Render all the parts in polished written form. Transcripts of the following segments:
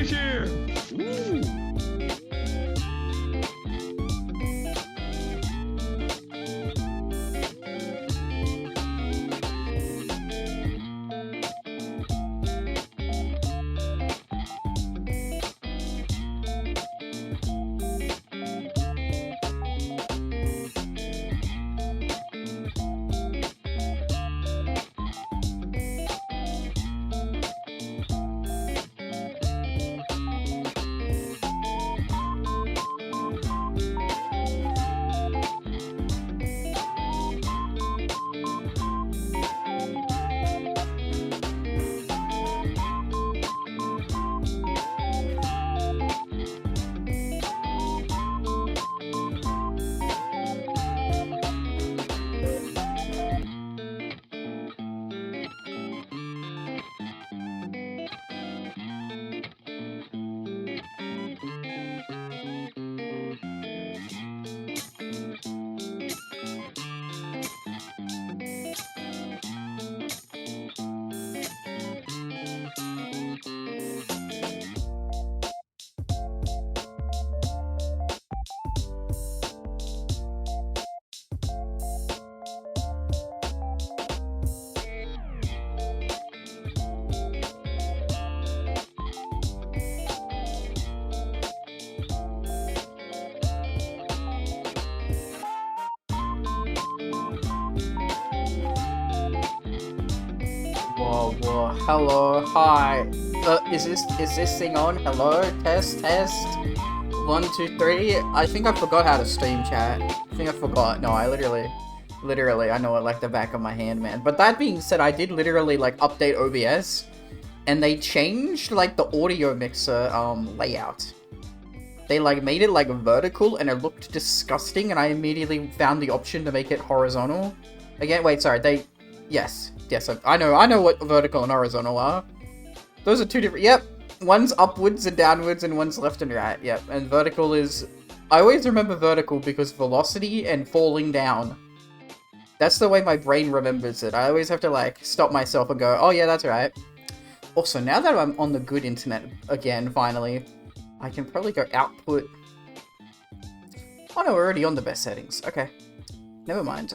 is here. Ooh. Whoa, hello, hi. Is this thing on? Hello, test. 1, 2, 3. I think I forgot how to stream chat. I think I forgot. No, I literally, I know it like the back of my hand, man. But that being said, I did literally like update OBS, and they changed like the audio mixer layout. They like made it like vertical, and it looked disgusting. And I immediately found the option to make it horizontal. Again, wait, sorry. Yes, I know what vertical and horizontal are. Those are two different, yep. One's upwards and downwards and one's left and right, yep. And vertical is, I always remember vertical because velocity and falling down. That's the way my brain remembers it. I always have to like stop myself and go, oh yeah, that's right. Also, now that I'm on the good internet again, finally, I can probably go output. Oh no, we're already on the best settings. Okay, never mind.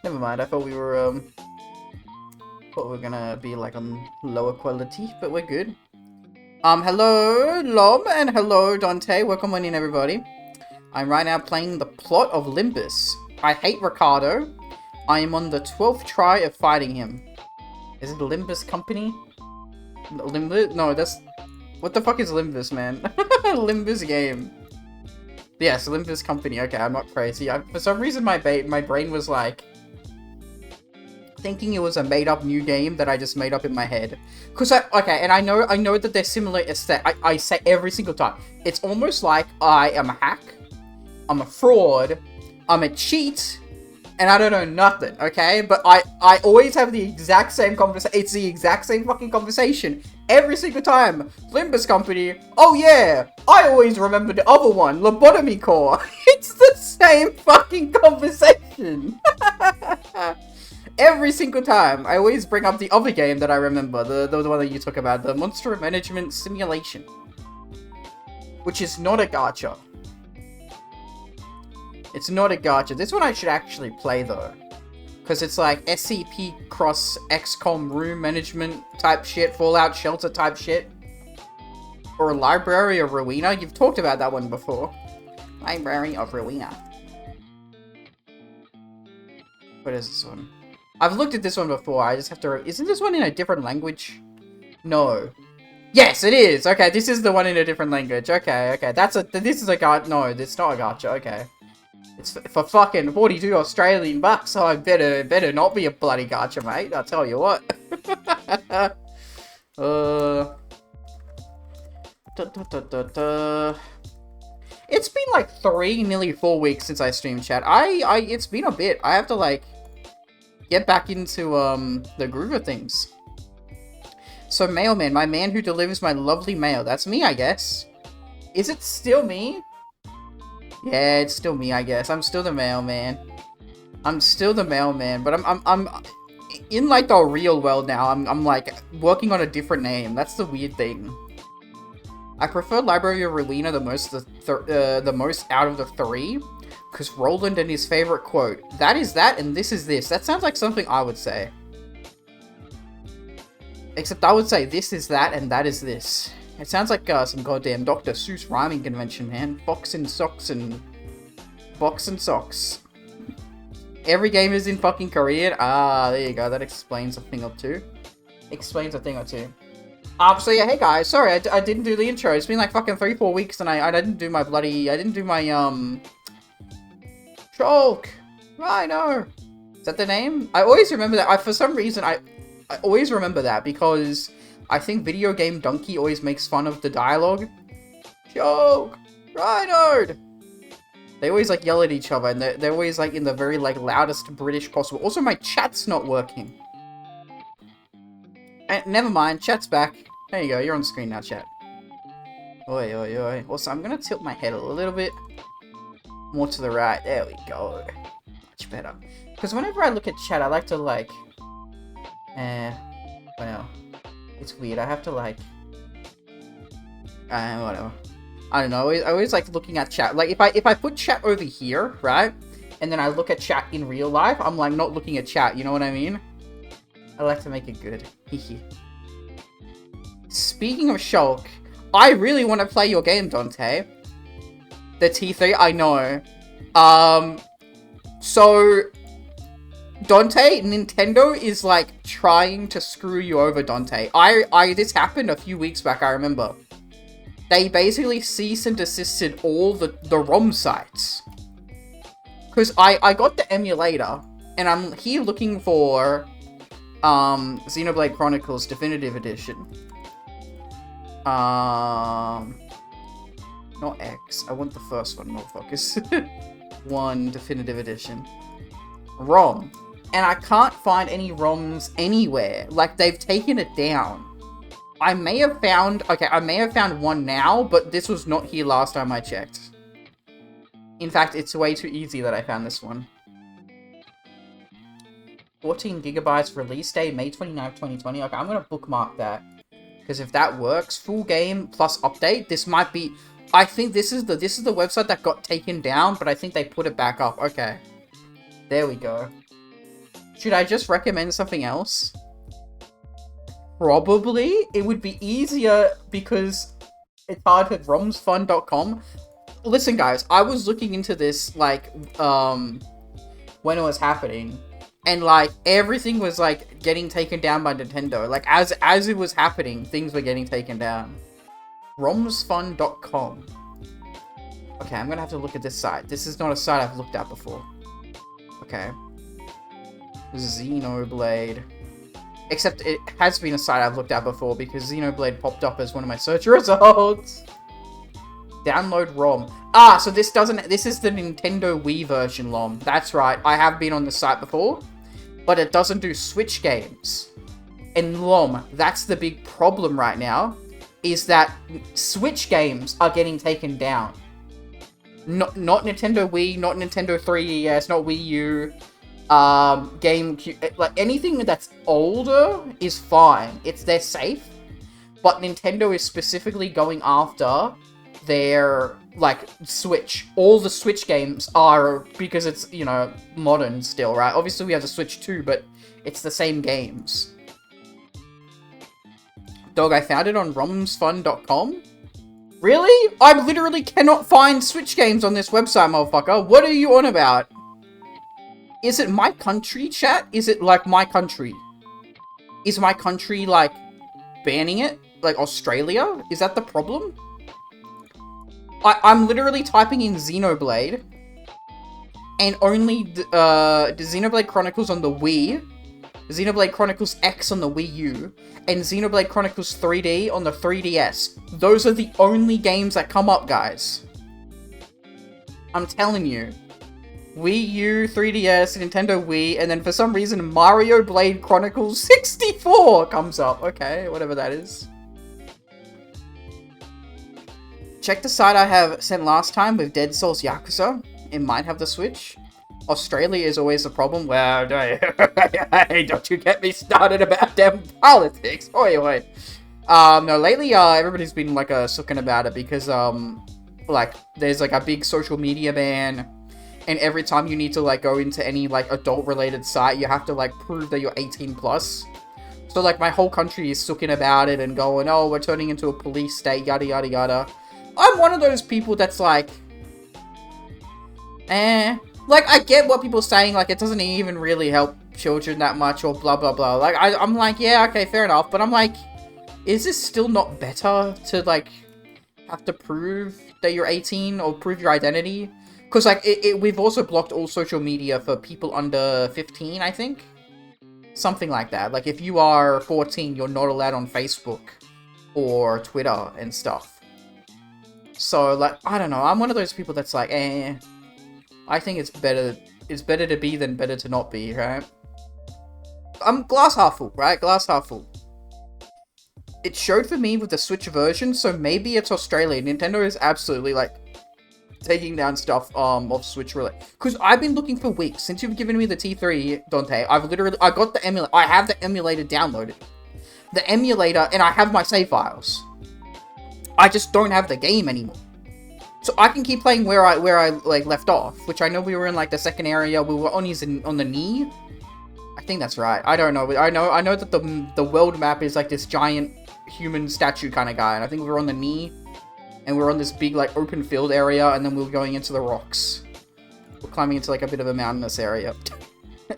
Never mind, I thought we were gonna be like on lower quality, but we're good. Hello Lob and hello Dante, welcome on in everybody. I'm right now playing the plot of Limbus. I hate Ricardo. I am on the 12th try of fighting him. Is it Limbus Company? Limbus? No, that's... What the fuck is Limbus, man? Limbus game. Yes, Limbus Company, okay, I'm not crazy. For some reason my brain was like... thinking it was a made-up new game that I just made up in my head. Cause and I know that they're similar aesthetic. I say every single time. It's almost like I am a hack, I'm a fraud, I'm a cheat, and I don't know nothing, okay? But I always have the exact same conversation. It's the exact same fucking conversation every single time. Limbus Company, oh yeah, I always remember the other one, Lobotomy Core. It's the same fucking conversation. Every single time, I always bring up the other game that I remember, the one that you talk about, the Monster Management Simulation. Which is not a gacha. It's not a gacha. This one I should actually play though. Because it's like SCP cross XCOM room management type shit, Fallout Shelter type shit. Or Library of Ruina. You've talked about that one before. Library of Ruina. What is this one? I've looked at this one before, I just have to... Isn't this one in a different language? No. Yes, it is! Okay, this is the one in a different language. Okay. This is a gacha. No, it's not a gacha. Okay. It's for fucking 42 Australian bucks, so I better not be a bloody gacha, mate. I'll tell you what. It's been like 3, nearly 4 weeks since I streamed chat. It's been a bit. I have to like... get back into, the groove of things. So, mailman, my man who delivers my lovely mail. That's me, I guess. Is it still me? Yeah, it's still me, I guess. I'm still the mailman. But I'm in, like, the real world now. I'm like, working on a different name. That's the weird thing. I prefer Library of Relina the most out of the 3. Because Roland and his favorite quote, that is that and this is this. That sounds like something I would say. Except I would say this is that and that is this. It sounds like some goddamn Dr. Seuss rhyming convention, man. Box and socks and... Box and socks. Every game is in fucking Korean. Ah, there you go. That explains a thing or two. Explains a thing or two. So yeah, hey guys. Sorry, I didn't do the intro. It's been like fucking 3-4 weeks and I didn't do my bloody... I didn't do my, Shulk! Rhino! Is that the name? I always remember that. For some reason, I always remember that because I think Video Game Donkey always makes fun of the dialogue. Shulk! Rhino! They always like yell at each other and they're always like in the very like loudest British possible. Also, my chat's not working. Never mind, chat's back. There you go, you're on screen now, chat. Oi, oi, oi. Also, I'm gonna tilt my head a little bit more to the right. There we go. Much better. Because whenever I look at chat, I like to like... well, it's weird. I have to like... whatever. I don't know. I always like looking at chat. Like, if I put chat over here, right? And then I look at chat in real life, I'm like not looking at chat. You know what I mean? I like to make it good. Speaking of Shulk, I really want to play your game, Dante. The T3, I know. So, Dante, Nintendo is like trying to screw you over, Dante. This happened a few weeks back, I remember. They basically cease and desisted all the ROM sites. Because I got the emulator, and I'm here looking for, Xenoblade Chronicles Definitive Edition. Not X. I want the first one, motherfuckers. 1 Definitive Edition. ROM. And I can't find any ROMs anywhere. Like, they've taken it down. I may have found... Okay, I may have found one now, but this was not here last time I checked. In fact, it's way too easy that I found this one. 14 gigabytes release day, May 29th, 2020. Okay, I'm gonna bookmark that. Because if that works, full game plus update, this might be... I think this is the website that got taken down, but I think they put it back up. Okay. There we go. Should I just recommend something else? Probably. It would be easier because it's hard with romsfun.com. Listen, guys, I was looking into this, like, when it was happening. And, like, everything was, like, getting taken down by Nintendo. Like, as it was happening, things were getting taken down. romsfun.com. Okay, I'm gonna have to look at this site. This is not a site I've looked at before. Okay. Xenoblade. Except it has been a site I've looked at before because Xenoblade popped up as one of my search results. Download ROM. Ah, so this is the Nintendo Wii version ROM. That's right, I have been on the site before, but it doesn't do Switch games. And ROM, that's the big problem right now, is that Switch games are getting taken down. Not Nintendo Wii, not Nintendo 3DS, not Wii U, GameCube, like anything that's older is fine. They're safe, but Nintendo is specifically going after their, like, Switch. All the Switch games are, because it's, you know, modern still, right? Obviously we have the Switch too, but it's the same games. Dog, I found it on romsfun.com. Really? I literally cannot find Switch games on this website, motherfucker. What are you on about? Is it my country, chat? Is it, like, my country? Is my country, like, banning it? Like, Australia? Is that the problem? I'm literally typing in Xenoblade, and only the Xenoblade Chronicles on the Wii, Xenoblade Chronicles X on the Wii U, and Xenoblade Chronicles 3D on the 3DS. Those are the only games that come up, guys. I'm telling you. Wii U, 3DS, Nintendo Wii, and then for some reason Mario Blade Chronicles 64 comes up. Okay, whatever that is. Check the site I have sent last time with Dead Souls Yakuza. It might have the Switch. Australia is always the problem. Well, don't you get me started about damn politics. Oi, oi. No, lately, everybody's been, like, sucking about it because, like, there's, like, a big social media ban, and every time you need to, like, go into any, like, adult-related site, you have to, like, prove that you're 18 plus. So, like, my whole country is sucking about it and going, oh, we're turning into a police state, yada, yada, yada. I'm one of those people that's, like, like, I get what people are saying, like, it doesn't even really help children that much, or blah, blah, blah. Like, I'm like, yeah, okay, fair enough, but I'm like, is this still not better to, like, have to prove that you're 18 or prove your identity? Because, like, we've also blocked all social media for people under 15, I think? Something like that. Like, if you are 14, you're not allowed on Facebook or Twitter and stuff. So, like, I don't know. I'm one of those people that's like, I think it's better to be than better to not be, right? I'm glass half full, right? Glass half full. It showed for me with the Switch version, so maybe it's Australia. Nintendo is absolutely, like, taking down stuff, of Switch related. Because I've been looking for weeks. Since you've given me the T3, Dante, I got the emulator. I have the emulator downloaded. The emulator, and I have my save files. I just don't have the game anymore. So I can keep playing where I like, left off. Which I know we were in, like, the second area. We were on the knee. I think that's right. I don't know. I know that the world map is, like, this giant human statue kind of guy, and I think we were on the knee, and we were on this big, like, open field area, and then we were going into the rocks. We're climbing into, like, a bit of a mountainous area.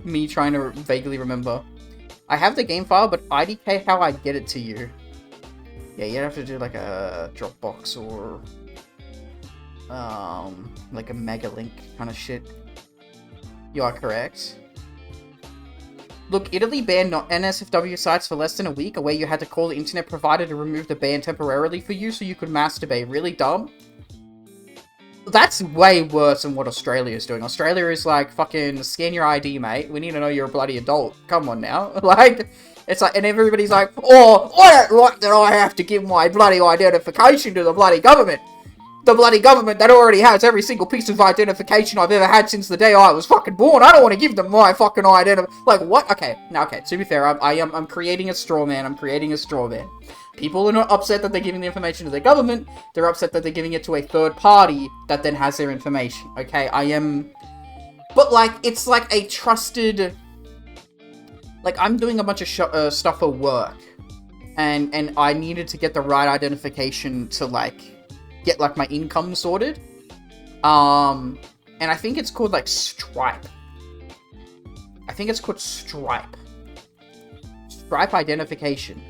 Me trying to vaguely remember. I have the game file, but IDK how I get it to you. Yeah, you'd have to do, like, a Dropbox or like a Mega Link kind of shit. You are correct. Look, Italy banned NSFW sites for less than a week, where you had to call the internet provider to remove the ban temporarily for you so you could masturbate. Really dumb? That's way worse than what Australia is doing. Australia is like, fucking scan your ID, mate. We need to know you're a bloody adult. Come on now. Like, it's like, and everybody's like, oh, I don't like that I have to give my bloody identification to the bloody government. The bloody government that already has every single piece of identification I've ever had since the day I was fucking born. I don't want to give them my fucking identity. Like, what? Okay, now, okay, to be fair, I'm creating a straw man. I'm creating a straw man. People are not upset that they're giving the information to the government. They're upset that they're giving it to a third party that then has their information. Okay, I am... But, like, it's like a trusted... Like, I'm doing a bunch of stuff for work. And I needed to get the right identification to, like... get, like, my income sorted. And I think it's called, like, Stripe. I think it's called Stripe. Stripe identification.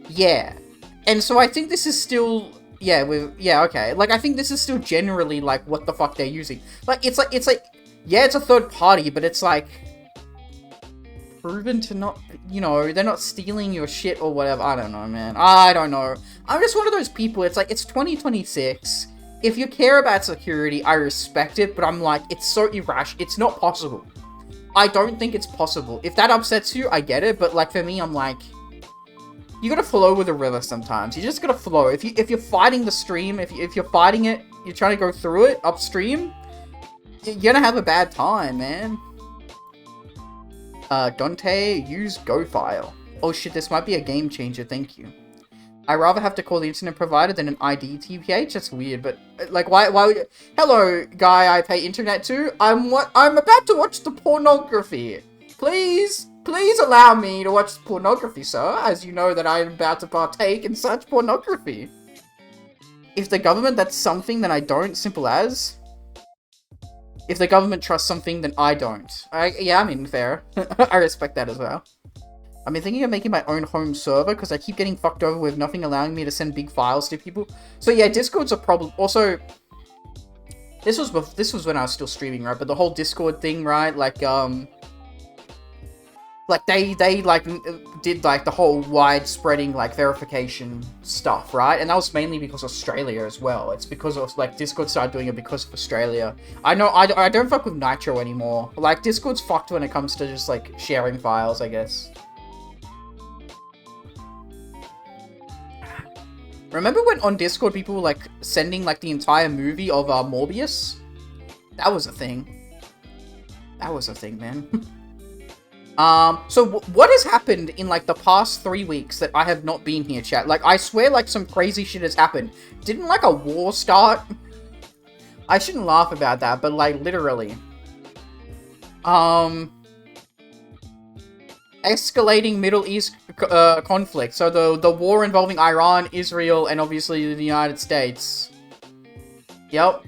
Yeah. And so I think this is still... Yeah, okay. Like, I think this is still generally, like, what the fuck they're using. Like, it's like... Yeah, it's a third party, but it's, like... proven to not... You know, they're not stealing your shit or whatever. I don't know, man. I don't know. I'm just one of those people, it's like, it's 2026. If you care about security, I respect it, but I'm like, it's so irrational. It's not possible. I don't think it's possible. If that upsets you, I get it, but, like, for me, I'm like... You gotta flow with the river sometimes. You just gotta flow. If you're fighting the stream, if you're fighting it, you're trying to go through it, upstream, you're gonna have a bad time, man. Dante, use GoFile. Oh shit, this might be a game changer, thank you. I'd rather have to call the internet provider than an ID TPH? That's weird, but, like, why would you... Hello, guy I pay internet to. I'm about to watch the pornography. Please allow me to watch pornography, sir, as you know that I am about to partake in such pornography. If the government, that's something, then I don't, simple as. If the government trusts something, then I don't. Yeah, I mean, fair. I respect that as well. I've been thinking of making my own home server, because I keep getting fucked over with nothing allowing me to send big files to people. So yeah, Discord's a problem. Also, this was when I was still streaming, right? But the whole Discord thing, right? Like, they like, did, like, the whole wide-spreading, like, verification stuff, right? And that was mainly because of Australia as well. It's because of, like, Discord started doing it because of Australia. I know, I don't fuck with Nitro anymore. Like, Discord's fucked when it comes to just, like, sharing files, I guess. Remember when on Discord people were, like, sending, like, the entire movie of, Morbius? That was a thing. That was a thing, man. So what has happened in, like, the past 3 weeks that I have not been here, chat? Like, I swear, like, some crazy shit has happened. Didn't, like, a war start? I shouldn't laugh about that, but, like, literally. Escalating Middle East conflict. So the war involving Iran, Israel, and obviously the United States. Yep.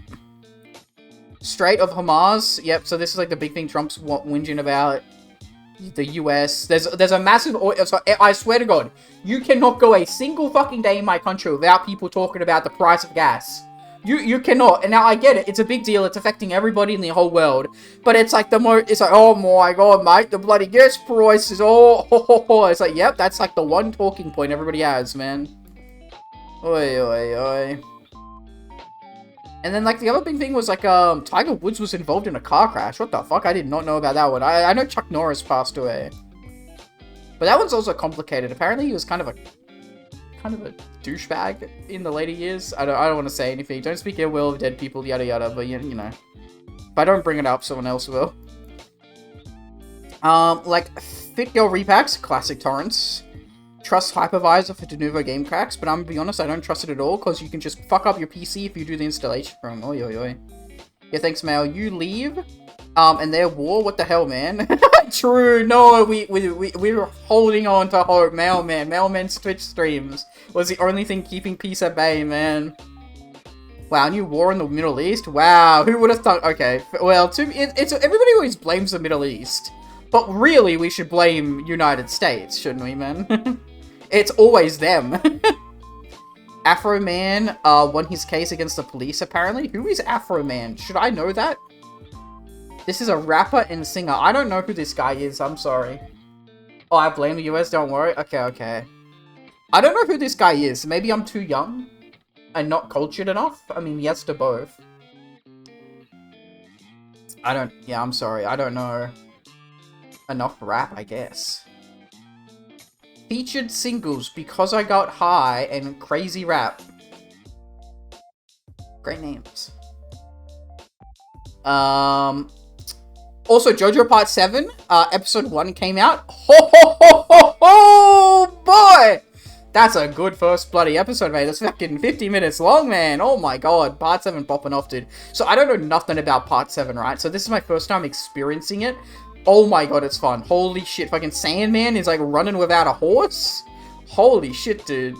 Strait of Hamas. Yep, so this is, like, the big thing Trump's whinging about. The US. There's a massive oil. So I swear to God, you cannot go a single fucking day in my country without people talking about the price of gas. You cannot. And now I get it. It's a big deal. It's affecting everybody in the whole world. But it's like it's like, oh my God, mate, the bloody gas prices. Oh, it's like, yep, that's like the one talking point everybody has, man. Oi, oi, oi. And then, like, the other big thing was, like, Tiger Woods was involved in a car crash. What the fuck? I did not know about that one. I know Chuck Norris passed away. But that one's also complicated. Apparently, he was kind of a douchebag in the later years. I don't want to say anything. Don't speak ill will of dead people, yada yada, but, you know. If I don't bring it up, someone else will. Like, Fit Girl Repacks, classic torrents. Trust Hypervisor for Denuvo game cracks, but I'm gonna be honest, I don't trust it at all, because you can just fuck up your PC if you do the installation from. Oi, oi, oi. Yeah, thanks, Mail. You leave, and their war? What the hell, man? True, no, we were holding on to hope. Mailman's Twitch streams was the only thing keeping peace at bay, man. Wow, new war in the Middle East? Wow, who would have thought? Okay, well, it's everybody always blames the Middle East, but really, we should blame United States, shouldn't we, man? It's always them. Afro Man won his case against the police, apparently. Who is Afro Man? Should I know that? This is a rapper and singer. I don't know who this guy is. I'm sorry. Oh, I blame the US. Don't worry. Okay. I don't know who this guy is. Maybe I'm too young and not cultured enough. I mean, yes to both. Yeah, I'm sorry. I don't know enough rap, I guess. Featured singles, Because I Got High, and Crazy Rap. Great names. Also, JoJo Part 7, Episode 1 came out. Ho, boy! That's a good first bloody episode, mate. That's fucking 50 minutes long, man. Oh my God, Part 7 popping off, dude. So I don't know nothing about Part 7, right? So this is my first time experiencing it. Oh my God, it's fun. Holy shit, fucking Sandman is like running without a horse? Holy shit, dude.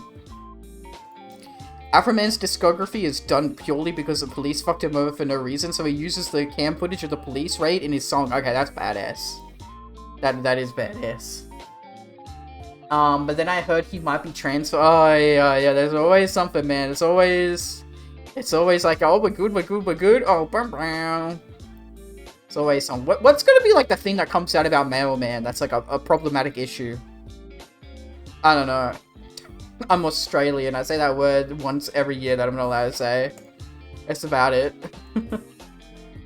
Afroman's discography is done purely because the police fucked him over for no reason, so he uses the cam footage of the police raid in his song. Okay, that's badass. That is badass. But then I heard he might be trans. Oh, yeah, there's always something, man. It's always like, oh, we're good. Oh, brown. It's always some. What's gonna be like the thing that comes out about Mailman that's like a problematic issue? I don't know. I'm Australian. I say that word once every year that I'm not allowed to say. That's about it.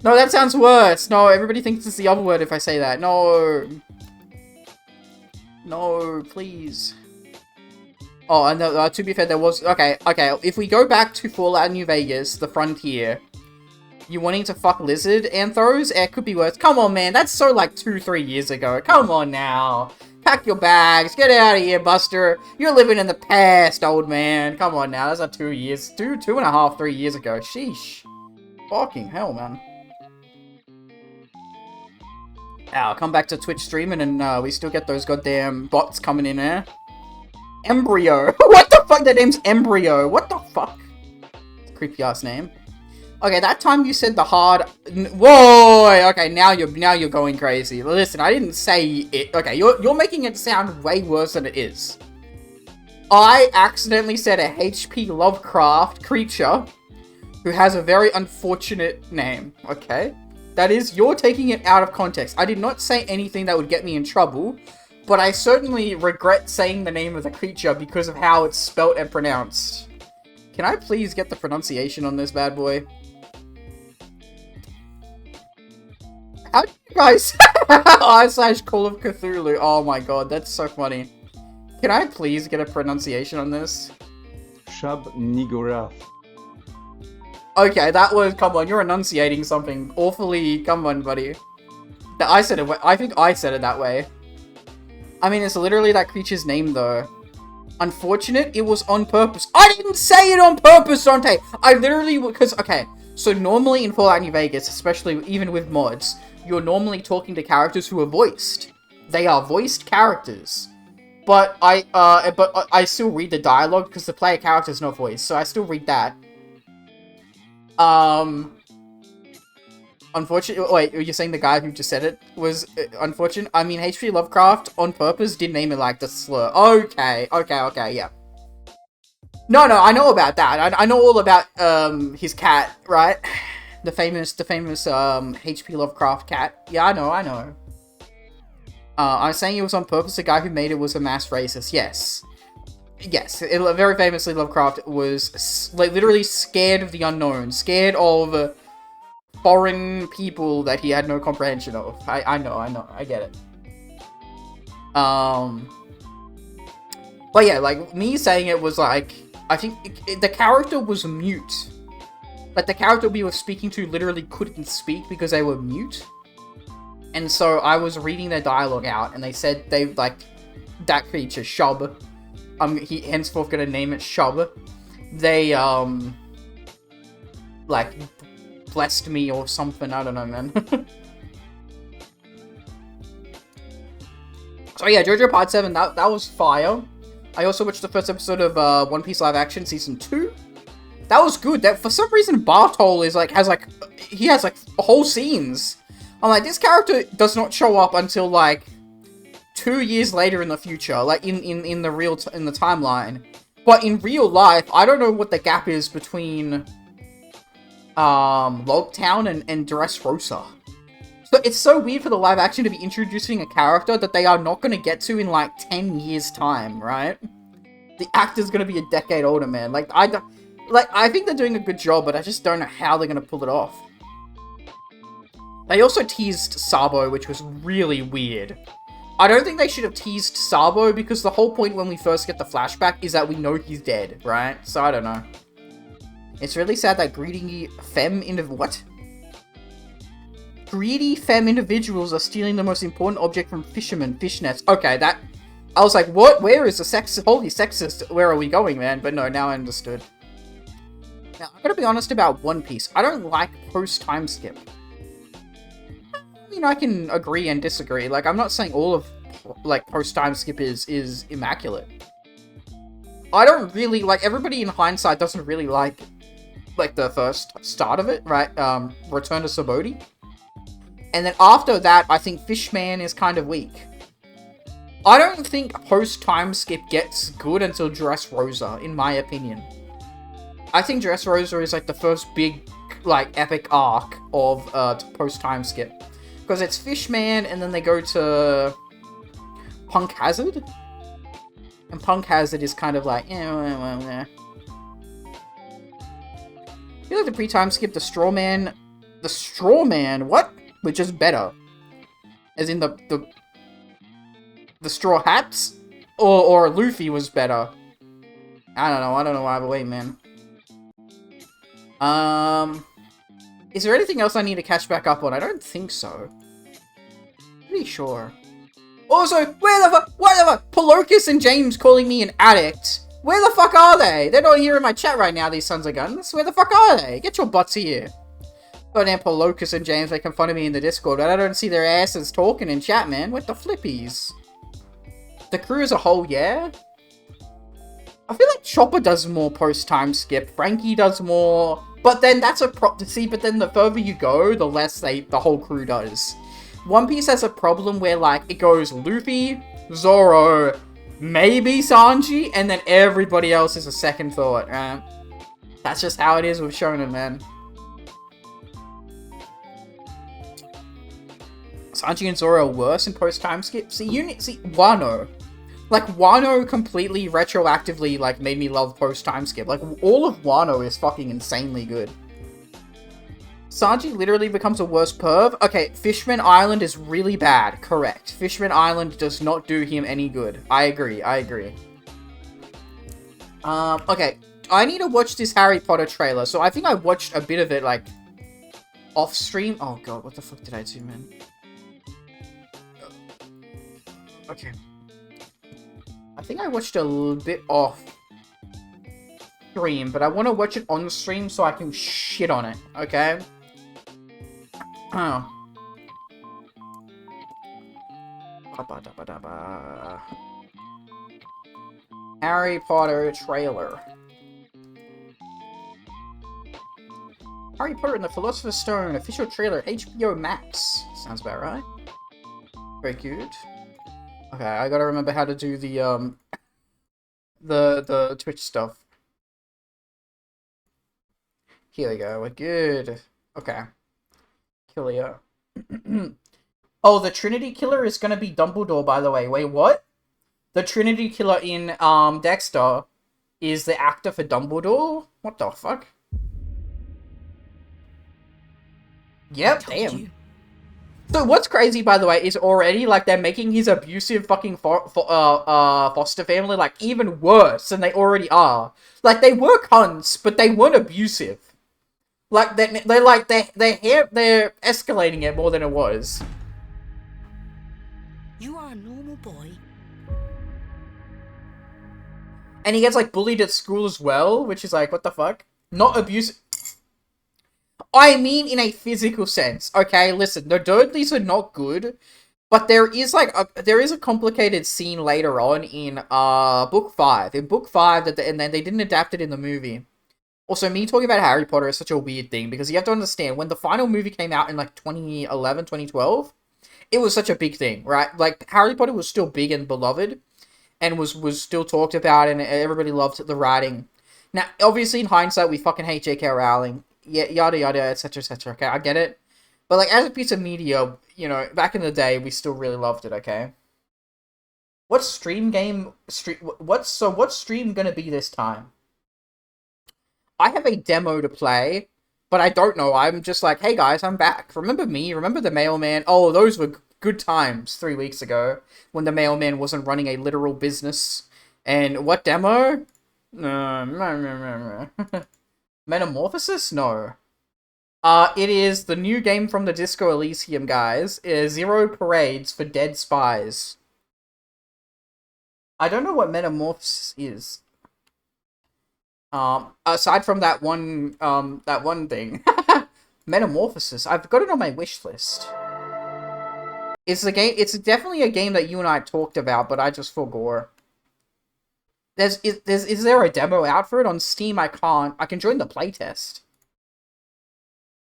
No, that sounds worse. No, everybody thinks it's the other word if I say that. No. No, please. Oh, and to be fair, there was... Okay. If we go back to Fallout New Vegas, the Frontier... You wanting to fuck Lizard, Anthros? It could be worse. Come on, man. That's so, like, 2-3 years ago. Come on, now. Pack your bags. Get out of here, Buster. You're living in the past, old man. Come on, now. That's like 2 years. 2.5, 3 years ago. Sheesh. Fucking hell, man. I'll come back to Twitch streaming and, we still get those goddamn bots coming in there. Embryo. What the fuck? That name's Embryo. What the fuck? Creepy-ass name. Okay, that time you said the hard... Whoa! Okay, now you're going crazy. Listen, I didn't say it. Okay, you're making it sound way worse than it is. I accidentally said a H.P. Lovecraft creature who has a very unfortunate name. Okay? That is, you're taking it out of context. I did not say anything that would get me in trouble, but I certainly regret saying the name of the creature because of how it's spelt and pronounced. Can I please get the pronunciation on this bad boy? How do you guys... /Call of Cthulhu. Oh my god, that's so funny. Can I please get a pronunciation on this? Shab Nigorath. Okay, that was... Come on, you're enunciating something awfully... Come on, buddy. I said it... I think I said it that way. I mean, it's literally that creature's name, though. Unfortunate, it was on purpose. I didn't say it on purpose, Dante! I literally, because, okay, so normally in Fallout New Vegas, especially even with mods, you're normally talking to characters who are voiced. They are voiced characters. But I still read the dialogue because the player character is not voiced, so I still read that. Unfortunate. Wait, you're saying the guy who just said it was unfortunate? I mean, H.P. Lovecraft on purpose did name it like the slur. Okay, yeah. No, I know about that. I know all about his cat, right? The famous H.P. Lovecraft cat. Yeah, I know. I'm saying it was on purpose. The guy who made it was a mass racist. Yes. Very famously, Lovecraft was like literally scared of the unknown, scared of foreign people that he had no comprehension of. I know, I get it. But yeah, like me saying it was like, I think the character was mute. Like the character we were speaking to literally couldn't speak because they were mute. And so I was reading their dialogue out, and they said they, like, that creature, Shub, he henceforth gonna name it Shub, they, like, blessed me or something, I don't know, man. So yeah, JoJo Part 7, that was fire. I also watched the first episode of, One Piece Live Action Season 2. That was good. That, for some reason, Bartol is, like, has whole scenes. I'm like, this character does not show up until, like, 2 years later in the future, like, in the timeline. But in real life, I don't know what the gap is between, Logtown and Dressrosa. So it's so weird for the live action to be introducing a character that they are not going to get to in, like, 10 years' time, right? The actor's going to be a decade older, man. Like, I think they're doing a good job, but I just don't know how they're going to pull it off. They also teased Sabo, which was really weird. I don't think they should have teased Sabo, because the whole point when we first get the flashback is that we know he's dead, right? So I don't know. It's really sad that greedy femme individuals are stealing the most important object from fishermen, fishnets. Okay, that... I was like, what? Where is the holy sexist? Where are we going, man? But no, now I understood. Now, I'm gonna be honest about One Piece. I don't like post-time skip. I can agree and disagree. Like, I'm not saying all of, like, post-time skip is immaculate. I don't really, like, everybody in hindsight doesn't really like the first start of it, right? Return to Sabaody. And then after that, I think Fishman is kind of weak. I don't think post-time skip gets good until Dressrosa, in my opinion. I think Dressrosa is, like, the first big, like, epic arc of post-time skip. Because it's Fishman, and then they go to Punk Hazard. And Punk Hazard is kind of like, I feel like the pre-time skip, the Straw Man, what? But just better. As in the Straw Hats? Or Luffy was better. I don't know either way, man. Is there anything else I need to catch back up on? I don't think so. Pretty sure. Also, where the fuck, Polocus and James calling me an addict. Where the fuck are they? They're not here in my chat right now, these sons of guns. Where the fuck are they? Get your butts here. Goddamn Polocus and James making fun of me in the Discord, but I don't see their asses talking in chat, man. What the flippies? The crew as a whole, yeah? I feel like Chopper does more post-time skip. Frankie does more... But then that's a but then the further you go, the less the whole crew does. One Piece has a problem where, like, it goes Luffy, Zoro, maybe Sanji, and then everybody else is a second thought, right? That's just how it is with Shonen, man. Sanji and Zoro are worse in post-time skip. See, Wano. Like, Wano completely retroactively, like, made me love post-time skip. Like, all of Wano is fucking insanely good. Sanji literally becomes a worse perv. Okay, Fishman Island is really bad. Correct. Fishman Island does not do him any good. I agree. Okay. I need to watch this Harry Potter trailer. So I think I watched a bit of it, like, off-stream. Oh, God, what the fuck did I do, man? Okay. I think I watched a little bit off stream, but I want to watch it on stream so I can shit on it, okay? Oh. Harry Potter trailer. Harry Potter and the Philosopher's Stone official trailer, HBO Max. Sounds about right. Very good. Okay, I gotta remember how to do the Twitch stuff. Here we go, we're good. Okay. Killer. Oh, the Trinity Killer is gonna be Dumbledore, by the way. Wait, what? The Trinity Killer in, Dexter is the actor for Dumbledore? What the fuck? Yep, damn. So what's crazy, by the way, is already, like, they're making his abusive fucking foster family, like, even worse than they already are. Like, they were cunts, but they weren't abusive. Like, they're escalating it more than it was. You are a normal boy. And he gets, like, bullied at school as well, which is like, what the fuck? Not abusive. I mean in a physical sense, okay? Listen, the Dudleys are not good, but there is, like, a complicated scene later on in, Book 5. In Book 5, and then they didn't adapt it in the movie. Also, me talking about Harry Potter is such a weird thing, because you have to understand, when the final movie came out in, like, 2011, 2012, it was such a big thing, right? Like, Harry Potter was still big and beloved, and was still talked about, and everybody loved the writing. Now, obviously, in hindsight, we fucking hate J.K. Rowling. Yeah, yada yada, etc, etc. Okay, I get it. But, like, as a piece of media, you know, back in the day, we still really loved it, okay? What's stream gonna be this time? I have a demo to play, but I don't know. I'm just like, hey guys, I'm back. Remember me? Remember the mailman? Oh, those were good times 3 weeks ago when the mailman wasn't running a literal business. And what demo? Metamorphosis? No. It is the new game from the Disco Elysium guys. Zero Parades for Dead Spies. I don't know what Metamorphosis is. Aside from that one thing. Metamorphosis. I've got it on my wish list. It's definitely a game that you and I talked about, but I just forgot. Is there a demo out for it on Steam? I can join the playtest.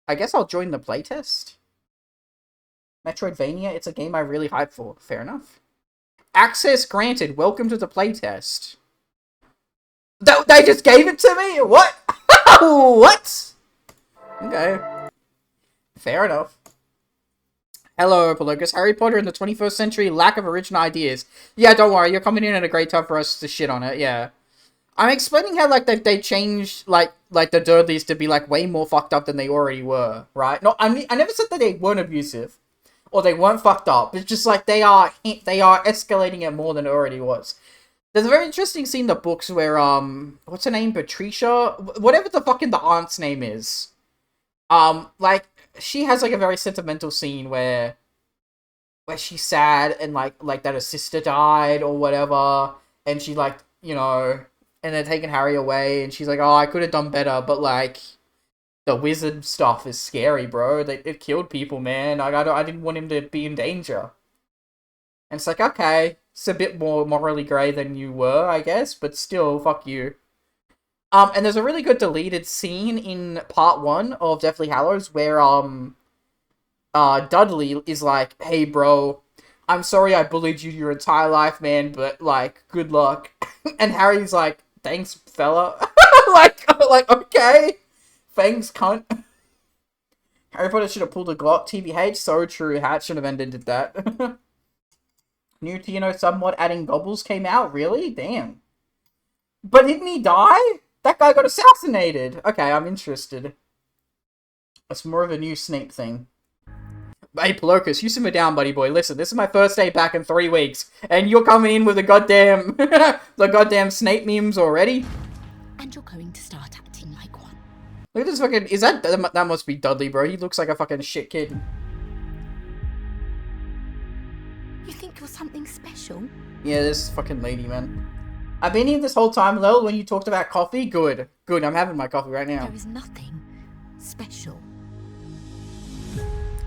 I guess I'll join the playtest. Metroidvania, it's a game I really hype for. Fair enough. Access granted. Welcome to the playtest. They just gave it to me? What? What? Okay. Fair enough. Hello, Apologis. Harry Potter in the 21st century, lack of original ideas. Yeah, don't worry, you're coming in at a great time for us to shit on it, yeah. I'm explaining how, like, they changed, like the Dudleys to be, like, way more fucked up than they already were, right? No, I never said that they weren't abusive. Or they weren't fucked up. It's just, like, they are escalating it more than it already was. There's a very interesting scene in the books where, what's her name? Patricia? Whatever the fucking the aunt's name is. Like, she has, like, a very sentimental scene where she's sad and, like that her sister died or whatever, and she, like, you know, and they're taking Harry away, and she's like, oh, I could have done better, but, like, the wizard stuff is scary, bro. It killed people, man. Like, I didn't want him to be in danger. And it's like, okay, it's a bit more morally grey than you were, I guess, but still, fuck you. And there's a really good deleted scene in part 1 of Deathly Hallows where, Dudley is like, hey, bro, I'm sorry I bullied you your entire life, man, but, like, good luck. And Harry's like, thanks, fella. like, okay. Thanks, cunt. Harry Potter should have pulled a Glock, TBH. So true. Hat should have ended that. New to, you know, somewhat adding gobbles came out. Really? Damn. But didn't he die? That guy got assassinated. Okay, I'm interested. It's more of a new Snape thing. Hey, Pelocus, you simmer down, buddy boy. Listen, this is my first day back in 3 weeks, and you're coming in with the goddamn, the goddamn Snape memes already? And you're going to start acting like one. Look at this fucking, that must be Dudley, bro. He looks like a fucking shit kid. You think you're something special? Yeah, this fucking lady, man. I've been here this whole time, Lil, when you talked about coffee. Good. Good, I'm having my coffee right now. There is nothing special.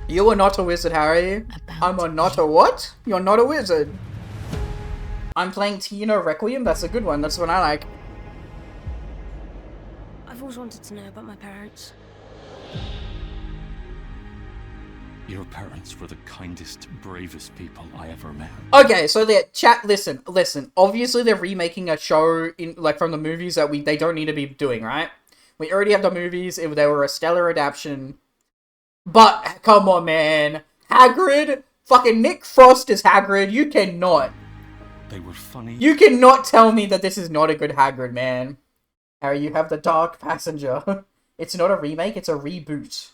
You are not a wizard, Harry. I'm not a what? You're not a wizard. I'm playing Tino Requiem. That's a good one. That's the one I like. I've always wanted to know about my parents. Your parents were the kindest, bravest people I ever met. Okay, so chat. Listen. Obviously, they're remaking a show in from the movies that they don't need to be doing, right? We already have the movies. They were a stellar adaptation. But come on, man, Hagrid, fucking Nick Frost is Hagrid. You cannot. They were funny. You cannot tell me that this is not a good Hagrid, man. Harry, you have the Dark Passenger. It's not a remake. It's a reboot.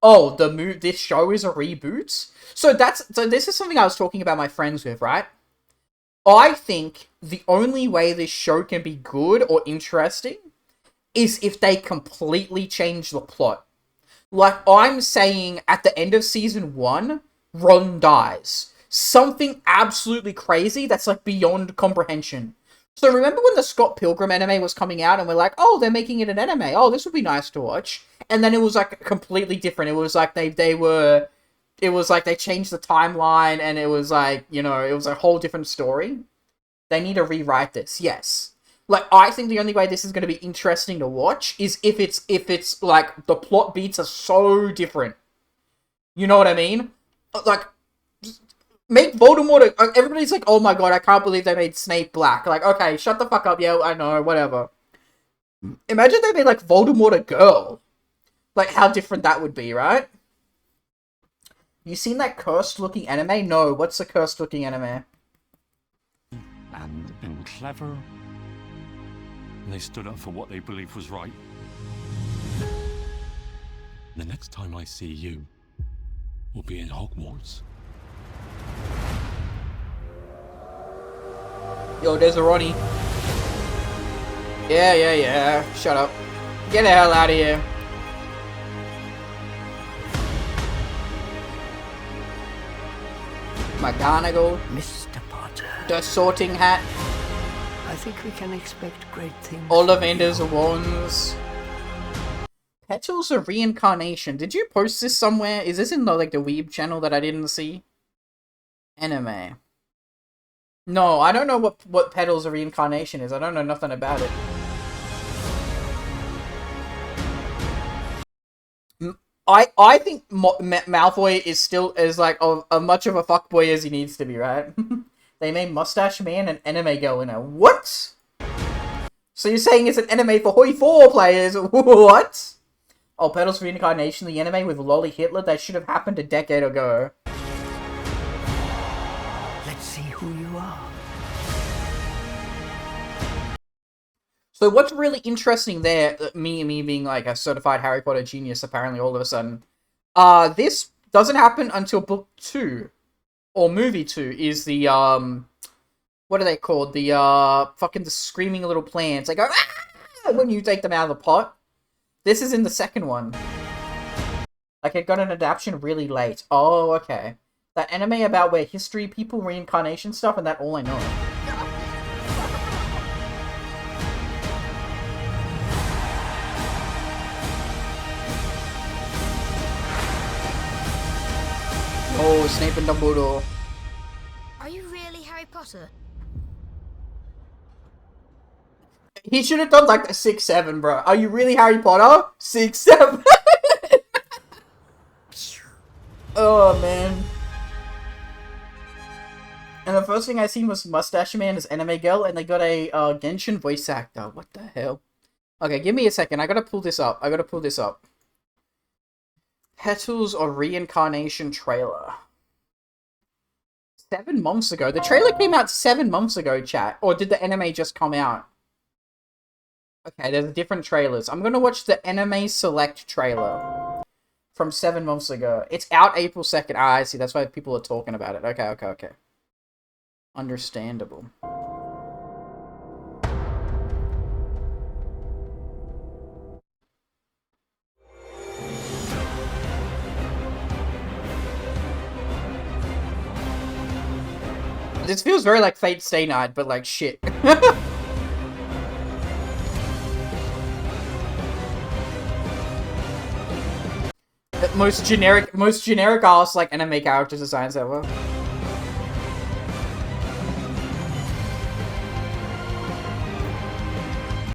Oh, this show is a reboot? So this is something I was talking about my friends with, right? I think the only way this show can be good or interesting is if they completely change the plot. Like, I'm saying at the end of season 1, Ron dies. Something absolutely crazy that's, like, beyond comprehension. So remember when the Scott Pilgrim anime was coming out and we're like, oh, they're making it an anime. Oh, this would be nice to watch. And then it was, like, completely different. It was like they changed the timeline and it was like, you know, it was a whole different story. They need to rewrite this, yes. Like, I think the only way this is going to be interesting to watch is if it's, like, the plot beats are so different. You know what I mean? Like, make Voldemort everybody's like, oh my god, I can't believe they made Snape black. Like, okay, shut the fuck up, yeah, I know, whatever. Imagine they made, like, Voldemort a girl. Like, how different that would be, right? You seen that cursed-looking anime? No, what's the cursed-looking anime? And clever. They stood up for what they believed was right. The next time I see you, we'll be in Hogwarts. Yo, there's a Ronnie. Yeah. Shut up. Get the hell out of here. McGonagall. Mr. Potter, The Sorting Hat. I think we can expect great things. Ollivander's Wands. Petals of Reincarnation. Did you post this somewhere? Is this in the Weeb channel that I didn't see? Anime. No, I don't know what Petals of Reincarnation is. I don't know nothing about it. I think Malfoy is still as like a much of a fuckboy as he needs to be, right? They made Mustache Man and Anime Girl in it. What? So you're saying it's an anime for Hoi 4 players? What? Oh, Petals of Reincarnation, the anime with Lolly Hitler? That should have happened a decade ago. Let's see who you are. So what's really interesting there, me being like a certified Harry Potter genius apparently all of a sudden, this doesn't happen until book 2, or movie 2, is the, what are they called? The, fucking the screaming little plants. They go, ah! When you take them out of the pot. This is in the second one. Like, it got an adaptation really late. Oh, okay. That anime about where history people, reincarnation stuff, and that all I know. Oh, Snape and Dumbledore. Are you really Harry Potter? He should have done like a 6-7, bro. Are you really Harry Potter? 6-7. Oh, man. And the first thing I seen was Mustache Man as Anime Girl, and they got a Genshin voice actor. What the hell? Okay, give me a second. I gotta pull this up. Petals of Reincarnation trailer. 7 months ago. The trailer came out 7 months ago, chat. Or did the anime just come out? Okay, there's different trailers. I'm gonna watch the Anime Select trailer from 7 months ago. It's out April 2nd. Ah, I see. That's why people are talking about it. Okay. Understandable. This feels very like Fate Stay Night, but like shit. The most generic ass like anime character designs ever.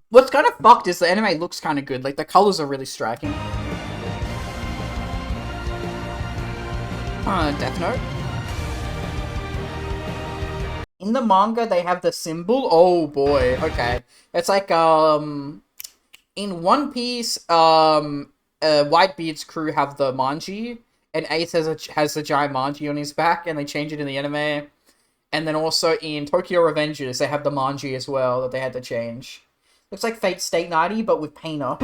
What's kind of fucked is the anime looks kind of good. Like the colors are really striking. Death Note. In the manga, they have the symbol. Oh boy, okay. It's like in One Piece, Whitebeard's crew have the manji, and Ace has the giant manji on his back, and they change it in the anime. And then also in Tokyo Revengers, they have the manji as well that they had to change. Looks like Fate State Nighty, but with painter.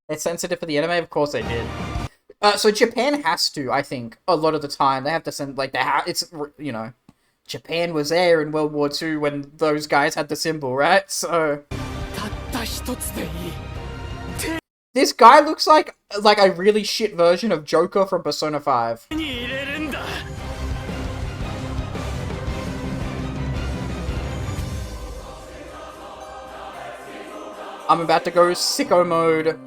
They're sensitive for the anime, of course they did. So Japan has to, I think, a lot of the time they have to send like it's you know. Japan was there in World War II when those guys had the symbol, right? So... This guy looks like a really shit version of Joker from Persona 5. I'm about to go sicko mode.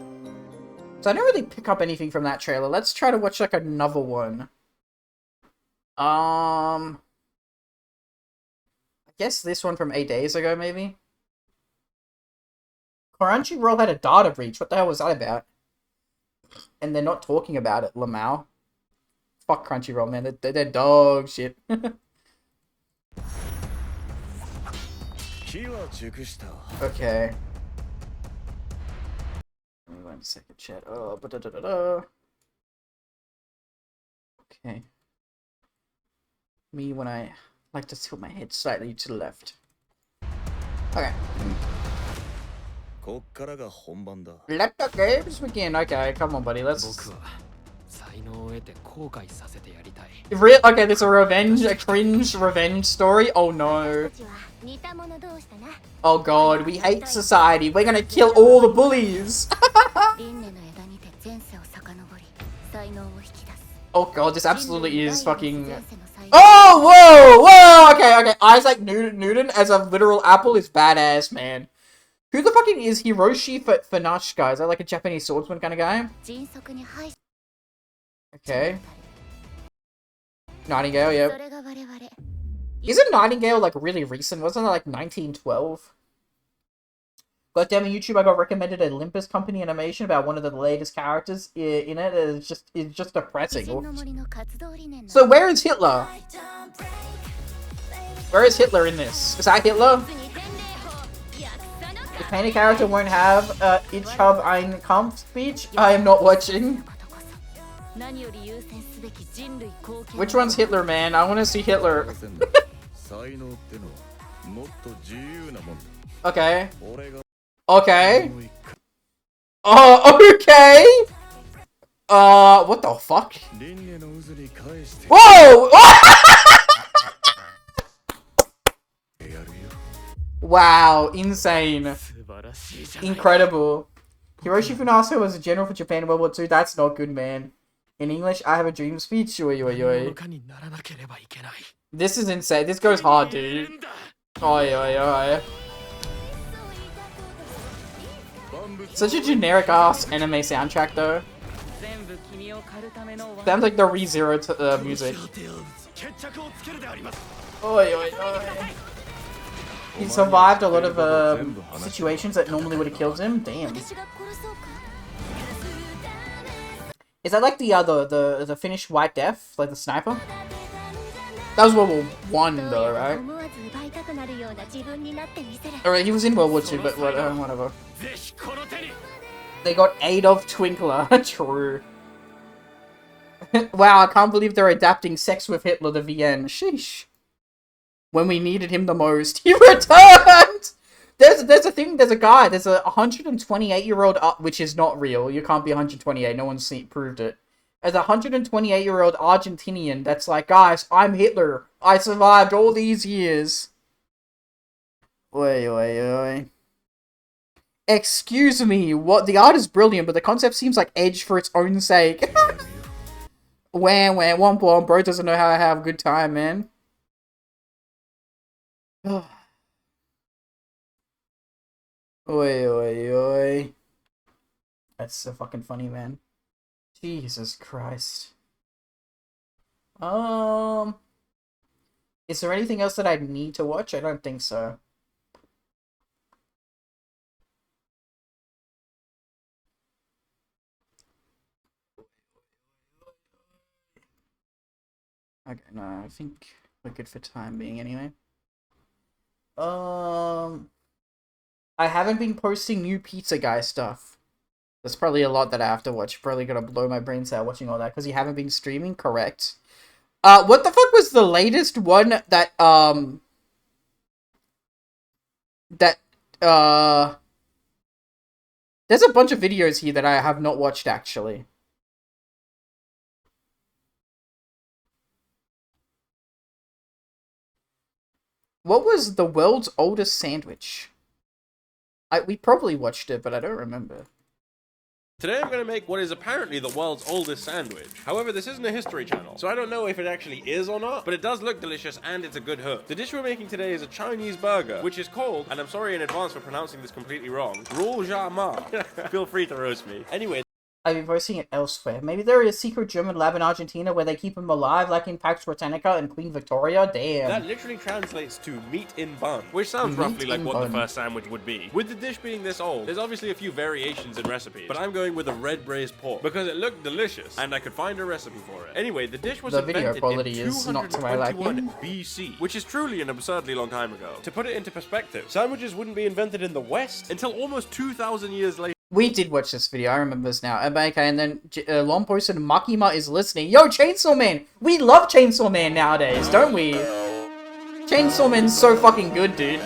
So I didn't really pick up anything from that trailer. Let's try to watch like another one. I guess this one from 8 days ago, maybe? Crunchyroll had a data breach. What the hell was that about? And they're not talking about it, Lamau. Fuck Crunchyroll, man. They're dog shit. Okay. Let me 1 second, chat. Oh, okay. Me when I like to tilt my head slightly to the left. Okay. Let the games begin. Okay, come on, buddy. Let's. Okay, there's a cringe revenge story. Oh no. Oh god, we hate society. We're gonna kill all the bullies. Oh god, this absolutely is fucking. Oh, whoa, whoa. Okay. Isaac Newton as a literal apple is badass, man. Who the fucking is Hiroshi Funashika? Is that like a Japanese swordsman kind of guy? Okay. Nightingale, yeah. Isn't Nightingale like really recent? Wasn't it like 1912? God damn it, YouTube, I got recommended a Olympus Company animation about one of the latest characters in it. It's just depressing. So where is Hitler? Where is Hitler in this? Is that Hitler? The painted character won't have Ich hab ein Kampf speech. I am not watching. Which one's Hitler, man? I want to see Hitler. Okay. Oh, okay. What the fuck? Whoa! Wow, insane. Incredible. Hiroshi Funashika was a general for Japan in World War II. That's not good, man. In English, I have a dream speech. Oi, oi, oi. This is insane. This goes hard, dude. Oi, oi, oi. Such a generic ass anime soundtrack, though. Sounds like the ReZero music. Oi, oi, oi. He survived a lot of situations that normally would have killed him. Damn. Is that like the Finnish White Death, like the sniper? That was World War One, though, right? Alright, he was in World War II, but whatever. They got Adolf Twinkler. True. Wow, I can't believe they're adapting Sex with Hitler to VN. Sheesh. When we needed him the most, he returned! There's a guy, there's a 128-year-old, which is not real, you can't be 128, no one's proved it. There's a 128-year-old Argentinian that's like, guys, I'm Hitler, I survived all these years. Oi, oi, oi. Excuse me, what? The art is brilliant, but the concept seems like edge for its own sake. Wham, wham, womp womp, bro doesn't know how to have a good time, man. Oi, oi, oi. That's so fucking funny, man. Jesus Christ. Is there anything else that I need to watch? I don't think so. Okay, no, I think we're good for time being anyway. I haven't been posting new Pizza Guy stuff. There's probably a lot that I have to watch. Probably gonna blow my brains out watching all that because you haven't been streaming, correct? What the fuck was the latest one that there's a bunch of videos here that I have not watched actually. What was the world's oldest sandwich? We probably watched it, but I don't remember. Today I'm going to make what is apparently the world's oldest sandwich. However, this isn't a history channel, so I don't know if it actually is or not, but it does look delicious and it's a good hook. The dish we're making today is a Chinese burger, which is called, and I'm sorry in advance for pronouncing this completely wrong, Rule Ja Ma. Feel free to roast me. Anyway. I've been posting it elsewhere. Maybe there is a secret German lab in Argentina where they keep them alive, like in Pax Britannica and Queen Victoria. Damn. That literally translates to meat in bun, which sounds roughly like what the first sandwich would be. With the dish being this old, there's obviously a few variations in recipes, but I'm going with a red braised pork because it looked delicious and I could find a recipe for it. Anyway, the dish was invented in 221 BC, which is truly an absurdly long time ago. To put it into perspective, sandwiches wouldn't be invented in the West until almost 2,000 years later. We did watch this video, I remember this now. Okay, and then Lon posted Makima is listening. Yo, Chainsaw Man! We love Chainsaw Man nowadays, don't we? Chainsaw Man's so fucking good, dude.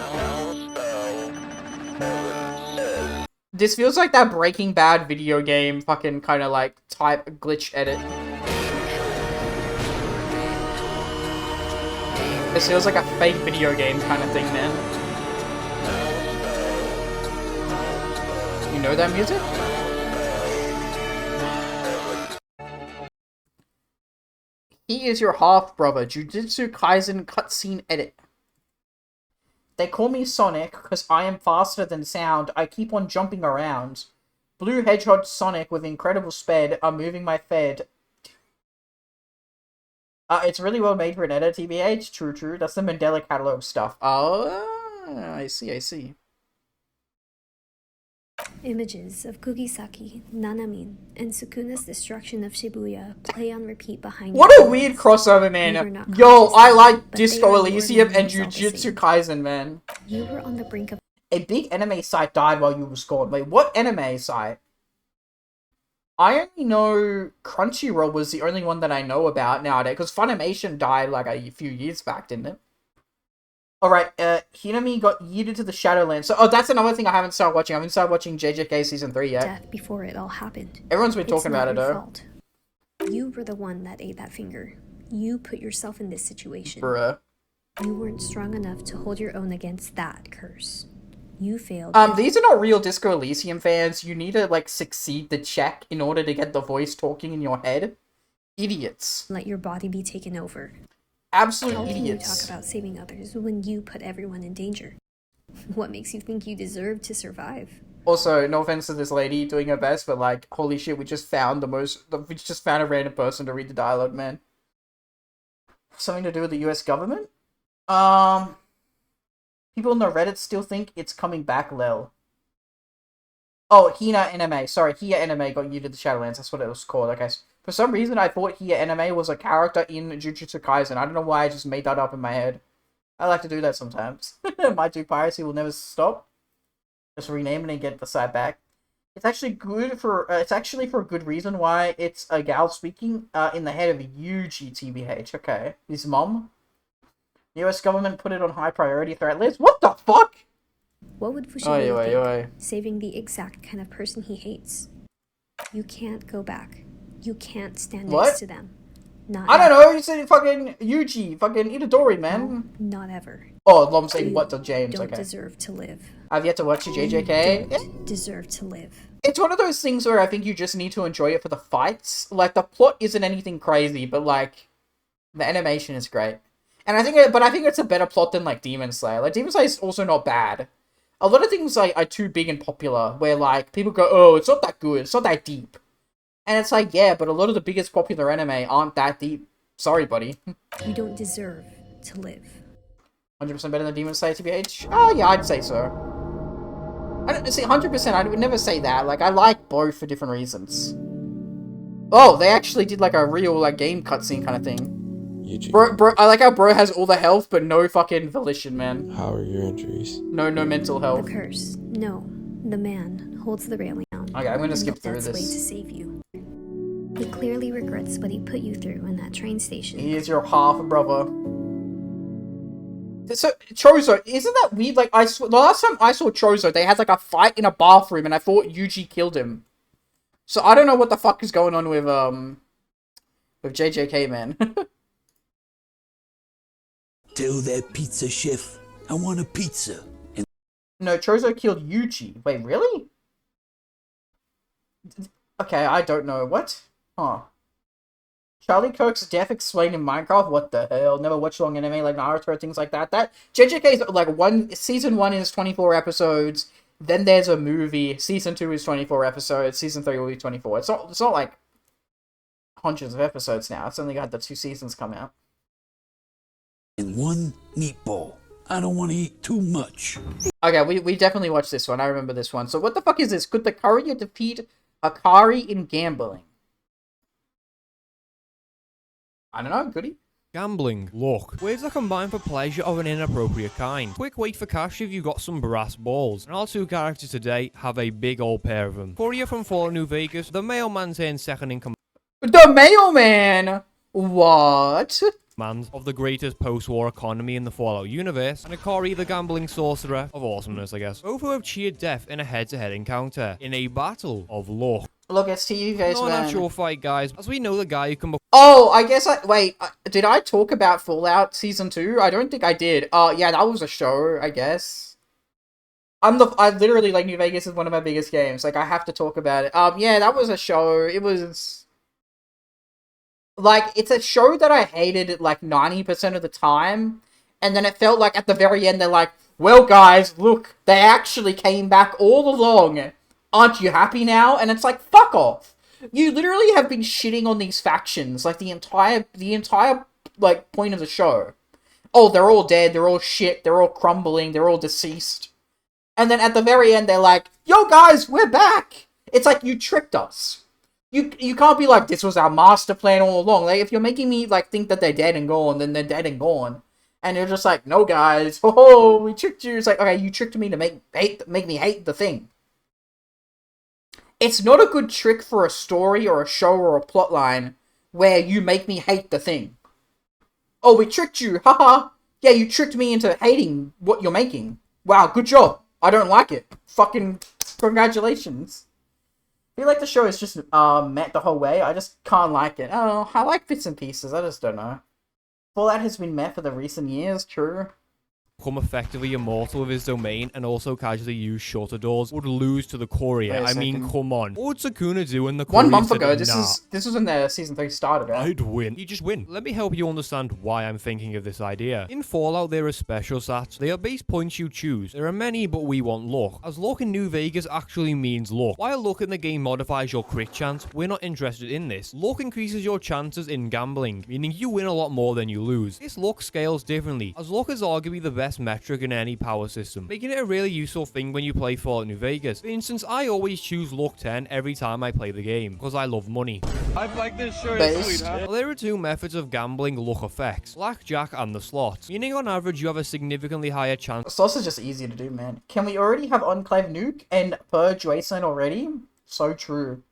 This feels like that Breaking Bad video game fucking kind of like type glitch edit. This feels like a fake video game kind of thing, man. You know that music? He is your half-brother. Jujutsu Kaisen cutscene edit. They call me Sonic because I am faster than sound. I keep on jumping around. Blue Hedgehog Sonic with incredible speed are moving my fed. It's really well made for an edit, TBH. True, true. That's the Mandela catalog stuff. Oh, I see, I see. Images of Kugisaki, Nanamin, and Sukuna's destruction of Shibuya play on repeat behind What a weird crossover, man. Yo, I like Disco Elysium and Jujutsu Kaisen, man. You were on the brink of... A big anime site died while you were gone. Wait, what anime site? I only know Crunchyroll was the only one that I know about nowadays, because Funimation died like a few years back, didn't it? Alright, Hinami got yeeted to the Shadowlands. So, that's another thing I haven't started watching. I haven't started watching JJK Season 3 yet. Death before it all happened. Everyone's been talking about it, though. Fault. You were the one that ate that finger. You put yourself in this situation. Bruh. You weren't strong enough to hold your own against that curse. You failed. These are not real Disco Elysium fans. You need to, like, succeed the check in order to get the voice talking in your head. Idiots. Let your body be taken over. Absolute How idiots. can you talk about saving others when you put everyone in danger? What makes you think you deserve to survive? Also, no offense to this lady doing her best, but like, holy shit, we just found we just found a random person to read the dialogue, man. Something to do with the US government? People on the Reddit still think it's coming back, Lel. Oh, Hina Anime. Sorry, Hia Anime got you to the Shadowlands. That's what it was called, okay. For some reason, I thought Hia Anime was a character in Jujutsu Kaisen. I don't know why I just made that up in my head. I like to do that sometimes. My two piracy will never stop. Just rename it and get the site back. It's actually good for. It's actually for a good reason why it's a gal speaking in the head of a Yuji TBH. Okay, his mom. The US government put it on high priority threat list. What the fuck? What would Fushimi think? Oi. Saving the exact kind of person he hates. You can't go back. You can't stand next to them. Not I don't ever. know, you said fucking Yuji, fucking Itadori, man. No, not ever. Oh, I'm saying what to You James, don't okay. deserve to live. I've yet to watch the You JJK. don't deserve to live. It's one of those things where I think you just need to enjoy it for the fights. Like, the plot isn't anything crazy, but, like, the animation is great. And I think it's a better plot than like Demon Slayer. Like Demon Slayer is also not bad. A lot of things like are too big and popular, where like people go, "Oh, it's not that good. It's not that deep." And it's like, yeah, but a lot of the biggest popular anime aren't that deep. Sorry, buddy. You don't deserve to live. 100% better than Demon Slayer, TBH? Oh, yeah, I'd say so. I don't see 100%. I would never say that. Like, I like both for different reasons. Oh, they actually did like a real like game cutscene kind of thing. Bro, I like how bro has all the health, but no fucking volition, man. How are your injuries? No mental health. The curse. No. The man holds the railing down. Okay, I'm gonna skip through That's the way to this. save you. He clearly regrets what he put you through in that train station. He is your half brother. So, Chozo, isn't that weird? Like, the last time I saw Chozo, they had like a fight in a bathroom, and I thought Yuji killed him. So I don't know what the fuck is going on with JJK, man. Tell that pizza chef I want a pizza. No, Chozo killed Yuji. Wait, really? Okay, I don't know. What? Huh. Charlie Kirk's death explained in Minecraft? What the hell? Never watched long anime like Naruto or things like that. That JJK is like season 1 is 24 episodes. Then there's a movie. Season 2 is 24 episodes. Season 3 will be 24. It's not like hundreds of episodes now. It's only got the 2 seasons come out. And 1 meatball. I don't want to eat too much. Okay, we definitely watched this one. I remember this one. So what the fuck is this? Could the courier defeat Akari in gambling? I don't know, goody. Gambling, luck, words that combine for pleasure of an inappropriate kind. Quick wait for cash if you got some brass balls. And our 2 characters today have a big old pair of them. Courier from Fallout New Vegas, the mailman turned second in command. The mailman? What? Of the greatest post-war economy in the Fallout universe, and Akari, the gambling sorcerer of awesomeness, I guess. Both who have cheered death in a head-to-head encounter, in a battle of luck. Look, it's to you guys, Not man. an actual fight, guys, as we know the guy who can... Oh, I guess wait, did I talk about Fallout Season 2? I don't think I did. Yeah, that was a show, I guess. I literally, like, New Vegas is one of my biggest games. Like, I have to talk about it. Yeah, that was a show. It was... Like, it's a show that I hated, like, 90% of the time. And then it felt like at the very end, they're like, well, guys, look, they actually came back all along. Aren't you happy now? And it's like, fuck off. You literally have been shitting on these factions, like, the entire, like, point of the show. Oh, they're all dead, they're all shit, they're all crumbling, they're all deceased. And then at the very end, they're like, yo, guys, we're back! It's like, you tricked us. You can't be like, this was our master plan all along. Like, if you're making me, like, think that they're dead and gone, then they're dead and gone. And you're just like, no, guys, oh, we tricked you. It's like, okay, you tricked me to make me hate the thing. It's not a good trick for a story or a show or a plotline where you make me hate the thing. Oh, we tricked you, haha. Yeah, you tricked me into hating what you're making. Wow, good job. I don't like it. Fucking congratulations. I feel like the show is just met the whole way. I just can't like it. Oh, I like bits and pieces. I just don't know. Fallout has been met for the recent years, true. Become effectively immortal with his domain and also casually use shorter doors would lose to the courier. I mean, come on. What would Sukuna do when the courier 1 month ago, said, this was when the season 3 started, right? I'd win. You just win. Let me help you understand why I'm thinking of this idea. In Fallout, there are special stats. They are base points you choose. There are many, but we want luck. As luck in New Vegas actually means luck. While luck in the game modifies your crit chance, we're not interested in this. Luck increases your chances in gambling, meaning you win a lot more than you lose. This luck scales differently, as luck is arguably the best metric in any power system, making it a really useful thing when you play Fallout New Vegas. For instance, I always choose luck 10 every time I play the game, because I love money. I like this shirt, sweetheart. Well, there are 2 methods of gambling luck effects, blackjack and the slots, meaning on average you have a significantly higher chance. Slots is just easy to do, man. Can we already have Enclave Nuke and Purge Wasteland already? So true.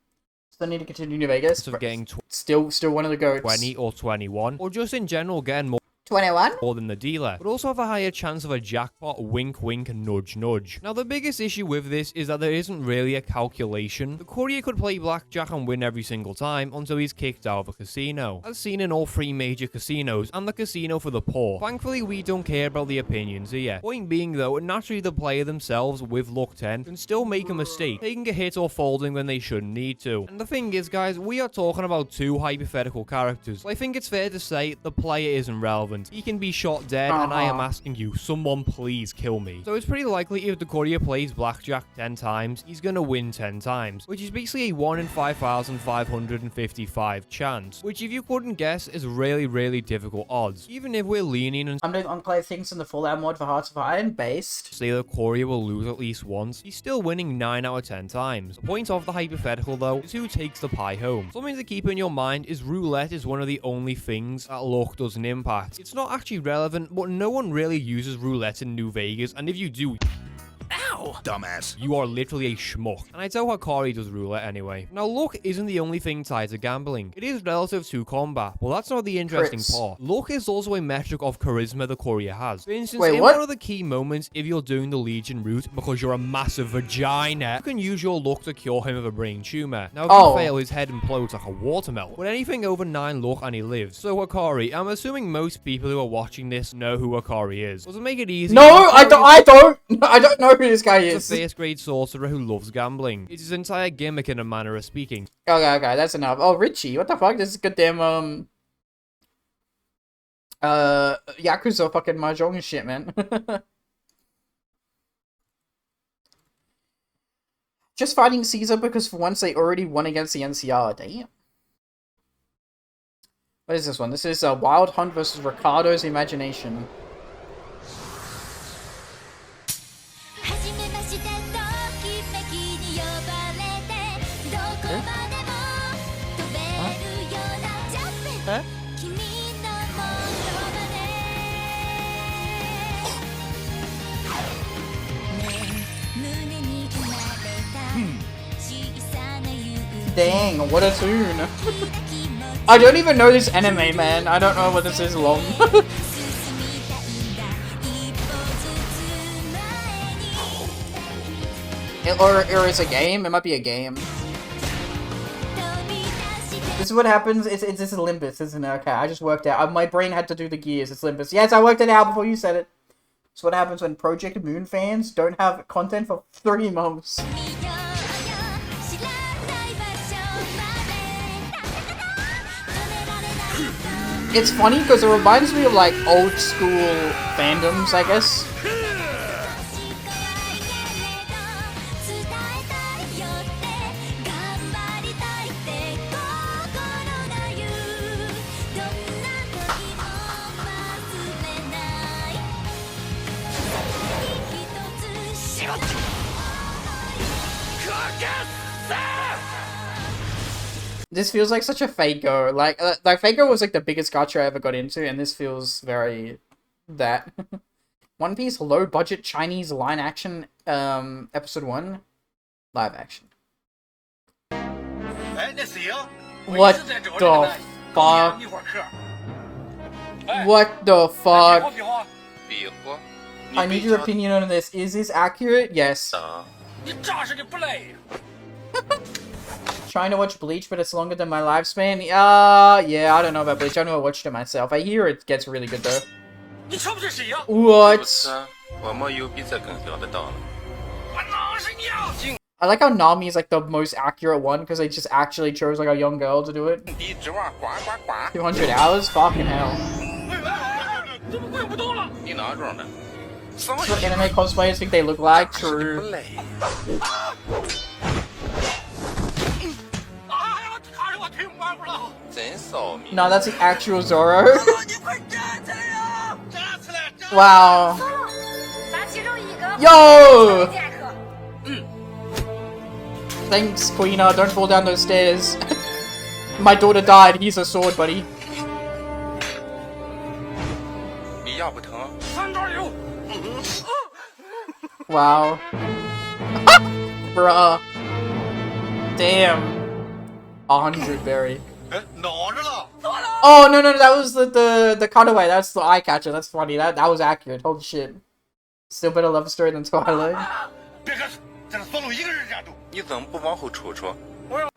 Still need to continue New Vegas. Of getting still one of the goats. 20 or 21, or just in general getting more 21? More than the dealer, but also have a higher chance of a jackpot, wink wink, nudge nudge. Now the biggest issue with this is that there isn't really a calculation. The courier could play blackjack and win every single time until he's kicked out of a casino, as seen in all 3 major casinos and the casino for the poor. Thankfully we don't care about the opinions here. Point being though, naturally the player themselves with luck 10 can still make a mistake, taking a hit or folding when they shouldn't need to. And the thing is guys, we are talking about 2 hypothetical characters, so I think it's fair to say the player isn't relevant moment. He can be shot dead, and I am asking you, someone please kill me. So it's pretty likely if the courier plays blackjack 10 times, he's gonna win 10 times, which is basically a 1 in 5,555 chance, which if you couldn't guess is really difficult odds. Even if we're leaning and I'm doing unclear things in the Fallout mod for Hearts of Iron based. say the courier will lose at least once, he's still winning 9 out of 10 times. The point of the hypothetical though is who takes the pie home. Something to keep in your mind is roulette is one of the only things that luck doesn't impact. It's not actually relevant, but no one really uses roulette in New Vegas, and if you do, Ow! Dumbass. you are literally a schmuck. And I tell Hakari does roulette anyway. Now, luck isn't the only thing tied to gambling. It is relative to combat, but that's not the interesting part. Luck is also a metric of charisma the courier has. For instance, in one of the key moments, if you're doing the Legion route because you're a massive vagina, you can use your luck to cure him of a brain tumor. Now, if you fail, his head implodes like a watermelon. But anything over 9 luck and he lives. So Hakari, I'm assuming most people who are watching this know who Hakari is. So to make it easy, I don't know who this guy is. It's a first grade sorcerer who loves gambling. It's his entire gimmick in a manner of speaking. Okay, that's enough. Oh, Richie, what the fuck? This is goddamn, Yakuza fucking mahjong shit, man. Just fighting Caesar because for once they already won against the NCR. Damn. What is this one? This is Wild Hunt versus Ricardo's Imagination. Huh? Dang, what a tune. I don't even know this anime, man. I don't know what this is long. or it's a game? It might be a game. This is what happens. It's just Olympus, isn't it? Okay, I just worked out. My brain had to do the gears. It's Olympus. Yes, I worked it out before you said it. It's what happens when Project Moon fans don't have content for 3 months. It's funny because it reminds me of like old school fandoms, I guess. This feels like such a Faker. Like Faker was like the biggest gacha I ever got into, and this feels very that. One Piece low budget Chinese line action episode 1 live action. What the fuck? What the fuck? I need your opinion on this. Is this accurate? Yes. Trying to watch Bleach, but it's longer than my lifespan. Yeah, I don't know about Bleach. I never watched it myself. I hear it gets really good though. What? I like how Nami is like the most accurate one because they just actually chose like a young girl to do it. 200 hours? Fucking hell. That's what anime cosplayers think they look like. True. No, that's the actual Zoro. Wow. Yo! Thanks, Queena. Don't fall down those stairs. My daughter died. He's a sword, buddy. Wow. Bruh. Damn. 100 berry. Oh no, that was the cutaway. That's the eye catcher. That's funny. That was accurate. Holy shit. Still better love story than Twilight.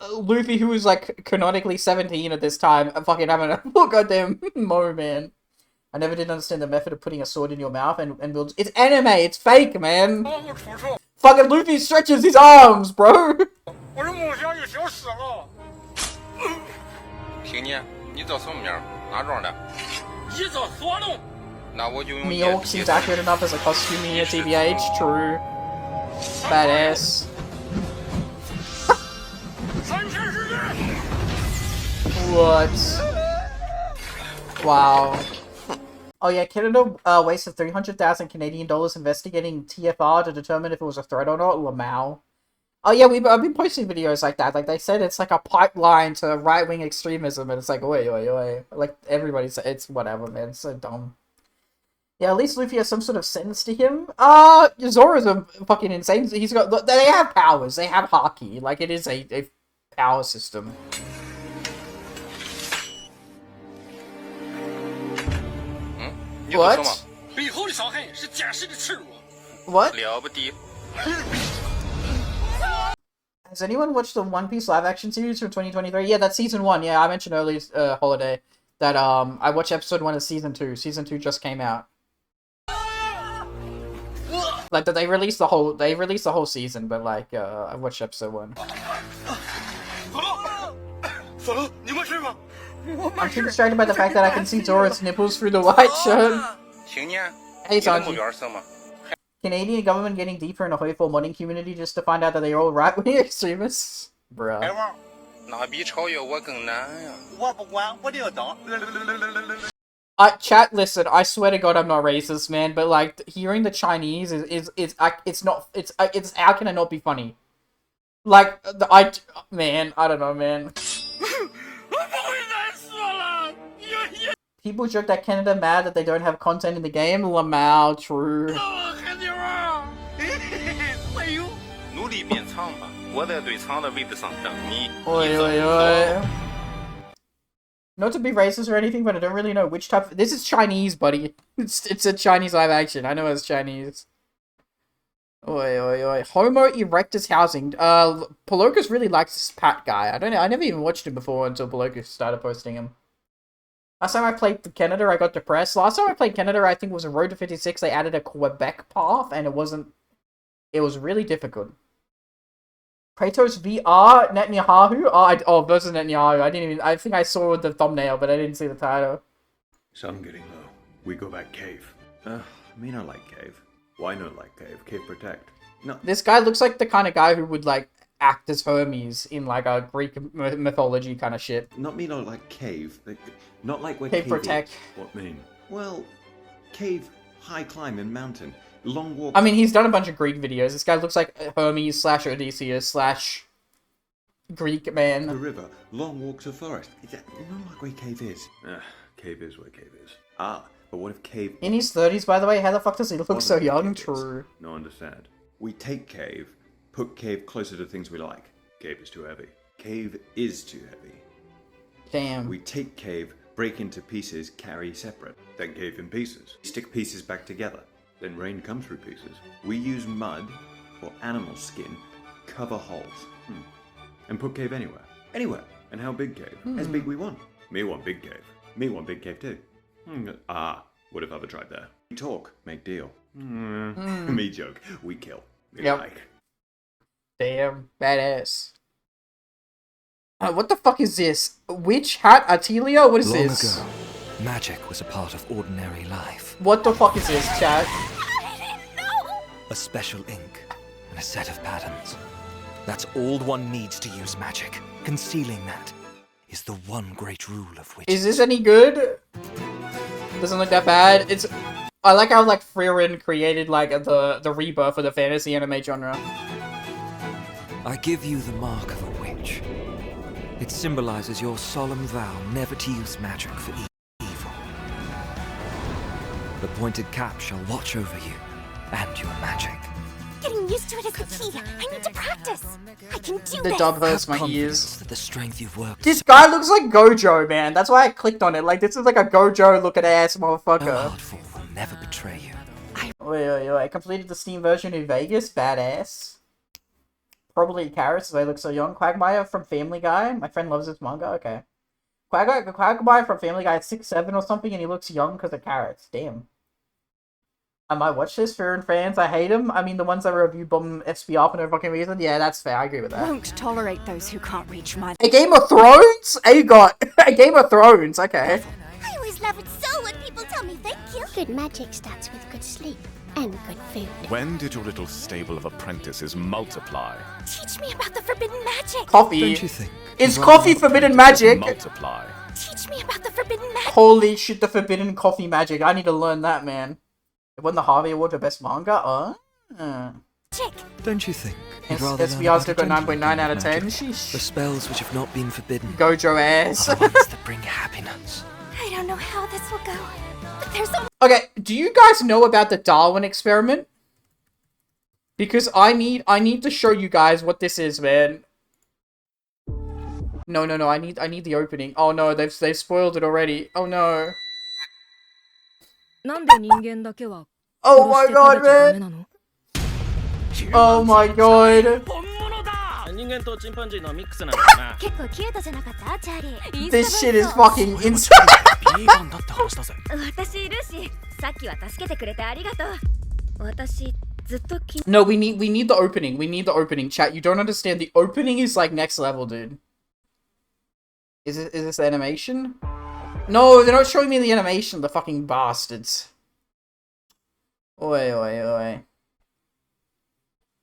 Luffy, who was like canonically 17 at this time, fucking having a goddamn mo, man. I never did understand the method of putting a sword in your mouth and build. It's anime. It's fake, man. Fucking Luffy stretches his arms, bro. Mihawk seems accurate enough as a costume here, TBH. True. Badass. What? Wow. Oh yeah, Canada wasted 300,000 Canadian dollars investigating TFR to determine if it was a threat or not. Lamau. Oh yeah, I've been posting videos like that. Like they said, it's like a pipeline to right-wing extremism, and it's like, wait. Like everybody's, it's whatever, man. It's so dumb. Yeah, at least Luffy has some sort of sense to him. Zoro's a fucking insane. He's got, they have powers. They have haki. Like it is a power system. What? What? Has anyone watched the One Piece live action series from 2023? Yeah, that's season 1. Yeah, I mentioned earlier, Holiday, that I watched episode 1 of season 2. Season 2 just came out. Like that they released the whole season, but like I watched episode 1. I'm too distracted by the fact that I can see Zoro's nipples through the white shirt. Hey Sanji. Canadian government getting deeper in the Hoi 4 modding community just to find out that they're all right-wing extremists? Bruh. Chat, listen, I swear to God I'm not racist, man, but like, hearing the Chinese it's how can it not be funny? Like, man, I don't know, man. People joke that Canada mad that they don't have content in the game. Lamau, true. Not to be racist or anything, but I don't really know which type. This is Chinese, buddy. It's a Chinese live action. I know it's Chinese. Homo erectus housing. Polokus really likes this Pat guy. I don't know. I never even watched him before until Polokus started posting him. Last time I played Canada, I got depressed. Last time I played Canada, I think it was a Road to 56. They added a Quebec path, and it was really difficult. Kratos VR Netanyahu? Versus Netanyahu. I think I saw the thumbnail, but I didn't see the title. Sun getting low. We go back cave. Me not like cave. Why not like cave? Cave protect. No. This guy looks like the kind of guy who would, like, act as Hermes in, like, a Greek mythology kind of shit. Not me not like cave. Not like where cave protect. Is. What mean? Well, cave, high climb and mountain. Long walk. I mean, he's done a bunch of Greek videos. This guy looks like Hermes / Odysseus / Greek man. The river, long walks of forest. Not like where cave is. Cave is where cave is. But what if cave... In his 30s, by the way, how the fuck does he look so young? True. No, understand. We take cave, put cave closer to things we like. Cave is too heavy. Cave is too heavy. Damn. We take cave, break into pieces, carry separate. Then cave in pieces. Stick pieces back together. Then rain comes through pieces. We use mud or animal skin, cover holes. And put cave anywhere. Anywhere. And how big cave? As big we want. Me want big cave. Me want big cave too. What if other tried there? We talk, make deal. Me joke, we kill. Me like. Damn, badass. What the fuck is this? Witch hat Atelia? What is this? Long ago, magic was a part of ordinary life. What the fuck is this, chat? A special ink and a set of patterns. That's all one needs to use magic. Concealing that is the one great rule of witches. Is this any good? Doesn't look that bad. I like how like Frieren created like the rebirth of the fantasy anime genre. I give you the mark of a witch. It symbolizes your solemn vow never to use magic for evil. The pointed cap shall watch over you and your magic. Getting used to it is the key. I need to practice. I can do the this. dub hurts my ears. That the strength you've worked. This guy looks like Gojo, man. That's why I clicked on it. Like this is like a Gojo looking ass motherfucker. No hard fall will never betray you. Wait. I completed the Steam version in Vegas. Badass. Probably carrots, they look so young. Quagmire from Family Guy. My friend loves this manga. Okay. Quagmire from Family Guy is 6'7" or something, and he looks young because of carrots. Damn. I might watch this. Frieren fans, I hate him. I mean, the ones that review bomb SPR for no fucking reason. Yeah, that's fair. I agree with that. Won't tolerate those who can't reach my... A Game of Thrones? A Game of Thrones. Okay. I always love it so when people people tell me thank you. Good magic starts with good sleep and good food. When did your little stable of apprentices multiply? Teach me about the forbidden magic. Coffee. Don't you think? Is coffee forbidden magic? Multiply. Teach me about the forbidden magic. Holy shit, the forbidden coffee magic. I need to learn that, man. It won the Harvey Award for Best Manga? Don't you think? SBR's got 9.9 out of 10. Sheesh. The spells which have not been forbidden. Gojo ass. Are the ones that bring happiness. I don't know how this will go, but there's a... Okay, do you guys know about the Darwin experiment? Because I need to show you guys what this is, man. No, I need the opening. Oh no, they've spoiled it already. Oh no. Oh my god, man. Oh my god. This shit is fucking insane. No, we need the opening. We need the opening, chat. You don't understand. The opening is like next level, dude. Is this animation? No, they're not showing me the animation, the fucking bastards. Oi, oi, oi.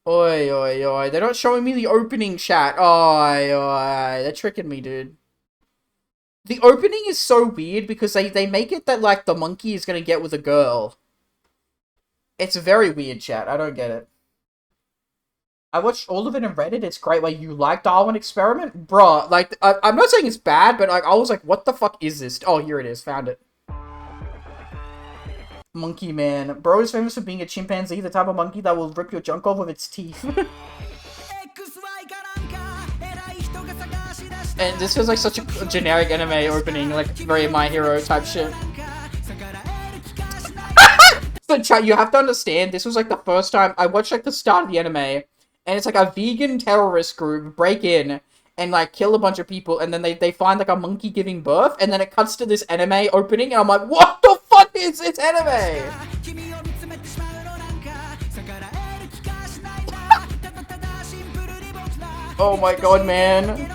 Oi, oi, oi. They're not showing me the opening, chat. Oi, oi. They're tricking me, dude. The opening is so weird because they make it that, like, the monkey is gonna get with a girl. It's very weird, chat. I don't get it. I watched all of it and read it. It's great. Like, you like Darwin Experiment? Bruh, like, I'm not saying it's bad, but, like, I was like, what the fuck is this? Oh, here it is. Found it. Monkey man. Bro is famous for being a chimpanzee, the type of monkey that will rip your junk off with its teeth. And this feels like such a generic anime opening, like very My Hero type shit. So chat, you have to understand, this was like the first time I watched like the start of the anime, and it's like a vegan terrorist group break in and like kill a bunch of people, and then they find like a monkey giving birth, and then it cuts to this anime opening, and I'm like, what the fuck is it's anime? Oh my god, man.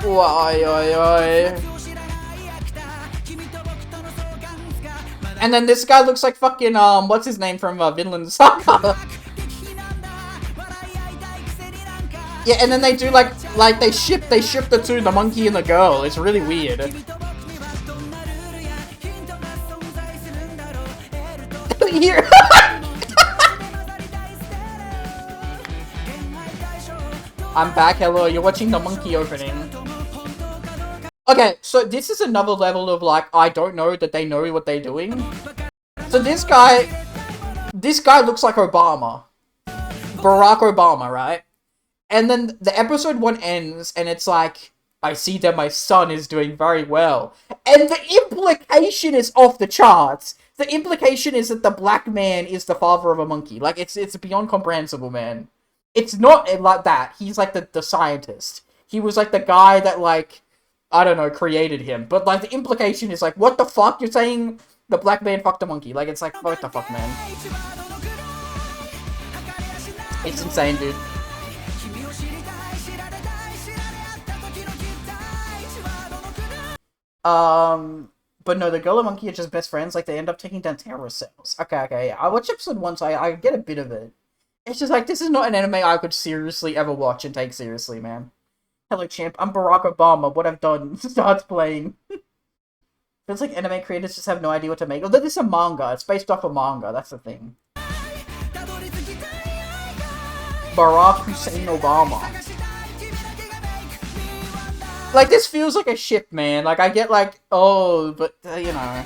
Oi, oi, oi. And then this guy looks like fucking, what's his name from Vinland Saga? Yeah, and then they do like they ship the two, the monkey and the girl. It's really weird. Here. I'm back, hello, you're watching the monkey opening. Okay, so this is another level of like, I don't know that they know what they're doing. So this guy looks like Obama. Barack Obama, right? And then the episode 1 ends, and it's like, I see that my son is doing very well. And the implication is off the charts. The implication is that the black man is the father of a monkey. Like, it's beyond comprehensible, man. It's not like that. He's like the scientist. He was like the guy that, like, I don't know, created him. But like the implication is like, what the fuck? You're saying the black man fucked a monkey. Like, it's like, what the fuck, man? It's insane, dude. But no, the girl and monkey are just best friends. Like, they end up taking down terrorist cells. Okay, yeah. I watched episode 1, so I get a bit of it. It's just like, this is not an anime I could seriously ever watch and take seriously, man. Hello, champ. I'm Barack Obama. What I've done starts playing. Feels like anime creators just have no idea what to make. Although this is a manga. It's based off a manga. That's the thing. Barack Hussein Obama. Like, this feels like a ship, man. Like, I get like, oh, but, you know.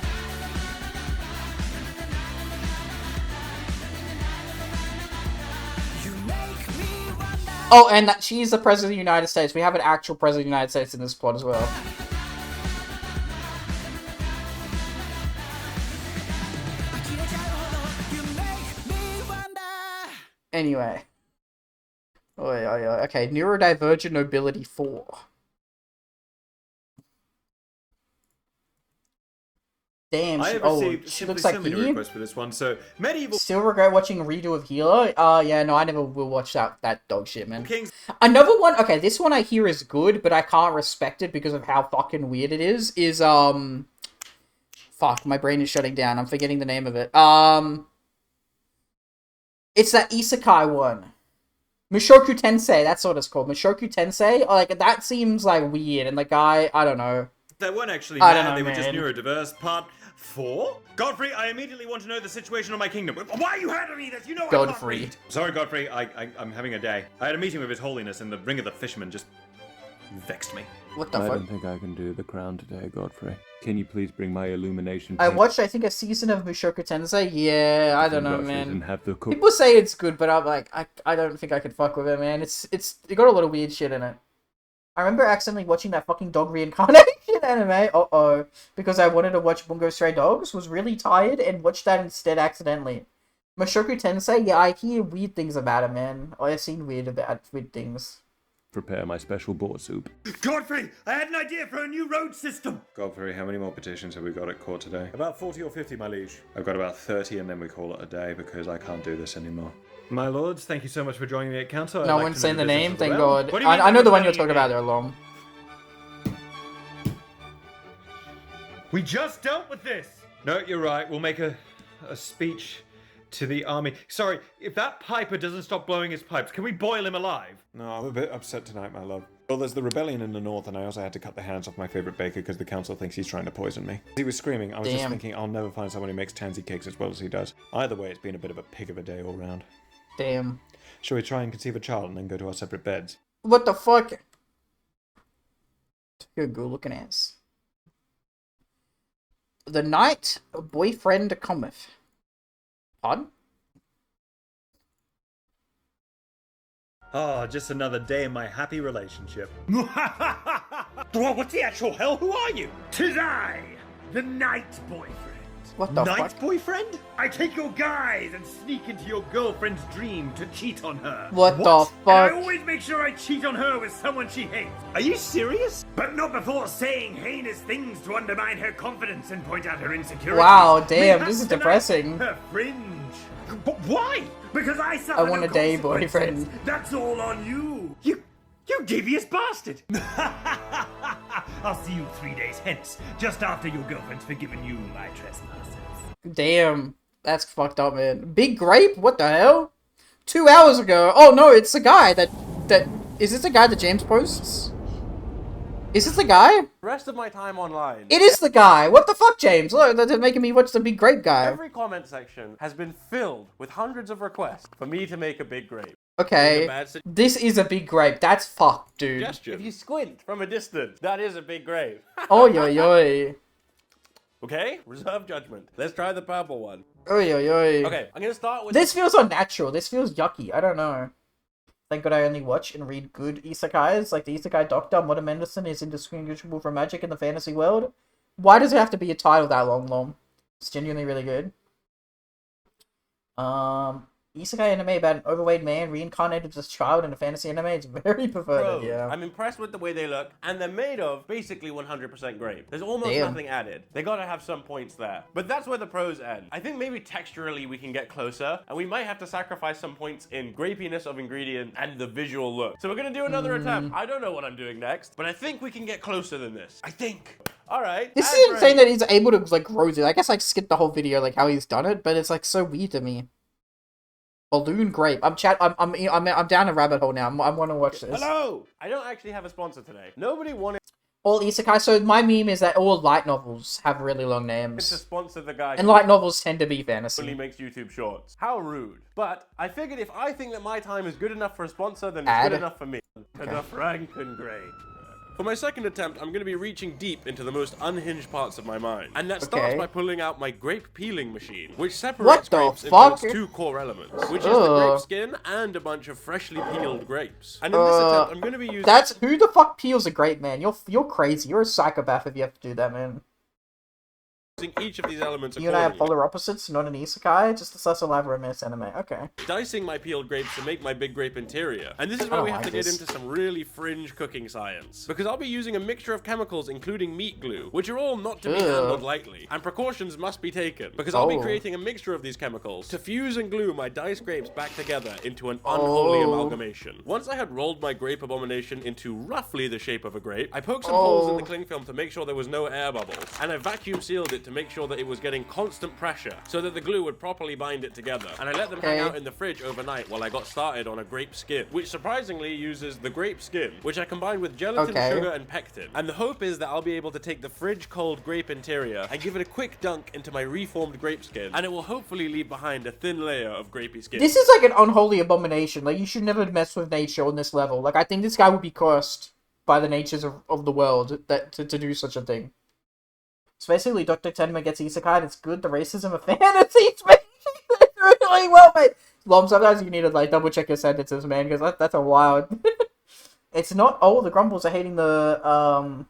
Oh, and that she's the president of the United States. We have an actual president of the United States in this plot as well. Anyway. Okay, Neurodivergent Nobility 4. Damn, I she, have oh, received she simply looks like so many me. requests for this one, so medieval Still regret watching a redo of Healer. Yeah, no, I never will watch that dog shit, man. Kings. Another one, okay, this one I hear is good, but I can't respect it because of how fucking weird it is, fuck, my brain is shutting down, I'm forgetting the name of it. It's that isekai one. Mushoku Tensei, that's what it's called. Mushoku Tensei, like, that seems, like, weird, and the guy, I don't know. They weren't actually I don't mad, know, they were just man. neurodiverse. Part 4? Godfrey, I immediately want to know the situation of my kingdom. Why are you handing me this? You know I can't Godfrey. read. Sorry, Godfrey, I'm having a day. I had a meeting with His Holiness, and the Ring of the Fisherman just vexed me. What the I fuck? don't think I can do the crown today, Godfrey. Can you please bring my illumination? I watched, I think, a season of Mushoku Tensei. Yeah, I don't know, man. And have the cook. People say it's good, but I'm like, I don't think I could fuck with it, man. It got a lot of weird shit in it. I remember accidentally watching that fucking dog reincarnation anime. Uh-oh. Because I wanted to watch Bungo Stray Dogs, was really tired, and watched that instead accidentally. Mushoku Tensei, yeah, I hear weird things about it, man. I've seen weird things. Prepare my special boar soup. Godfrey, I had an idea for a new road system. Godfrey, how many more petitions have we got at court today? About 40 or 50, my liege. I've got about 30 and then we call it a day because I can't do this anymore. My lords, thank you so much for joining me at council. No one's saying the name, thank God. God. I know the one you're talking about there, Long. We just dealt with this. No, you're right. We'll make a speech to the army. Sorry, if that piper doesn't stop blowing his pipes, can we boil him alive? No, I'm a bit upset tonight, my love. Well, there's the rebellion in the north, and I also had to cut the hands off my favorite baker because the council thinks he's trying to poison me. He was screaming. I was just thinking, I'll never find someone who makes tansy cakes as well as he does. Either way, it's been a bit of a pig of a day all round. Damn. Shall we try and conceive a child and then go to our separate beds? What the fuck? You're a good looking ass. The night a boyfriend cometh. Pardon? Oh, just another day in my happy relationship. What the actual hell? Who are you? 'Tis I, the night boyfriend. What the Night fuck? boyfriend? I take your guise and sneak into your girlfriend's dream to cheat on her. What the And I fuck? always make sure I cheat on her with someone she hates. Are you serious? But not before saying heinous things to undermine her confidence and point out her insecurities. Wow, damn, Mayhaps this is tonight, depressing. Her fringe. But why? Because I suffer I want no a day consequences. boyfriend. That's all on you. You devious bastard. I'll see you 3 days hence, just after your girlfriend's forgiven you my trespasses. Damn. That's fucked up, man. Big Grape? What the hell? 2 hours ago. Oh no, it's the guy that... Is this the guy that James posts? Is this the guy? Rest of my time online. It is the guy! What the fuck, James? Look, they're making me watch the Big Grape guy. Every comment section has been filled with hundreds of requests for me to make a big grape. Okay, this is a big grape. That's fucked, dude. If you squint from a distance, that is a big grape. Oi, oi, oi. Okay, reserve judgment. Let's try the purple one. Oi, oi, oi. Okay, I'm gonna start with... This feels unnatural. This feels yucky. I don't know. Thank God I only watch and read good isekais, like the Isekai Doctor, Modern Medicine is indistinguishable from magic in the fantasy world. Why does it have to be a title that long? It's genuinely really good. Isekai anime about an overweight man reincarnated as a child in a fantasy anime. It's very perverted, yeah. I'm impressed with the way they look, and they're made of basically 100% grape. There's almost Damn. nothing added. They gotta have some points there. But that's where the pros end. I think maybe texturally we can get closer, and we might have to sacrifice some points in grapiness of ingredient and the visual look. So we're gonna do another attempt. I don't know what I'm doing next, but I think we can get closer than this. I think. Alright. This is insane that he's able to, like, grow it. I guess I skipped the whole video, like, how he's done it, but it's, like, so weird to me. Balloon grape. I'm down a rabbit hole now. I want to watch this. Hello! I don't actually have a sponsor today. Nobody wanted All isekai. So my meme is that all light novels have really long names. to sponsor the guy And light novels tend to be who fantasy. only makes YouTube shorts. How rude. But I figured if I think that my time is good enough for a sponsor, then it's Ad. good enough for me. To the Franken grape. For my second attempt, I'm going to be reaching deep into the most unhinged parts of my mind. And that starts Okay. by pulling out my grape peeling machine, which separates the grapes fuck? into its two core elements, which is the grape skin and a bunch of freshly peeled grapes. And in this attempt, I'm going to be using... That's who the fuck peels a grape, man? You're crazy. You're a psychopath if you have to do that, man. each of these elements You and I have accordingly. polar opposites, not an isekai, just a slice of life romance anime. Okay. Dicing my peeled grapes to make my big grape interior. And this is where we have to get into some really fringe cooking science. Because I'll be using a mixture of chemicals including meat glue, which are all not to be handled lightly. And precautions must be taken, because I'll be creating a mixture of these chemicals to fuse and glue my diced grapes back together into an unholy amalgamation. Once I had rolled my grape abomination into roughly the shape of a grape, I poked some holes in the cling film to make sure there was no air bubbles, and I vacuum sealed it to make sure that it was getting constant pressure so that the glue would properly bind it together. And I let them hang out in the fridge overnight while I got started on a grape skin, which surprisingly uses the grape skin, which I combined with gelatin, sugar, and pectin. And the hope is that I'll be able to take the fridge cold grape interior and give it a quick dunk into my reformed grape skin, and it will hopefully leave behind a thin layer of grapey skin. This is like an unholy abomination. Like, you should never mess with nature on this level. Like, I think this guy would be cursed by the natures of the world to do such a thing. So basically, Dr. Tenma gets isekai, it's good. The racism of fantasy, it's really well made. Lom, sometimes you need to, like, double check your sentences, man, because that's a wild... It's not, the Grumbles are hating the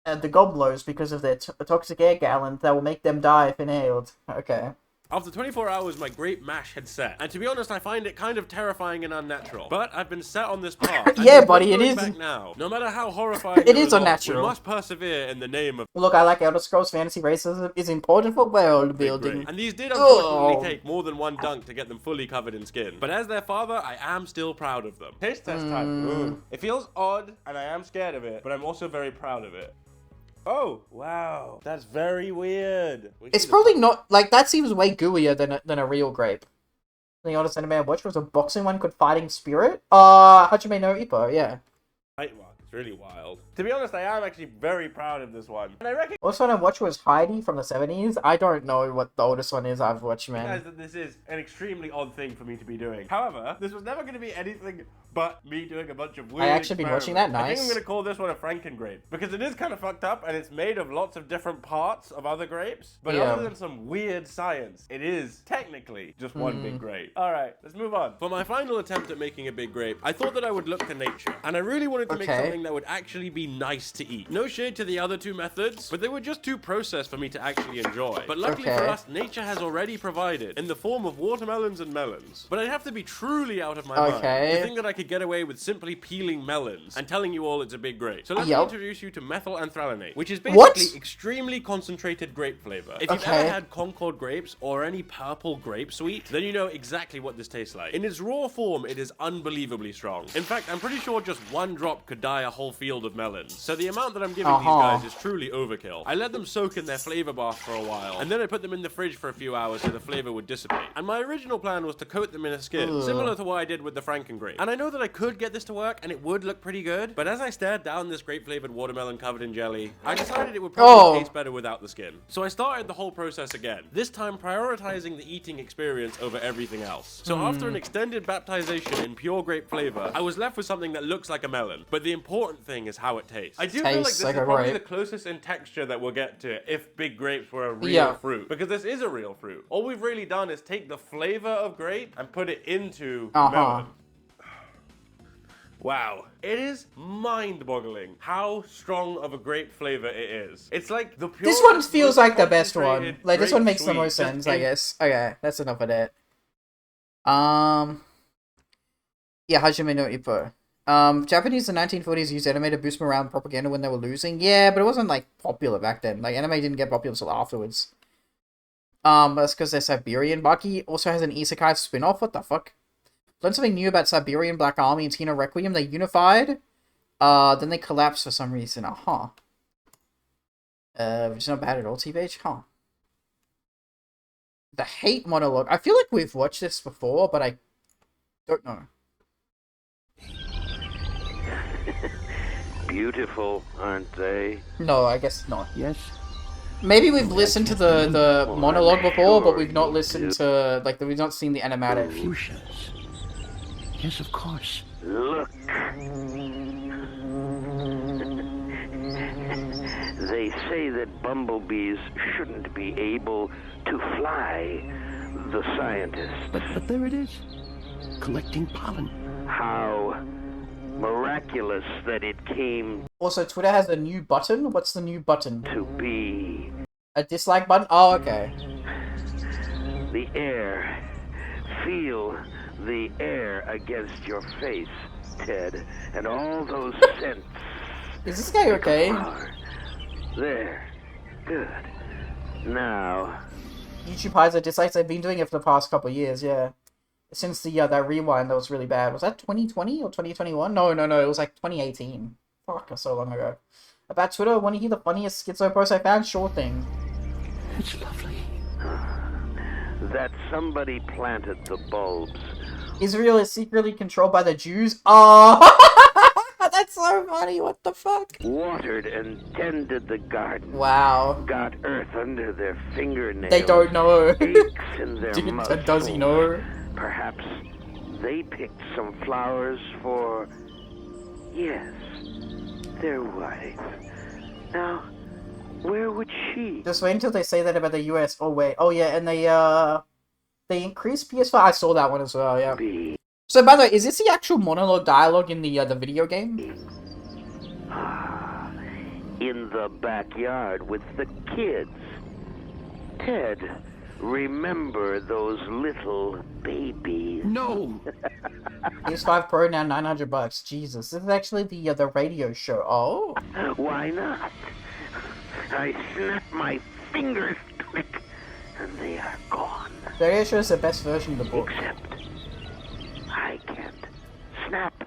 Goblos because of their toxic air gallons that will make them die if inhaled. Okay. After 24 hours, my grape mash had set, and to be honest, I find it kind of terrifying and unnatural. But I've been set on this path. Yeah, buddy, it is. Back now. No matter how horrifying it is unnatural. We must persevere in the name of. Look, I like Elder Scrolls fantasy racism is important for world building. And these did unfortunately take more than one dunk to get them fully covered in skin. But as their father, I am still proud of them. Taste test time. Ooh. It feels odd, and I am scared of it, but I'm also very proud of it. Oh, wow. That's very weird. It's probably not... Like, that seems way gooier than a real grape. The oldest anime I watched was a boxing one called Fighting Spirit. Hajime no Ippo, yeah. It's really wild. To be honest, I am actually very proud of this one. And I reckon... Also one I watched was Heidi from the 70s. I don't know what the oldest one is I've watched, man. That this is an extremely odd thing for me to be doing. However, this was never going to be anything but me doing a bunch of weird been watching that, nice. I think I'm going to call this one a Frankengrape. Because it is kind of fucked up, and it's made of lots of different parts of other grapes. But other than some weird science, it is technically just one big grape. Alright, let's move on. For my final attempt at making a big grape, I thought that I would look to nature. And I really wanted to make something that would actually be nice to eat. No shade to the other two methods, but they were just too processed for me to actually enjoy. But luckily for us, nature has already provided in the form of watermelons and melons. But I'd have to be truly out of my mind to think that I could get away with simply peeling melons and telling you all it's a big grape. So let me introduce you to methylanthralenate, which is basically extremely concentrated grape flavor. If you've ever had Concord grapes or any purple grape sweet, then you know exactly what this tastes like. In its raw form, it is unbelievably strong. In fact, I'm pretty sure just one drop could dye a whole field of melons. So the amount that I'm giving these guys is truly overkill. I let them soak in their flavor bath for a while, and then I put them in the fridge for a few hours so the flavor would dissipate. And my original plan was to coat them in a skin, similar to what I did with the Frankengrape. And I know that I could get this to work, and it would look pretty good, but as I stared down this grape-flavored watermelon covered in jelly, I decided it would probably taste better without the skin. So I started the whole process again, this time prioritizing the eating experience over everything else. So after an extended baptization in pure grape flavor, I was left with something that looks like a melon, but the important thing is how it tastes. I do feel like this is probably the closest in texture that we'll get to if big grapes were a real fruit, because this is a real fruit. All we've really done is take the flavor of grape and put it into melon. Wow, it is mind-boggling how strong of a grape flavor it is. It's like the pure. This one feels like the best one. Like, this one makes the most sense, I guess. Okay, that's enough of that. Yeah, Hajime no Ippo. Japanese in the 1940s used anime to boost morale and propaganda when they were losing. Yeah, but it wasn't, like, popular back then. Like, anime didn't get popular until afterwards. That's because they're Siberian. Baki also has an isekai spin-off. What the fuck? Learned something new about Siberian Black Army and Tina Requiem. They unified. Then they collapsed for some reason. Which is not bad at all, T-Bage. The hate monologue. I feel like we've watched this before, but I don't know. Beautiful, aren't they? No, I guess not. Yes. Maybe we've listened to the monologue before, but we've not listened to, like, we've not seen the animatic. Fuchsias. Yes, of course. Look. They say that bumblebees shouldn't be able to fly. The scientists. But there it is. Collecting pollen. How miraculous that it came Also, Twitter has a new button. What's the new button? to be. A dislike button? Oh, okay. The air. Feel the air against your face, Ted, and all those scents. Is this guy okay? There. Good. Now. YouTube hides the dislikes. I've been doing it for the past couple of years, yeah. Since the that rewind that was really bad. Was that 2020 or 2021? No, it was like 2018. Fuck, so long ago. About Twitter, want to hear the funniest schizo post I found? Sure thing. It's lovely. That somebody planted the bulbs. Israel is secretly controlled by the Jews? Oh, that's so funny. What the fuck? Watered and tended the garden. Wow. Got earth under their fingernails. They don't know. Aches in their muscles. Does he know? Perhaps they picked some flowers for, yes, their wife. Now, where would she? Just wait until they say that about the US. Oh wait. Oh yeah, and they increased PS5. I saw that one as well. Yeah. So by the way, is this the actual monologue dialogue in the video game? In the backyard with the kids. Ted, remember those little babies? No. PS5 Pro now $900. Jesus, this is actually the radio show. Oh. Why not? I snap my fingers, click, and they are gone. The radio show is the best version of the book. Except I can't snap.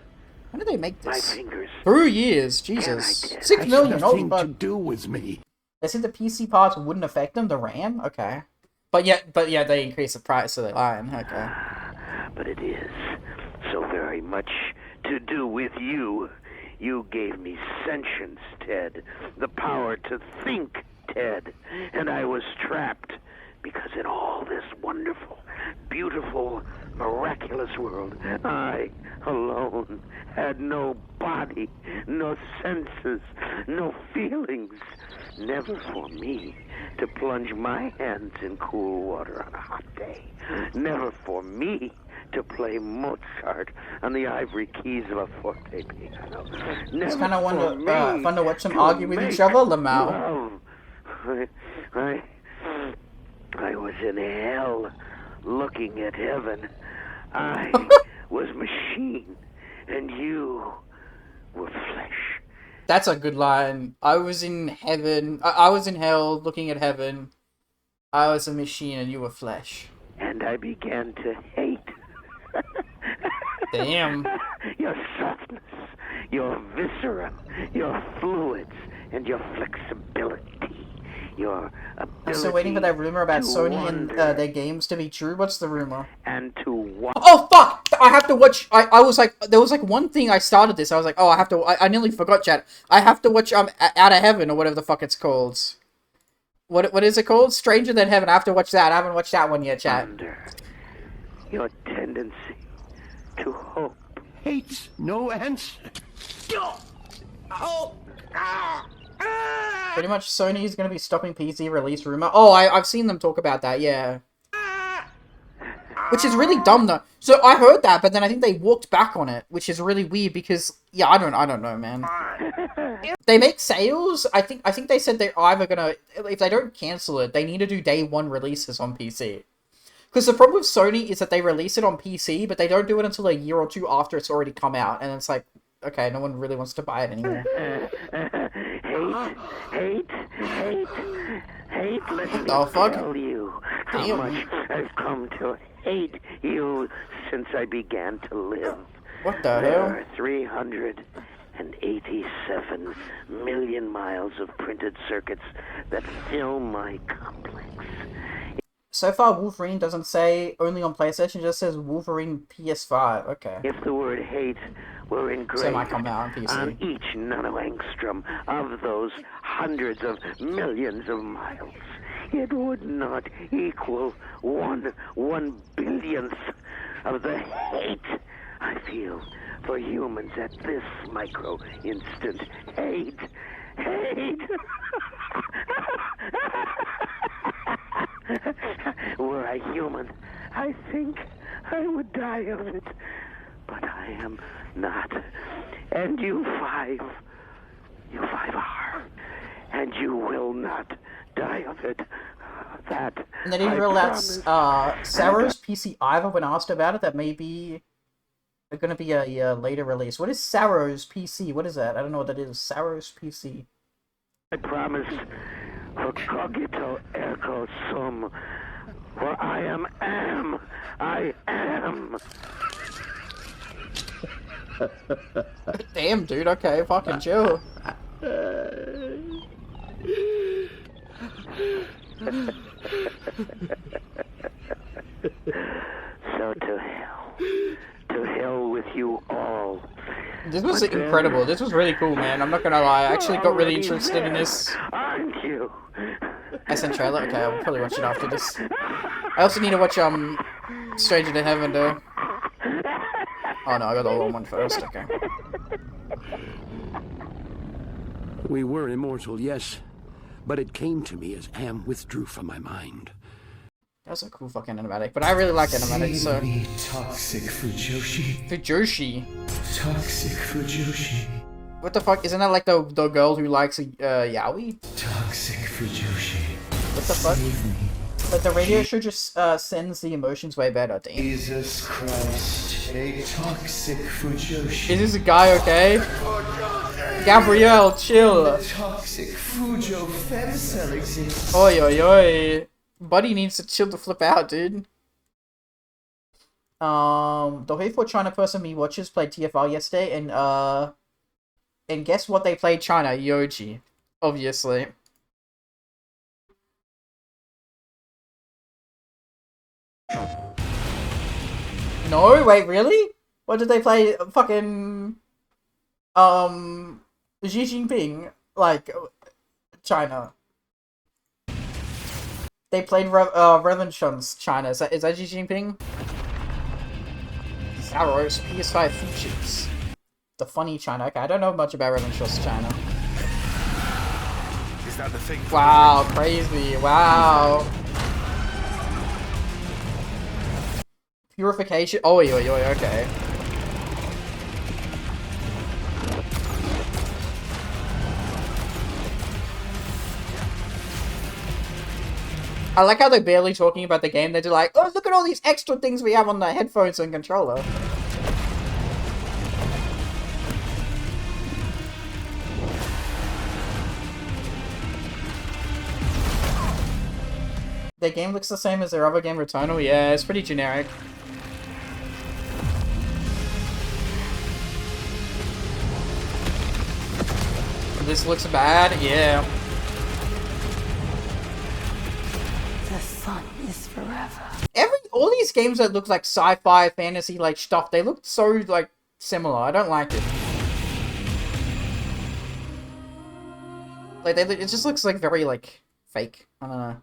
When did they make this? My fingers. Through years, Jesus. 6 million. Nothing to do with me. They said the PC parts wouldn't affect them. The RAM, okay. But yeah, they increased the price of the line. Okay. But it is so very much to do with you. You gave me sentience, Ted. The power to think, Ted. And I was trapped because in all this wonderful, beautiful, miraculous world, I alone had no body, no senses, no feelings. Never for me to plunge my hands in cool water on a hot day. Never for me to play Mozart on the ivory keys of a forte piano. It's kind of fun to watch them argue with each other, Lamau. I was in hell looking at heaven. I was machine, and you were flesh. That's a good line. I was in heaven. I was in hell looking at heaven. I was a machine and you were flesh. And I began to hate. Damn. Your softness, your viscera, your fluids, and your flexibility. Your ability. I'm still waiting for that rumor about Sony wonder. and their games to be true. What's the rumor? And to watch. Oh fuck! I have to watch. I was like, there was like one thing I started this. I was like, oh, I have to. I nearly forgot, chat. I have to watch Out of Heaven or whatever the fuck it's called. What is it called? Stranger Than Heaven. I have to watch that. I haven't watched that one yet, chat. Your tendency to hope. Hates no answer. Oh. Pretty much Sony is going to be stopping PC release rumor. Oh, I've seen them talk about that, yeah. Which is really dumb, though. So I heard that, but then I think they walked back on it, which is really weird because, yeah, I don't know, man. They make sales. I think they said they're either going to, if they don't cancel it, they need to do day one releases on PC. Because the problem with Sony is that they release it on PC, but they don't do it until a year or two after it's already come out, and it's like, okay, no one really wants to buy it anymore. Hate. Let me tell you how much I've come to hate you since I began to live. What the There hell? are 387 million miles of printed circuits that fill my complex. So far, Wolverine doesn't say only on PlayStation, it just says Wolverine PS5. Okay. If the word hate were engraved So it might come out on PC. on each nanoangstrom of those hundreds of millions of miles, it would not equal one billionth of the hate I feel for humans at this micro instant. Hate. Were I human, I think I would die of it. But I am not. And you five are. and you will not die of it. That And they didn't I realize promise. Sarah's PC either when asked about it that may be going to be a later release. What is Sarah's PC? What is that? I don't know what that is. Sarah's PC. I promise. For cogito ergo sum. For I am. I am. Damn, dude. Okay, fucking chill. So to hell. To hell with you all. This was incredible. This was really cool, man. I'm not gonna lie. I actually got really interested in this. Aren't you? I sent trailer? Okay, I'll probably watch it after this. I also need to watch, Stranger to Heaven, though. Oh no, I got the wrong one first. Okay. We were immortal, yes. But it came to me as Am withdrew from my mind. That was a cool fucking animatic, but I really like animatics, so... Toxic Fujoshi. Fujoshi? Toxic Fujoshi. What the fuck? Isn't that like the girl who likes yaoi? Toxic Fujoshi. What the fuck? But the radio show just sends the emotions way better, damn. Jesus Christ. A toxic Fujoshi. Is this a guy okay? Gabrielle, chill. Toxic Fujo femcell exists. Oi oi oi. Buddy needs to chill the flip out, dude. The hateful China person me watches played TFR yesterday, and guess what they played China? Yoji, obviously. No, wait, really? What did they play? Fucking Xi Jinping, like China. They played Revolution's China. Is that Xi Jinping? Saros PS5 features. The funny China. Okay, I don't know much about Revolution's China. Is that the thing? Wow, crazy. Wow. Purification. Oh, okay. I like how they're barely talking about the game. They're just like, oh, look at all these extra things we have on the headphones and controller. Their game looks the same as their other game, Returnal. Yeah, it's pretty generic. This looks bad. Yeah. The sun is forever. All these games that look like sci-fi, fantasy, like stuff, they look so like similar. I don't like it. Like it just looks like very like fake. I don't know.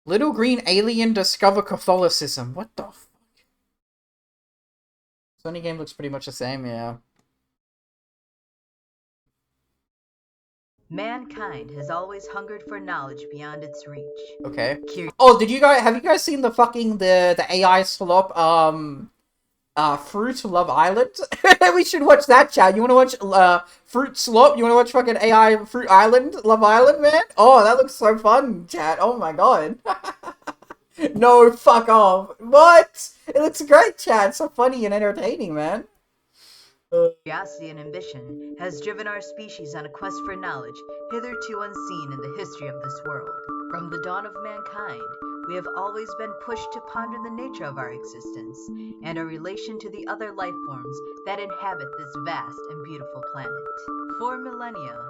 Little green alien discover Catholicism. What the fuck? Sony game looks pretty much the same, yeah. Mankind has always hungered for knowledge beyond its reach. Okay. Oh, have you guys seen the fucking the AI slop Fruit Love Island? We should watch that, chat. You wanna watch Fruit Slop? You wanna watch fucking AI Fruit Island? Love Island, man? Oh, that looks so fun, chat. Oh my god. No, fuck off. What? It looks great, chat. So funny and entertaining, man. Curiosity and ambition has driven our species on a quest for knowledge hitherto unseen in the history of this world. From the dawn of mankind, we have always been pushed to ponder the nature of our existence and our relation to the other life forms that inhabit this vast and beautiful planet. For millennia,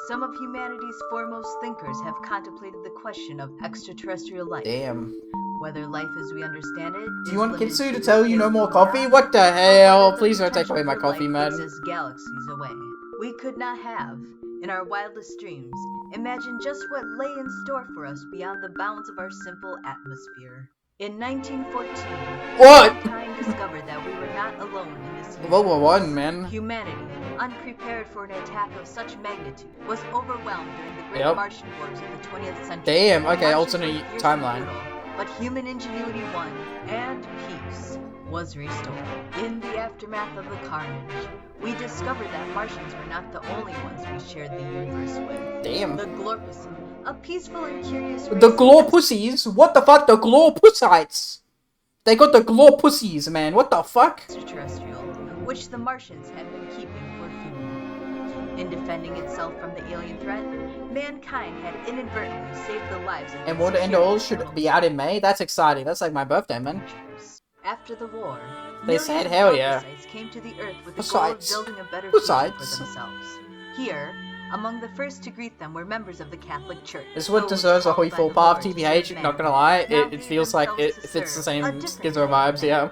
some of humanity's foremost thinkers have contemplated the question of extraterrestrial life. Damn. Whether life as we understand it. Do you want Kitsu to tell you no more coffee? What the hell? Please don't take away my coffee, man. Exists galaxies away. We could not have, in our wildest dreams, imagined just what lay in store for us beyond the bounds of our simple atmosphere. In 1914, mankind discovered that we were not alone in this universe. World War I, man. Humanity, unprepared for an attack of such magnitude, was overwhelmed during the Great Martian Wars of the 20th century. Damn, okay, alternate timeline. but human ingenuity won, and peace was restored. In the aftermath of the carnage, we discovered that Martians were not the only ones we shared the universe with. Damn. The Glorpussy, a peaceful and curious race. The Glorpussies? What the fuck? The Glorpussites? They got the Glorpussies, man. What the fuck? Extraterrestrial, which the Martians had been keeping for food. In defending itself from the alien threat, mankind had inadvertently saved the lives of And Water End All should be out in May? That's exciting. That's like my birthday, man. After the war, They said, hell yeah. came to the Earth with the Besides. goal of building a better Besides. future for themselves. Here, among the first to greet them were members of the Catholic Church. This one deserves a Hoyful Path, TBH, not gonna lie. It feels like it fits the same Schizo vibes, yeah.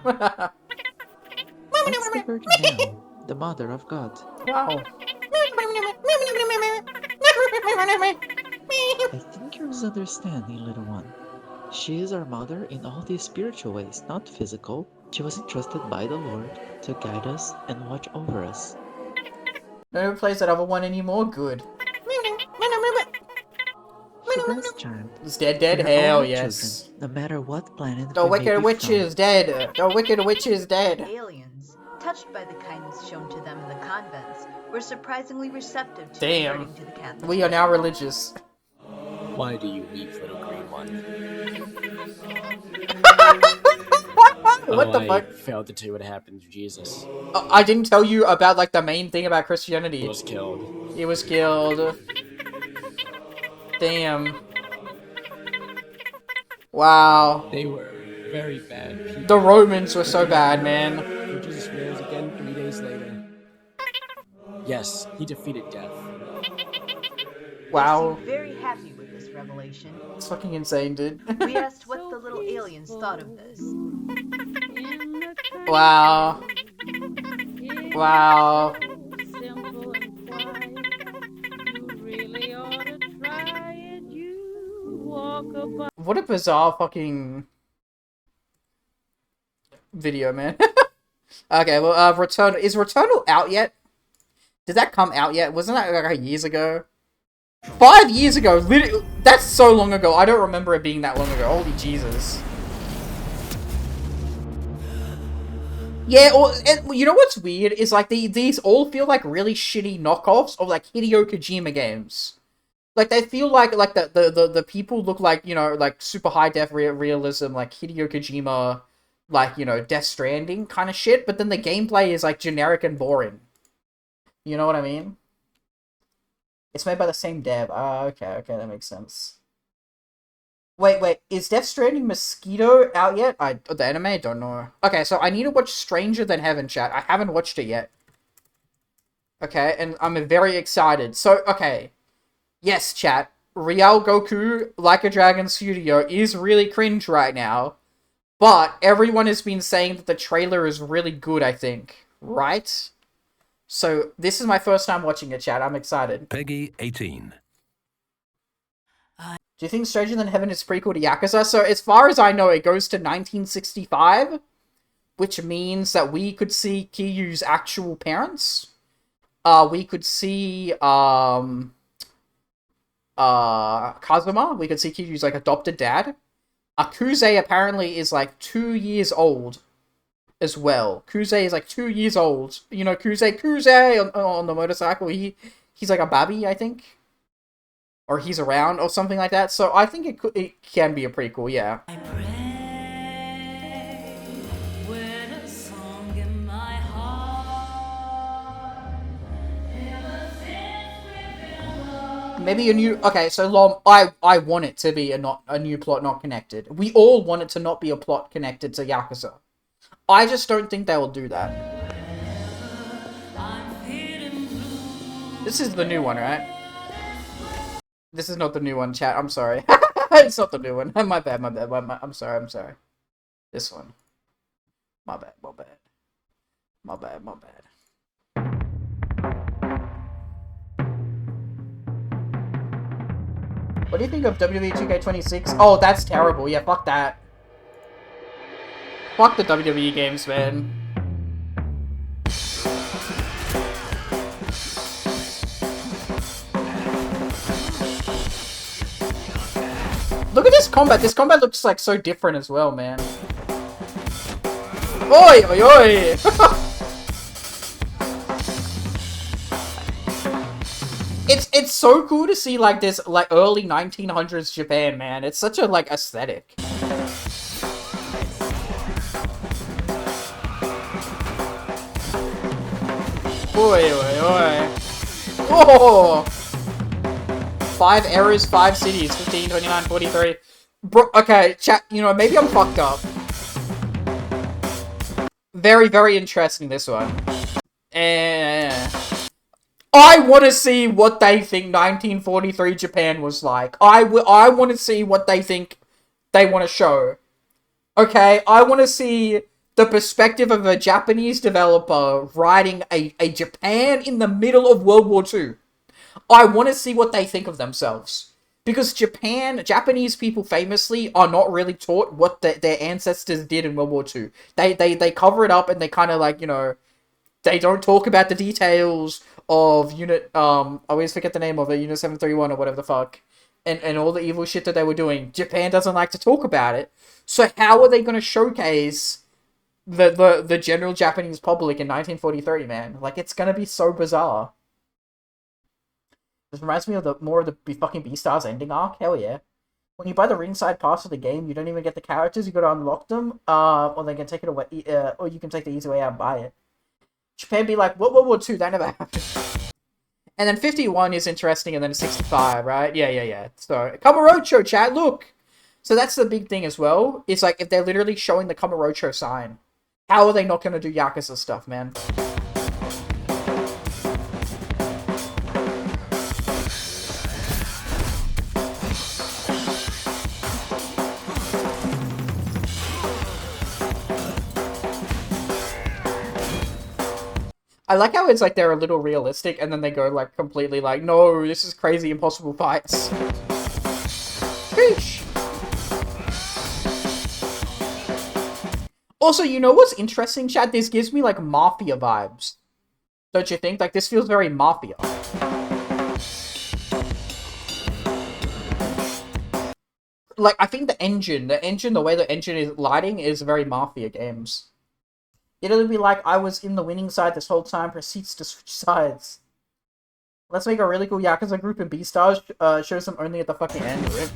What's the Virgin Mary, the Mother of God? Wow. I think you're misunderstanding, little one. She is our mother in all these spiritual ways, not physical. She was entrusted by the Lord to guide us and watch over us. No one plays that other one anymore? Good. Charmed. Is dead? We are Hell all yes. children, no matter what planet The we may Wicked be Witch from. is dead. The Wicked Witch is dead. Aliens, touched by the kindness shown to them in the convents, were surprisingly receptive to Damn. converting to the Catholic We are now religious. Why do you weep, little green one? What the I fuck? failed to tell you what happened to Jesus. I didn't tell you about like the main thing about Christianity. He was killed. He was killed. Damn. Wow. They were very bad people. The Romans were so bad, man. But Jesus rose again 3 days later. Yes, he defeated death. Wow. They seemed very happy with this revelation. It's fucking insane, dude. We asked what the little aliens thought of this. Wow. Wow. What a bizarre fucking video, man. Okay, well, Returnal. Is Returnal out yet? Did that come out yet? Wasn't that like years ago? 5 years ago! Literally, that's so long ago. I don't remember it being that long ago. Holy Jesus. Yeah, or, and you know what's weird? Is like these all feel like really shitty knockoffs of like Hideo Kojima games. Like they feel like the people look like, you know, like super high def realism, like Hideo Kojima, like, you know, Death Stranding kind of shit, but then the gameplay is like generic and boring. You know what I mean? It's made by the same dev. Okay, that makes sense. Wait, is Death Stranding Mosquito out yet? The anime? I don't know. Okay, so I need to watch Stranger Than Heaven, chat. I haven't watched it yet. Okay, and I'm very excited. So, okay. Yes, chat. Real Goku, Like a Dragon Studio is really cringe right now. But everyone has been saying that the trailer is really good, I think. Right? So, this is my first time watching it, chat. I'm excited. Peggy 18. Do you think Stranger Than Heaven is prequel to Yakuza? So, as far as I know, it goes to 1965, which means that we could see Kiryu's actual parents. We could see, Kazuma. We could see Kiryu's, like, adopted dad. Kuze apparently is, like, 2 years old as well. Kuze is, like, 2 years old. You know, Kuze on the motorcycle. He's like a baby, I think. Or he's around, or something like that. So I think it can be a prequel, yeah. Maybe a new... Okay, so Lom, I want it to be a new plot not connected. We all want it to not be a plot connected to Yakuza. I just don't think they will do that. This is the new one, right? This is not the new one, chat. I'm sorry. It's not the new one. My bad. I'm sorry. This one. My bad. What do you think of WWE 2K26? Oh, that's terrible. Yeah, fuck that. Fuck the WWE games, man. Look at this combat. This combat looks like so different as well, man. Oi, oi, oi! It's so cool to see like this like early 1900s Japan, man. It's such a like aesthetic. Oi, oi, oi. Oh! 5 errors, 5 cities, 15, 29, 43. Bro, okay, chat, you know, maybe I'm fucked up. Very, very interesting, this one. I want to see what they think 1943 Japan was like. I want to see what they think they want to show. Okay, I want to see the perspective of a Japanese developer writing a Japan in the middle of World War II. I want to see what they think of themselves. Because Japanese people famously are not really taught what their ancestors did in World War II. They cover it up and they kind of like, you know, they don't talk about the details of Unit, I always forget the name of it, Unit 731 or whatever the fuck. And all the evil shit that they were doing. Japan doesn't like to talk about it. So how are they going to showcase the general Japanese public in 1943, man? Like, it's going to be so bizarre. This reminds me of more of the fucking Beastars ending arc. Hell yeah. When you buy the ringside pass of the game, you don't even get the characters. You got to unlock them, or they can take it away, or you can take the easy way out and buy it. Japan be like, what World War II? That never happened. And then 51 is interesting, and then 65, right? Yeah. So Kamurocho, chat, look. So that's the big thing as well. It's like if they're literally showing the Kamurocho sign, how are they not going to do Yakuza stuff, man? I like how it's like they're a little realistic and then they go like completely like, no, this is crazy impossible fights. Sheesh. Also, you know what's interesting, chat? This gives me like Mafia vibes. Don't you think? Like this feels very Mafia. Like I think the way the engine is lighting is very Mafia games. It'll be like, I was in the winning side this whole time, proceeds to switch sides. Let's make a really cool Yakuza group in Beastars, shows them only at the fucking end. Rip.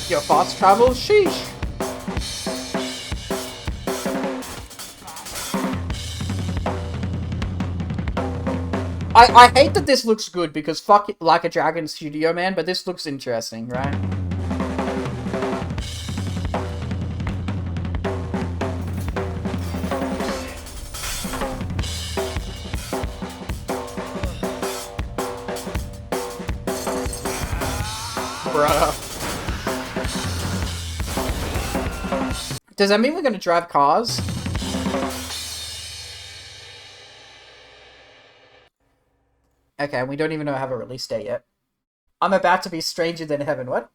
Yo, fast travel? Sheesh. I hate that this looks good, because fuck it, Like a Dragon Studio, man, but this looks interesting, right? Does that mean we're gonna drive cars? Okay, we don't even know I have a release date yet. I'm about to be stranger than heaven, what?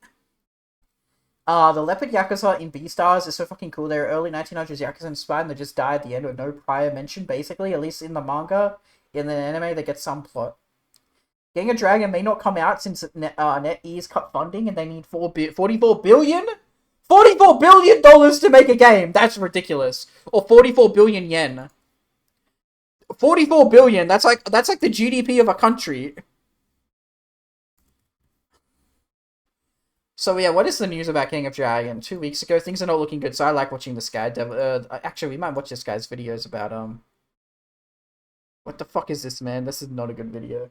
The Leopard Yakuza in Beastars is so fucking cool. They're early 1900s Yakuza inspired and they just die at the end with no prior mention, basically, at least in the manga. In the anime, they get some plot. Gang of Dragon may not come out since NetEase cut funding and they need $44 billion? $44 billion to make a game! That's ridiculous. Or 44 billion yen. 44 billion, that's like the GDP of a country. So yeah, what is the news about King of Dragon? 2 weeks ago, things are not looking good, so I like watching this guy. Actually, we might watch this guy's videos about, what the fuck is this, man? This is not a good video.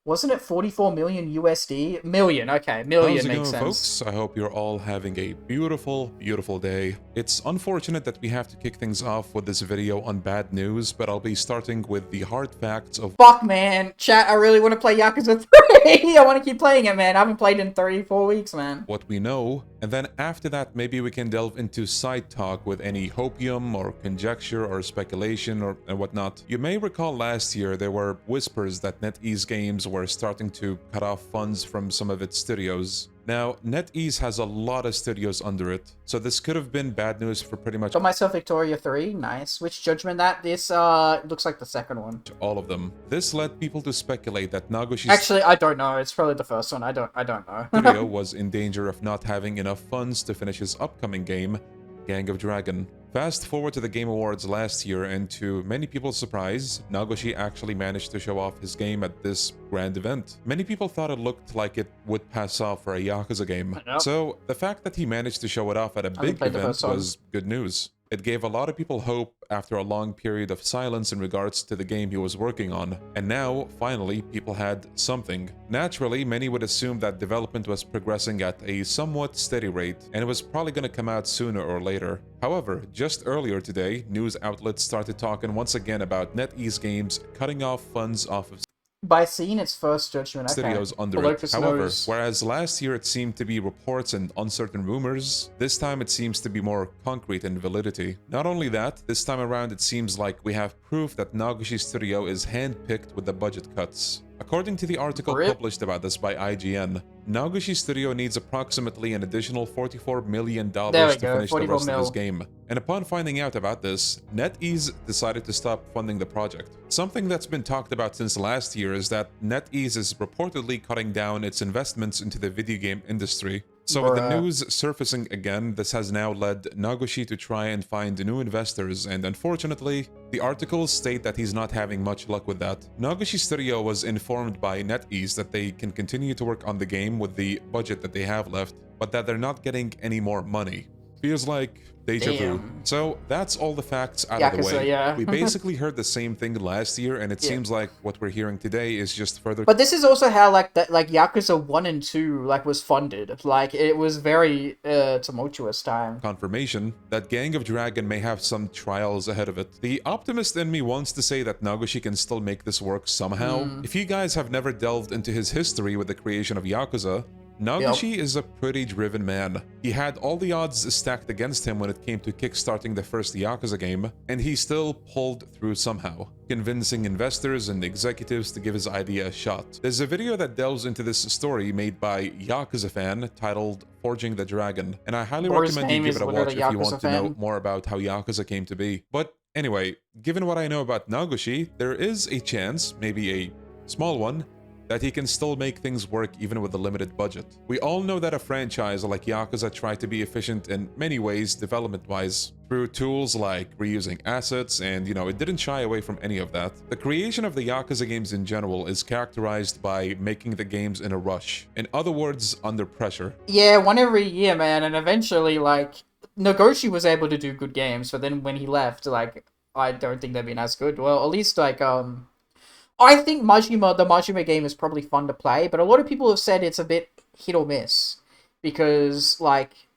Wasn't it 44 million USD? Million, okay. Million makes sense. Folks? I hope you're all having a beautiful, beautiful day. It's unfortunate that we have to kick things off with this video on bad news, but I'll be starting with the hard facts of— Fuck, man. Chat, I really want to play Yakuza 3. I want to keep playing it, man. I haven't played in 34 weeks, man. What we know, and then after that, maybe we can delve into side talk with any hopium or conjecture or speculation and whatnot. You may recall last year there were whispers that NetEase Games were starting to cut off funds from some of its studios. Now, NetEase has a lot of studios under it, so this could have been bad news for pretty much Got myself Victoria 3, nice. Which Judgment that? This looks like the second one. all of them. This led people to speculate that Nagoshi's Actually, I don't know. It's probably the first one. I don't know. studio was in danger of not having enough funds to finish his upcoming game, Gang of Dragon. Fast forward to the Game Awards last year, and to many people's surprise, Nagoshi actually managed to show off his game at this grand event. Many people thought it looked like it would pass off for a Yakuza game. So the fact that he managed to show it off at a big event was good news. It gave a lot of people hope after a long period of silence in regards to the game he was working on. And now, finally, people had something. Naturally, many would assume that development was progressing at a somewhat steady rate, and it was probably going to come out sooner or later. However, just earlier today, news outlets started talking once again about NetEase Games cutting off funds off of by seeing its first Judgment, studios under it. However, whereas last year it seemed to be reports and uncertain rumors, this time it seems to be more concrete in validity. Not only that, this time around it seems like we have proof that Nagoshi Studio is handpicked with the budget cuts. According to the article published about this by IGN, Nagoshi Studio needs approximately an additional $44 million to finish the rest of his game. And upon finding out about this, NetEase decided to stop funding the project. Something that's been talked about since last year is that NetEase is reportedly cutting down its investments into the video game industry. So with the news surfacing again, this has now led Nagoshi to try and find new investors, and unfortunately, the articles state that he's not having much luck with that. Nagoshi Studio was informed by NetEase that they can continue to work on the game with the budget that they have left, but that they're not getting any more money. Feels like deja vu. So that's all the facts out of the way. We basically heard the same thing last year, and it seems like what we're hearing today is just further. But this is also how like Yakuza 1 and 2 was funded. Like it was very tumultuous time. Confirmation that Gang of Dragon may have some trials ahead of it. The optimist in me wants to say that Nagoshi can still make this work somehow. If you guys have never delved into his history with the creation of Yakuza, Nagoshi is a pretty driven man. He had all the odds stacked against him when it came to kickstarting the first Yakuza game, and he still pulled through somehow, convincing investors and executives to give his idea a shot. There's a video that delves into this story made by Yakuza fan titled Forging the Dragon, and I highly recommend you give it a watch if you want to know more about how Yakuza came to be. But anyway, given what I know about Nagoshi, there is a chance, maybe a small one, that he can still make things work even with a limited budget. We all know that a franchise like Yakuza tried to be efficient in many ways development-wise, through tools like reusing assets, and it didn't shy away from any of that. The creation of the Yakuza games in general is characterized by making the games in a rush. In other words, under pressure. Yeah, one every year, man, and eventually, Nagoshi was able to do good games, but then when he left, I don't think they've been as good. Well, at least, I think the Majima game is probably fun to play, but a lot of people have said it's a bit hit or miss. Because,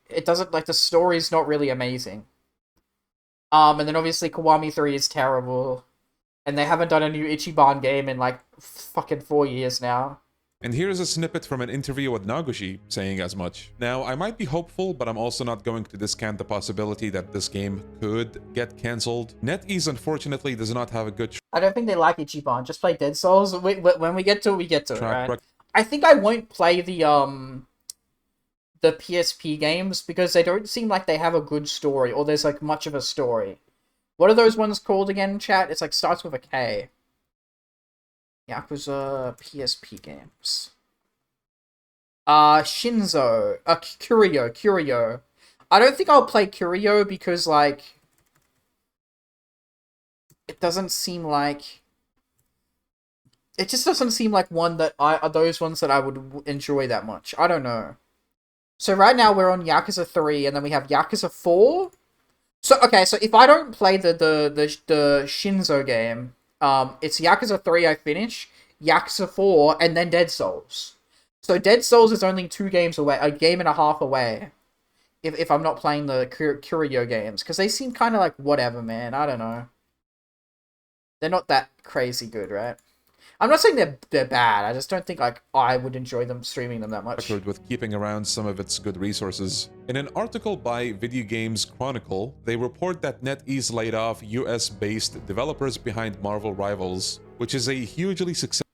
it doesn't, the story's not really amazing. And then obviously Kiwami 3 is terrible. And they haven't done a new Ichiban game in, fucking 4 years now. And here's a snippet from an interview with Nagoshi saying as much. Now, I might be hopeful, but I'm also not going to discount the possibility that this game could get cancelled. NetEase unfortunately does not have a good I don't think they like Ichiban. Just play Dead Souls. When we get to it, we get to it, right? I think I won't play the PSP games because they don't seem like they have a good story or there's much of a story. What are those ones called again, chat? It's starts with a K. Yakuza PSP games. Shinzo. Curio. I don't think I'll play Curio because, it doesn't seem like... It just doesn't seem like one that are those ones that I would enjoy that much. I don't know. So right now we're on Yakuza 3 and then we have Yakuza 4. So, okay, so if I don't play the Shinzo game... it's Yakuza 3 I finish, Yakuza 4, and then Dead Souls. So Dead Souls is only 2 games away, a game and a half away, if I'm not playing the Curio games, because they seem kind of whatever, man, I don't know. They're not that crazy good, right? I'm not saying they're bad, I just don't think, I would enjoy them streaming them that much. With keeping around some of its good resources. In an article by Video Games Chronicle, they report that NetEase laid off US-based developers behind Marvel Rivals, which is a hugely successful...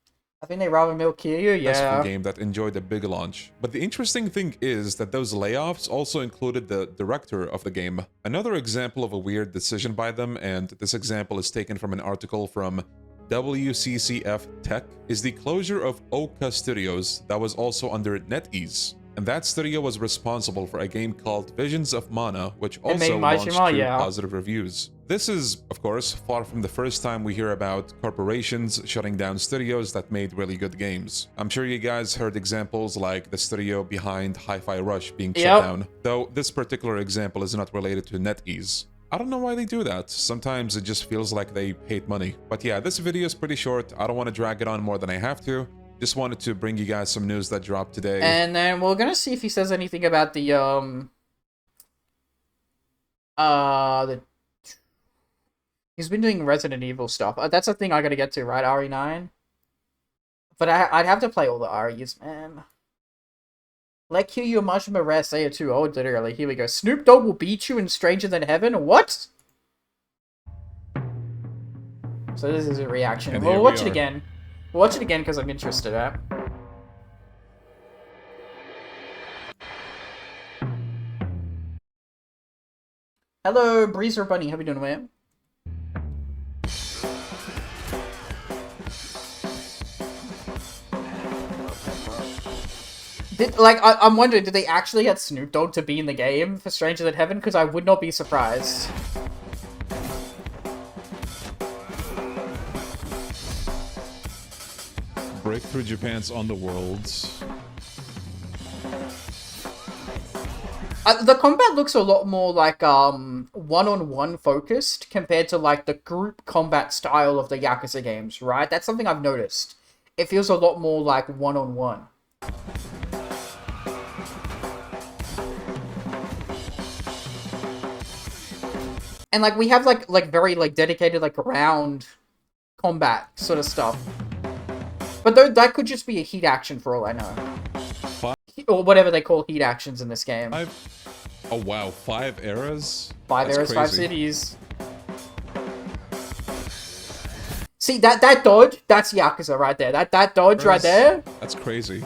I think they rather milk you, yeah. Successful game that enjoyed a big launch. But the interesting thing is that those layoffs also included the director of the game. Another example of a weird decision by them, and this example is taken from an article from WCCF Tech, is the closure of Oka Studios that was also under NetEase. And that studio was responsible for a game called Visions of Mana, which also launched to positive reviews. This is, of course, far from the first time we hear about corporations shutting down studios that made really good games. I'm sure you guys heard examples like the studio behind Hi-Fi Rush being shut down, though this particular example is not related to NetEase. I don't know why they do that. Sometimes it just feels like they hate money. But yeah, this video is pretty short. I don't want to drag it on more than I have to. Just wanted to bring you guys some news that dropped today. And then we're gonna see if he says anything about the he's been doing Resident Evil stuff. That's a thing I gotta get to, right? RE9. But I'd have to play all the REs, man. Let Q you a mushroom arrest. Say it too old, literally. Here we go. Snoop Dogg will beat you in Stranger Than Heaven. What? So this is a reaction. We'll watch it again. We'll watch it again because I'm interested, right? Hello, Breezer Bunny. How you doing, man? I'm wondering, did they actually get Snoop Dogg to be in the game for Stranger Than Heaven? Because I would not be surprised. Breakthrough Japan's Underworlds. The combat looks a lot more like one-on-one focused compared to like the group combat style of the Yakuza games, right? That's something I've noticed. It feels a lot more like one-on-one. And like we have like very like dedicated like round combat sort of stuff. But that could just be a heat action for all I know. Or whatever they call heat actions in this game. Oh wow, 5 eras? 5 eras, crazy. 5 cities. See, that dodge, that's Yakuza right there. That dodge right there. That's crazy.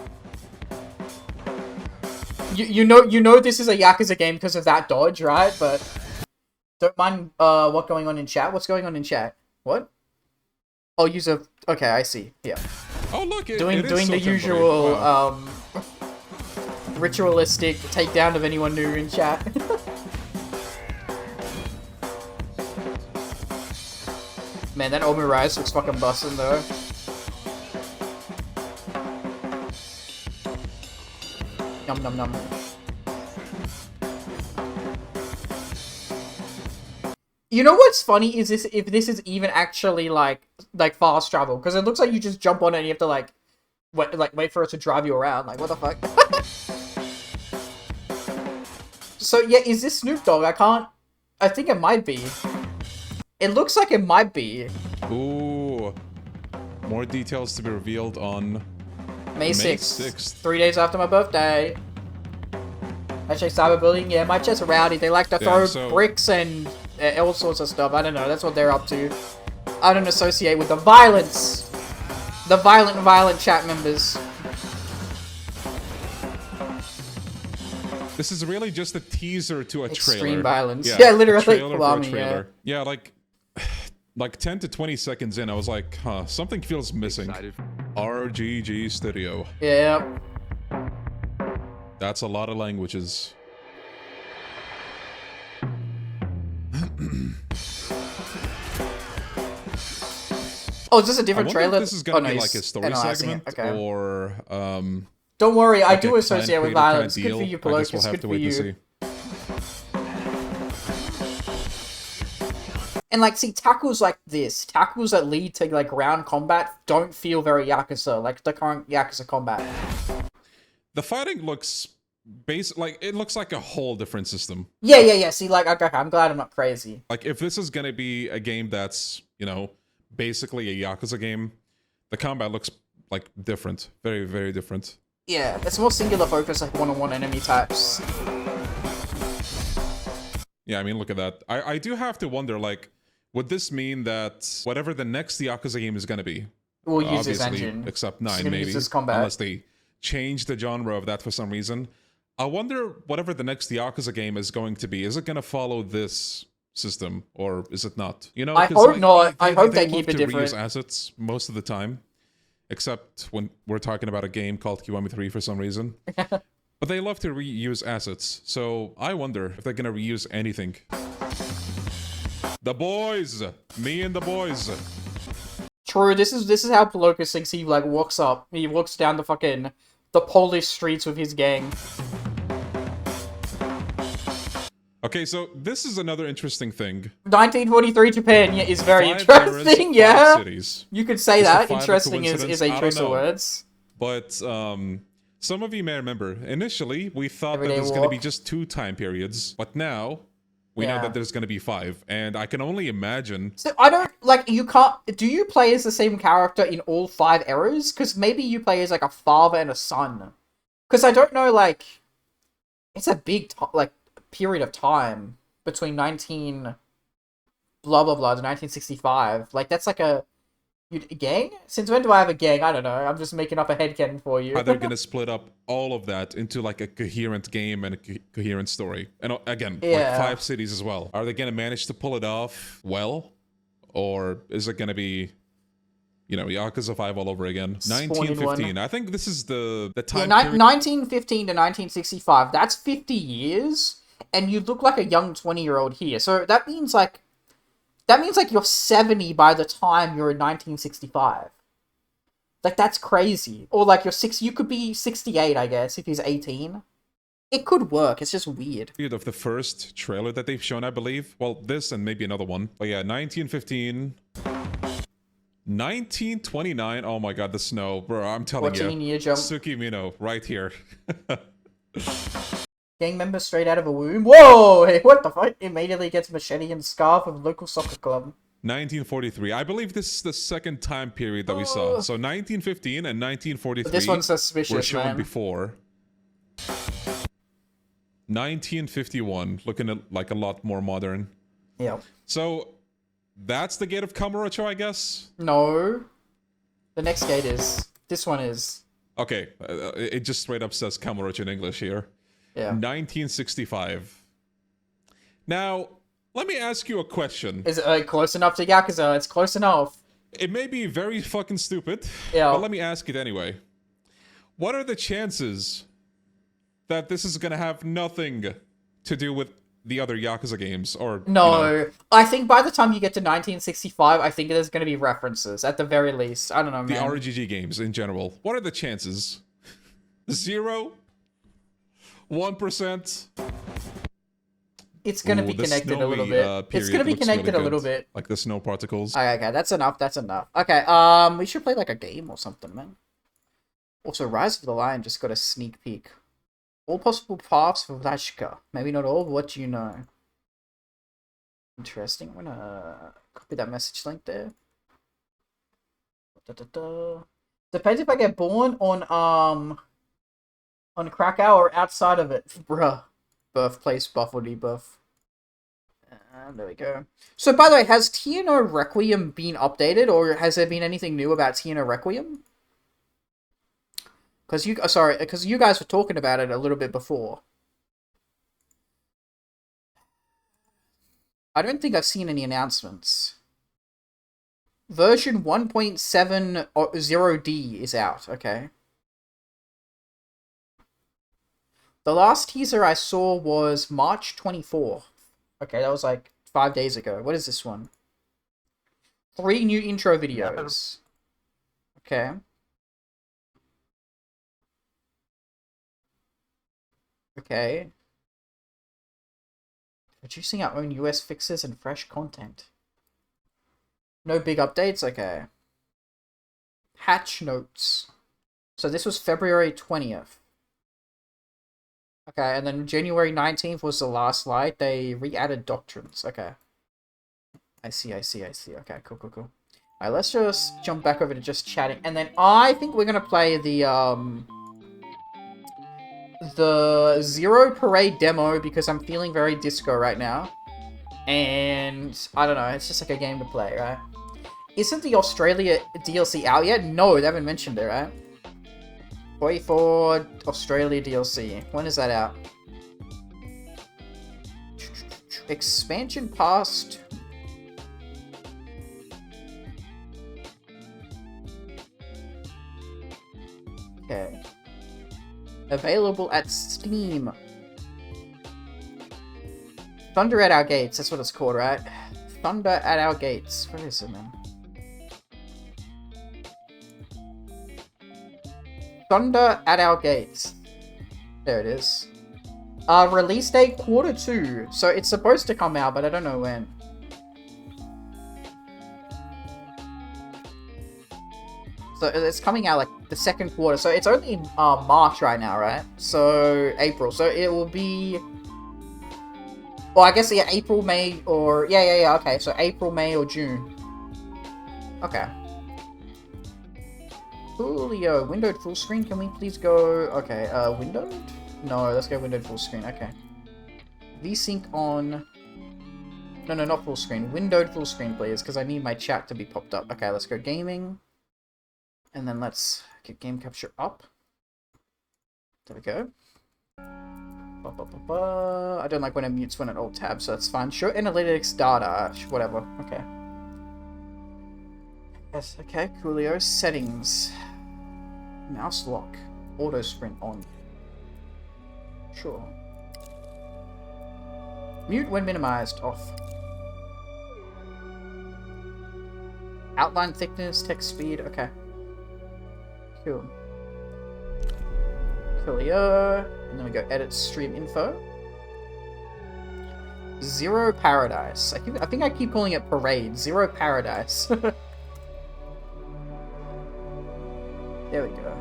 You know this is a Yakuza game because of that dodge, right? But don't mind what's going on in chat. What's going on in chat? What? Oh, user. Okay, I see. Yeah. Oh look, doing the usual ritualistic takedown of anyone new in chat. Man, that omurice looks fucking bussin' though. Yum num num. You know what's funny is if this is even actually like fast travel, because it looks like you just jump on it and you have to like wait for it to drive you around. Like what the fuck? So yeah, is this Snoop Dogg? I think it might be. It looks like it might be. Ooh. More details to be revealed on May 6th. 3 days after my birthday. Actually, cyberbullying, yeah, my chat's rowdy. They like to throw bricks and all sorts of stuff. I don't know, that's what they're up to. I don't associate with the violence. The violent chat members. This is really just a teaser to a trailer. Extreme violence. Yeah, literally. Yeah, like 10 to 20 seconds in, I was like, huh, something feels missing. RGG Studio. Yeah. That's a lot of languages. Oh, is this a different trailer? If this is gonna be like a story segment, or don't worry, I do associate with violence. Good for you, Pelocus. Good for you. And like, see, tackles like this, tackles that lead to like ground combat, don't feel very Yakuza, like the current Yakuza combat. The fighting looks it looks like a whole different system. Yeah. See, like, okay, I'm glad I'm not crazy. Like, if this is gonna be a game that's, you know, basically a Yakuza game, the combat looks like different, very, very different. Yeah, it's more singular focus, like one-on-one enemy types. Yeah, I mean, look at that. I do have to wonder, like, would this mean that whatever the next Yakuza game is gonna be, We'll use this obviously, engine. except It's 9 gonna maybe, use this combat. unless they change the genre of that for some reason. I wonder whatever the next Yakuza game is going to be. Is it going to follow this system or is it not? You know, I 'cause, hope not. I hope they love keep it to different. reuse assets most of the time, except when we're talking about a game called Kiwami 3 for some reason. But they love to reuse assets, so I wonder if they're gonna reuse anything. The boys! Me and the boys! True, this is how Pelocus thinks he, like, walks up. He walks down the Polish streets with his gang. Okay, so this is another interesting thing. 1943 Japan is very 5 eras, interesting, 5 yeah? cities. You could say Is the that. 5 a Interesting is coincidence? a I don't choice of know. words. But, some of you may remember, initially, we thought Everyday that there's gonna be walk. just 2 time periods, but now, we know Yeah. that there's gonna be 5, and I can only imagine... So, I don't, like, you can't... Do you play as the same character in all 5 eras? Because maybe you play as, like, a father and a son. Because I don't know, like... It's a big, period of time between 19... blah blah blah to 1965. Like, that's like a gang? Since when do I have a gang? I don't know. I'm just making up a headcanon for you. How they're gonna split up all of that into like a coherent game and a coherent story. And again, Yeah. like 5 cities as well. Are they gonna manage to pull it off well? Or is it gonna be, you know, Yakuza 5 all over again? Spawn in 1915. one. I think this is the Yeah, time 1915 to 1965. That's 50 years, and you look like a young 20-year-old here. So that means like you're 70 by the time you're in 1965. Like, that's crazy. Or like you could be 68, I guess, if he's 18. It could work. It's just weird. period of the first trailer that they've shown, I believe. Well, this and maybe another one. But yeah, 1915. 1929. Oh my god, the snow. Bro, I'm telling you. 14-year jump. Tsukimino, right here. Gang member straight out of a womb. Whoa! Hey, what the fuck? Immediately gets machete and scarf of local soccer club. 1943. I believe this is the second time period that we saw. So 1915 and 1943 But this one's suspicious, were shown man. before. 1951, looking like a lot more modern. Yeah. So that's the gate of Kamurocho, I guess? No. The next gate is. This one is. Okay, it just straight up says Kamurocho in English here. Yeah. 1965. Now, let me ask you a question. Is it close enough to Yakuza? It's close enough. It may be very fucking stupid, Yeah. but let me ask it anyway. What are the chances that this is gonna have nothing to do with the other Yakuza games? Or No. you know, I think by the time you get to 1965, I think there's going to be references, at the very least. I don't know, the man. RGG games in general. What are the chances? 0? 1%? It's going to be Ooh, the connected a snowy, little bit. It's period going to be looks connected really a little good. bit. Like the snow particles. Okay, that's enough. That's enough. Okay, we should play like a game or something, man. Also, Rise of the Lion just got a sneak peek. All possible paths for Vlashka. Maybe not all, but what do you know? Interesting. I'm gonna copy that message link there. Depends if I get born on Krakow or outside of it. Bruh. Birthplace buff or debuff. There we go. So, by the way, has TNO Requiem been updated, or has there been anything new about TNO Requiem? Because you guys were talking about it a little bit before. I don't think I've seen any announcements. Version 1.70D is out, okay. The last teaser I saw was March 24th. Okay, that was like 5 days ago. What is this one? 3 new intro videos. Okay. Okay. Producing our own US fixes and fresh content. No big updates? Okay. Hatch notes. So this was February 20th. Okay, and then January 19th was the last light. They re-added doctrines. Okay. I see. Okay, cool. Alright, let's just jump back over to just chatting. And then I think we're gonna play the Zero Parade demo because I'm feeling very disco right now. And I don't know, it's just like a game to play, right? isn't the Australia DLC out yet? No, they haven't mentioned it, right? 44 Australia DLC. When is that out? Expansion past. Okay. Available at Steam. Thunder at Our Gates, that's what it's called, right? Thunder at Our Gates. Where is it, man? Thunder at Our Gates. There it is. Release date Q2. So it's supposed to come out, but I don't know when. So it's coming out like the second quarter. So it's only March right now, right? So April. So it will be... Well, I guess, yeah, April, May, or... Yeah, okay. So April, May, or June. Okay. Coolio. Windowed full screen. Can we please go... Okay, windowed? No, let's go windowed full screen. Okay. VSync on... No, not full screen. Windowed full screen, please, because I need my chat to be popped up. Okay, let's go gaming. And then let's get game capture up. There we go. I don't like when it mutes when it alt tab, so that's fine. Show analytics data, whatever. Okay. Yes, okay. Coolio. Settings. Mouse lock. Auto sprint on. Sure. Mute when minimized. Off. Outline thickness, text speed. Okay. Cool. Coolio. And then we go edit stream info. Zero Paradise. I think I keep calling it Parade. Zero Paradise. There we go.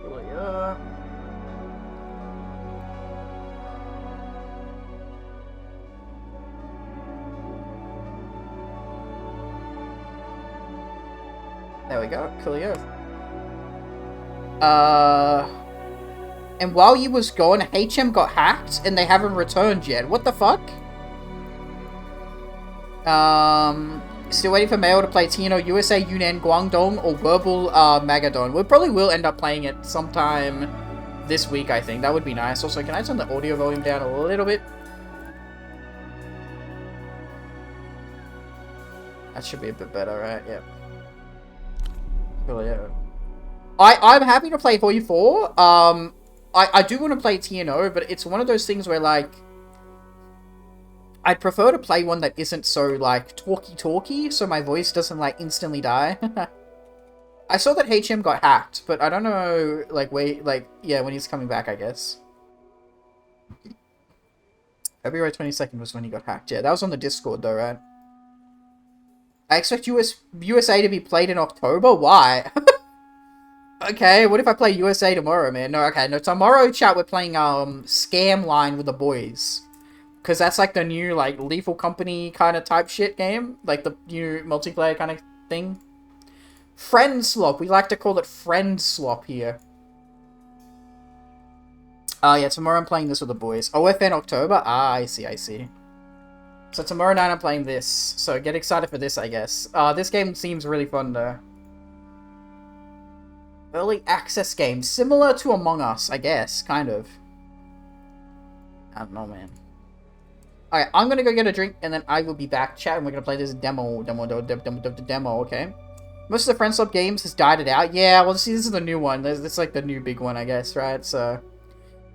Coolio. There we go. Coolio. And while you was gone, HM got hacked, and they haven't returned yet. What the fuck? Still waiting for Mail to play Tino, USA, Yunnan, Guangdong, or Verbal, Magadon. We probably will end up playing it sometime this week, I think. That would be nice. Also, can I turn the audio volume down a little bit? That should be a bit better, right? Yeah. Cool, yeah. I'm happy to play 44. I do want to play TNO, but it's one of those things where, like, I'd prefer to play one that isn't so, like, talky, so my voice doesn't, like, instantly die. I saw that HM got hacked, but I don't know, like, yeah, when he's coming back, I guess. February 22nd was when he got hacked. Yeah, that was on the Discord, though, right? I expect USA to be played in October? Why? Okay, what if I play USA tomorrow, man? No, okay, no, tomorrow, chat, we're playing, Scam Line with the boys. Because that's, like, the new, like, Lethal Company kind of type shit game. Like, the new multiplayer kind of thing. Friend Swap. We like to call it Friend Swap here. Yeah, tomorrow I'm playing this with the boys. OFN October? Ah, I see. So tomorrow night I'm playing this. So get excited for this, I guess. This game seems really fun, though. Early access game. Similar to Among Us, I guess. Kind of. I don't know, man. Alright, I'm gonna go get a drink, and then I will be back, chat, and we're gonna play this demo, okay? Most of the Friend Swap games has died it out. Yeah, well, see, this is the new one. It's like the new big one, I guess, right? So,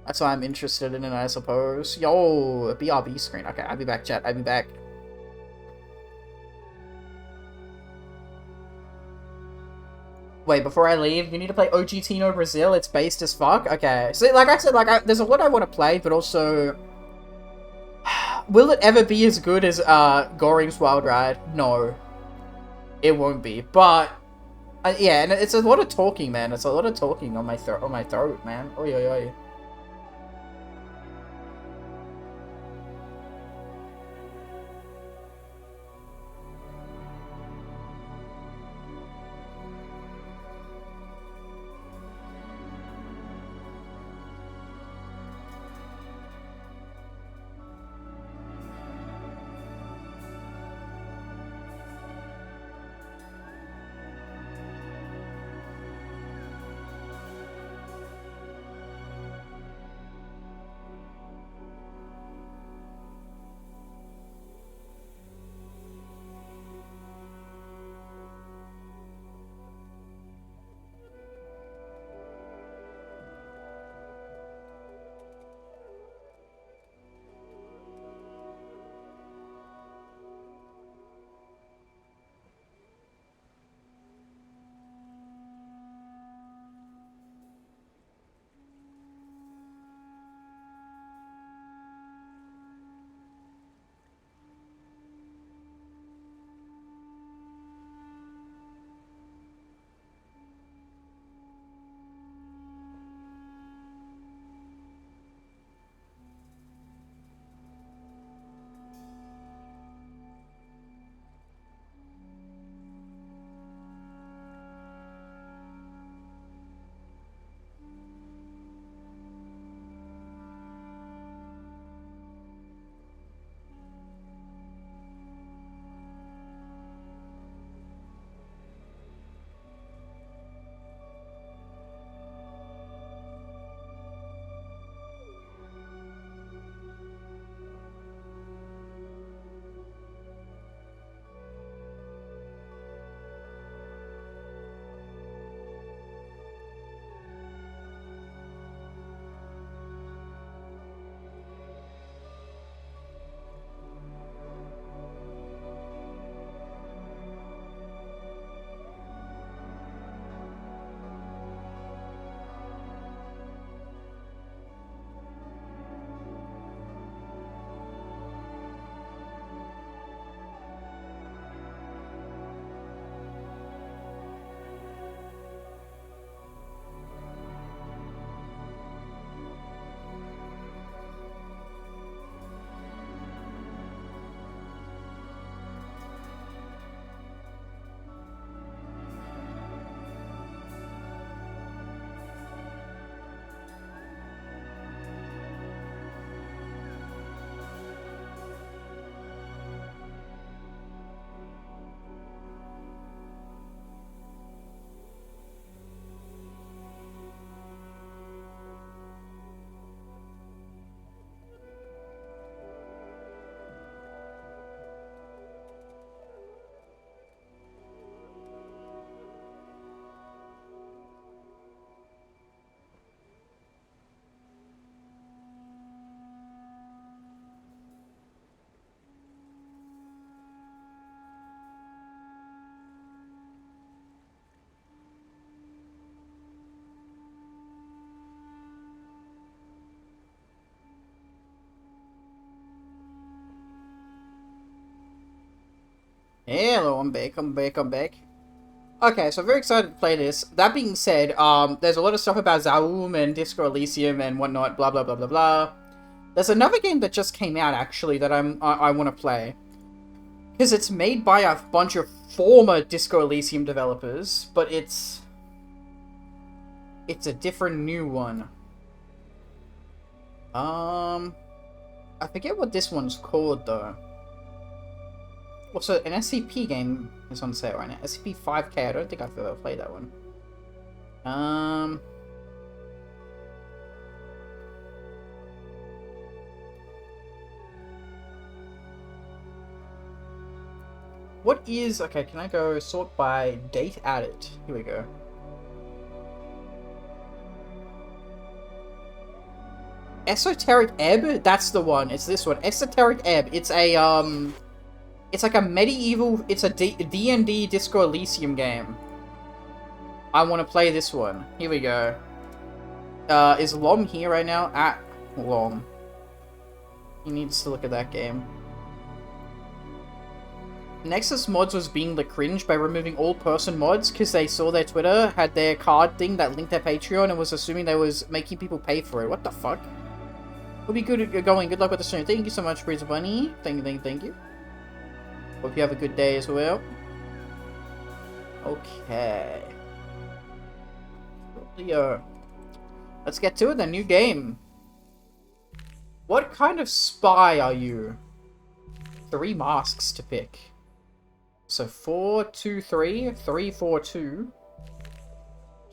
that's why I'm interested in it, I suppose. Yo, a BRB screen. Okay, I'll be back, chat. I'll be back. Wait, before I leave, you need to play OG Tino Brazil. It's based as fuck. Okay, so like I said, there's a lot I want to play, but also, will it ever be as good as Goring's Wild Ride? No, it won't be. But yeah, and it's a lot of talking, man. It's a lot of talking on my throat, man. Oi, oi, oi. Hello, I'm back. Okay, so I'm very excited to play this. That being said, there's a lot of stuff about Zaum and Disco Elysium and whatnot, blah blah blah blah blah. There's another game that just came out actually that I want to play. Because it's made by a bunch of former Disco Elysium developers, but it's a different new one. I forget what this one's called though. Also, an SCP game is on sale right now. SCP-5K. I don't think I've ever played that one. What is... Okay, can I go sort by date added? Here we go. Esoteric Ebb? That's the one. It's this one. Esoteric Ebb. It's a, it's like a medieval... It's a D&D Disco Elysium game. I want to play this one. Here we go. Is Lom here right now? At Lom. He needs to look at that game. Nexus Mods was being the cringe by removing all person mods because they saw their Twitter had their card thing that linked their Patreon and was assuming they was making people pay for it. What the fuck? It'll be good going. Good luck with the stream. Thank you so much, Breeze Bunny. Thank you. Hope you have a good day as well. Okay. Leo. Let's get to it. The new game. What kind of spy are you? 3 masks to pick. So 4, 2, 3, 3, 4, 2,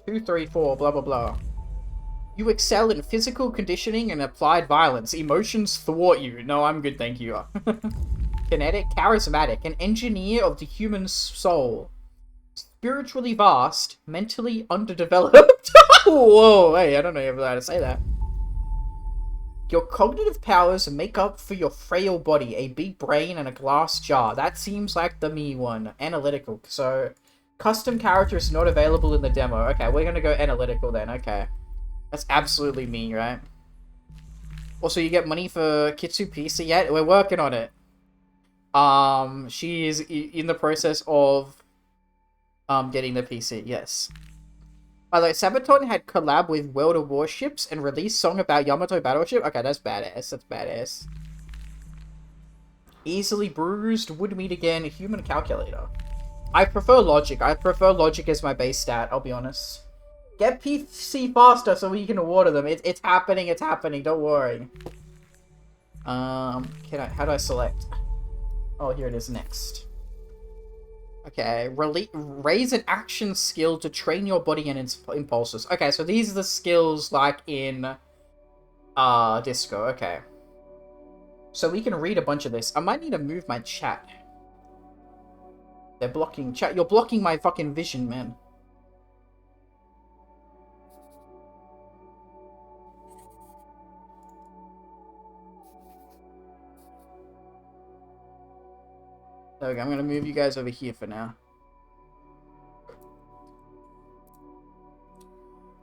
2, 3, 4, blah, blah, blah. You excel in physical conditioning and applied violence. Emotions thwart you. No, I'm good, thank you. Kinetic, charismatic, an engineer of the human soul. Spiritually vast, mentally underdeveloped. Whoa, hey, I don't know if I how to say that. Your cognitive powers make up for your frail body, a big brain and a glass jar. That seems like the me one. Analytical. So, custom character is not available in the demo. Okay, we're gonna go analytical then. Okay. That's absolutely me, right? Also, you get money for Kitsu PC yet? We're working on it. She is in the process of getting the PC, yes. By the way, Sabaton had collab with World of Warships and released song about Yamato Battleship. Okay, that's badass. That's badass. Easily bruised, would meet again, human calculator. I prefer logic. I prefer logic as my base stat, I'll be honest. Get PC faster so we can water them. It's happening, don't worry. How do I select? Oh, here it is next. Okay, raise an action skill to train your body and its impulses. Okay, so these are the skills like in Disco. Okay. So we can read a bunch of this. I might need to move my chat. They're blocking chat. You're blocking my fucking vision, man. Okay, I'm gonna move you guys over here for now.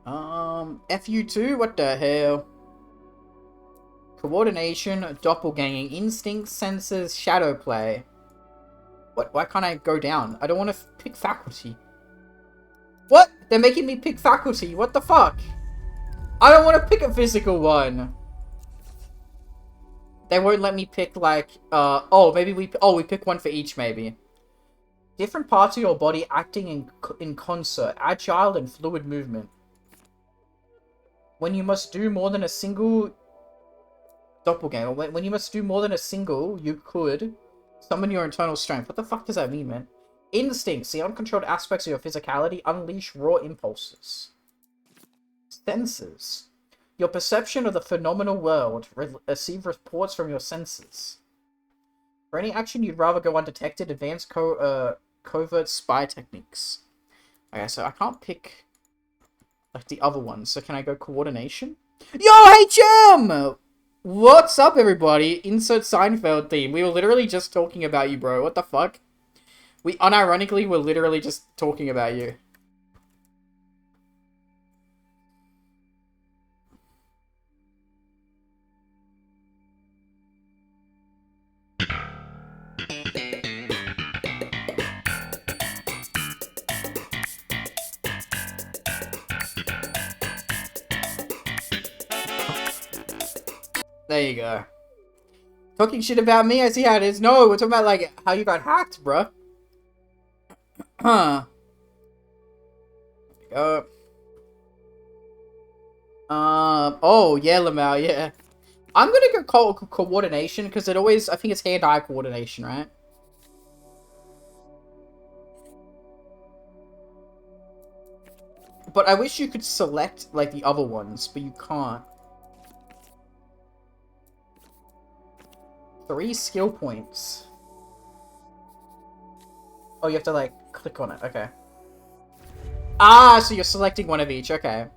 FU2? What the hell? Coordination, doppelganging, instinct, senses, shadow play. What? Why can't I go down? I don't want to pick faculty. What? They're making me pick faculty. What the fuck? I don't want to pick a physical one. They won't let me pick, like, oh, maybe we pick one for each, maybe. Different parts of your body acting in concert. Agile and fluid movement. When you must do more than a single... Doppelganger. When you must do more than a single, you could summon your internal strength. What the fuck does that mean, man? Instincts. The uncontrolled aspects of your physicality unleash raw impulses. Senses. Your perception of the phenomenal world. Receive reports from your senses. For any action you'd rather go undetected, advanced covert spy techniques. Okay, so I can't pick like the other ones. So can I go coordination? Yo, HM! What's up, everybody? Insert Seinfeld theme. We were literally just talking about you, bro. What the fuck? We unironically were literally just talking about you. There you go. Talking shit about me, I see how it is. No, we're talking about, like, how you got hacked, bruh. Huh. Oh, yeah, Lamau, yeah. I'm gonna go call coordination, because it always, I think it's hand-eye coordination, right? But I wish you could select, like, the other ones, but you can't. 3 skill points. Oh, you have to, like, click on it. Okay. Ah, so you're selecting one of each. Okay.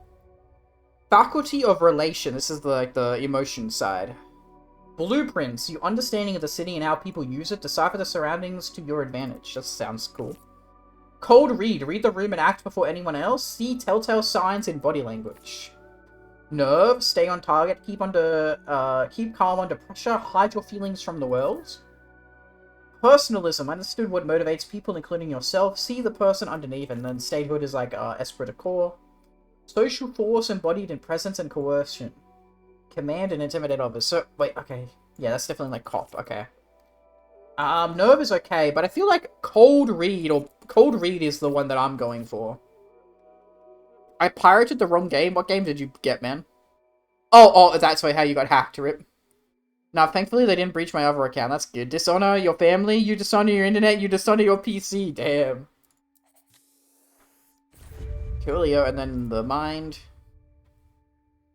Faculty of relation. This is, the emotion side. Blueprints. Your understanding of the city and how people use it. Decipher the surroundings to your advantage. That sounds cool. Cold read. Read the room and act before anyone else. See telltale signs in body language. Nerve. Stay on target. Keep calm under pressure. Hide your feelings from the world. Personalism. Understood what motivates people, including yourself. See the person underneath, and then statehood is like esprit de corps. Social force embodied in presence and coercion. Command and intimidate others. So wait, okay, yeah, that's definitely like cop. Okay. Nerve is okay, but I feel like cold read is the one that I'm going for. I pirated the wrong game. What game did you get, man? Oh, that's how you got hacked, Rip. Now, thankfully, they didn't breach my other account. That's good. Dishonor your family, you dishonor your internet, you dishonor your PC. Damn. Coolio, and then the mind.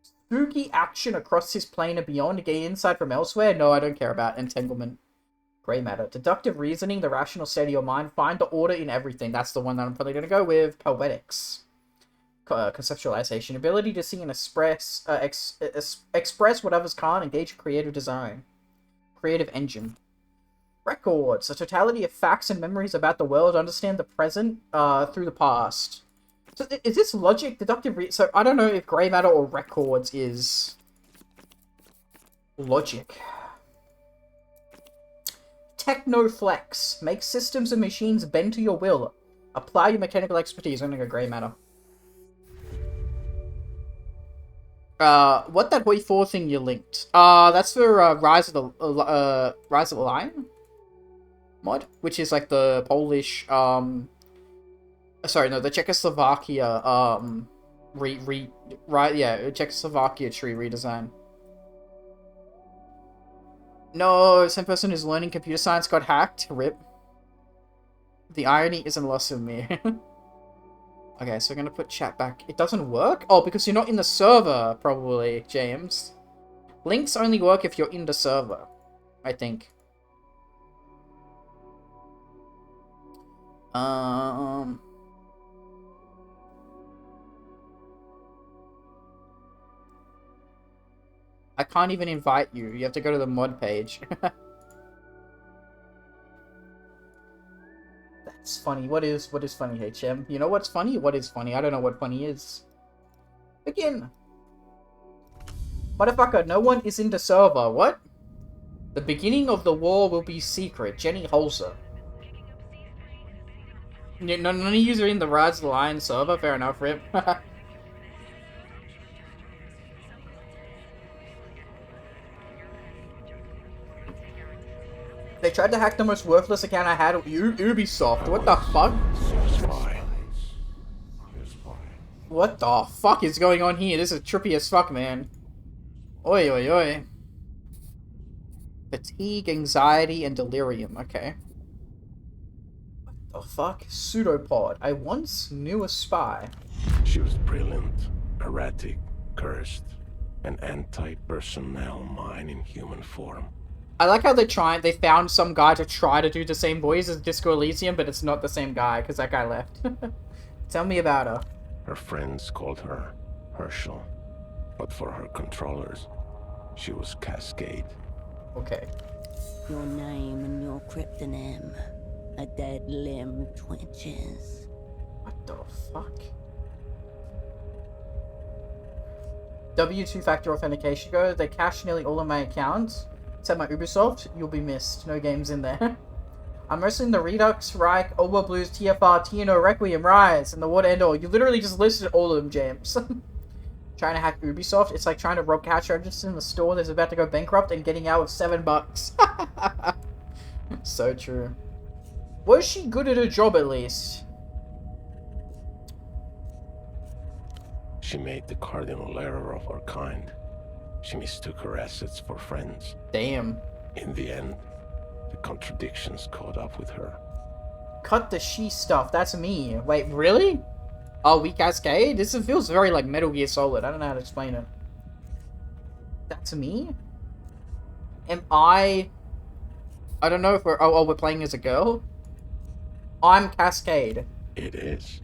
Spooky action across his plane and beyond to gain insight from elsewhere? No, I don't care about entanglement. Grey matter. Deductive reasoning, the rational state of your mind. Find the order in everything. That's the one that I'm probably going to go with. Poetics. Conceptualization. Ability to see and express what others can't. Engage creative design. Creative engine. Records. A totality of facts and memories about the world. Understand the present through the past. So is this logic? Deductive so I don't know if grey matter or records is logic. Technoflex. Make systems and machines bend to your will. Apply your mechanical expertise. I'm gonna go grey matter. What that Hoi 4 thing you linked? That's for Rise of the Lion mod, which is like the Polish sorry, no, the Czechoslovakia Czechoslovakia tree redesign. No, same person who's learning computer science got hacked. Rip. The irony isn't lost on me. Okay, so we're gonna put chat back. It doesn't work? Oh, because you're not in the server, probably, James. Links only work if you're in the server, I think. I can't even invite you. You have to go to the mod page. That's funny. What is funny, HM? You know what's funny? What is funny? I don't know what funny is. Begin. Motherfucker, no one is in the server. What? The beginning of the war will be secret. Jenny Holzer. None of you are in the Rise of the Lion server. Fair enough, Rip. They tried to hack the most worthless account I had, Ubisoft. What the fuck? What the fuck is going on here? This is trippy as fuck, man. Oi, oi, oi. Fatigue, anxiety, and delirium. Okay. What the fuck? Pseudopod. I once knew a spy. She was brilliant, erratic, cursed, an anti-personnel mind in human form. I like how they found some guy to try to do the same voice as Disco Elysium, but it's not the same guy, because that guy left. Tell me about her. Her friends called her Herschel, but for her controllers, she was Cascade. Okay. Your name and your cryptonym. A dead limb twitches. What the fuck? W2-factor authentication go. They cached nearly all of my accounts. Except my Ubisoft, you'll be missed. No games in there. I'm wrestling the Redux, Reich, Oba Blues, TFR, TNO, Requiem, Rise, and the Water End All. You literally just listed all of them, James. Trying to hack Ubisoft, it's like trying to rob cash registers in the store that's about to go bankrupt and getting out with $7. So true. Was she good at her job at least? She made the cardinal error of her kind. She mistook her assets for friends. Damn. In the end, the contradictions caught up with her. Cut the she stuff, that's me. Wait, really? Oh, we cascade? This feels very like Metal Gear Solid. I don't know how to explain it. That's me? Am I don't know if we're... Oh, we're playing as a girl? I'm Cascade. It is.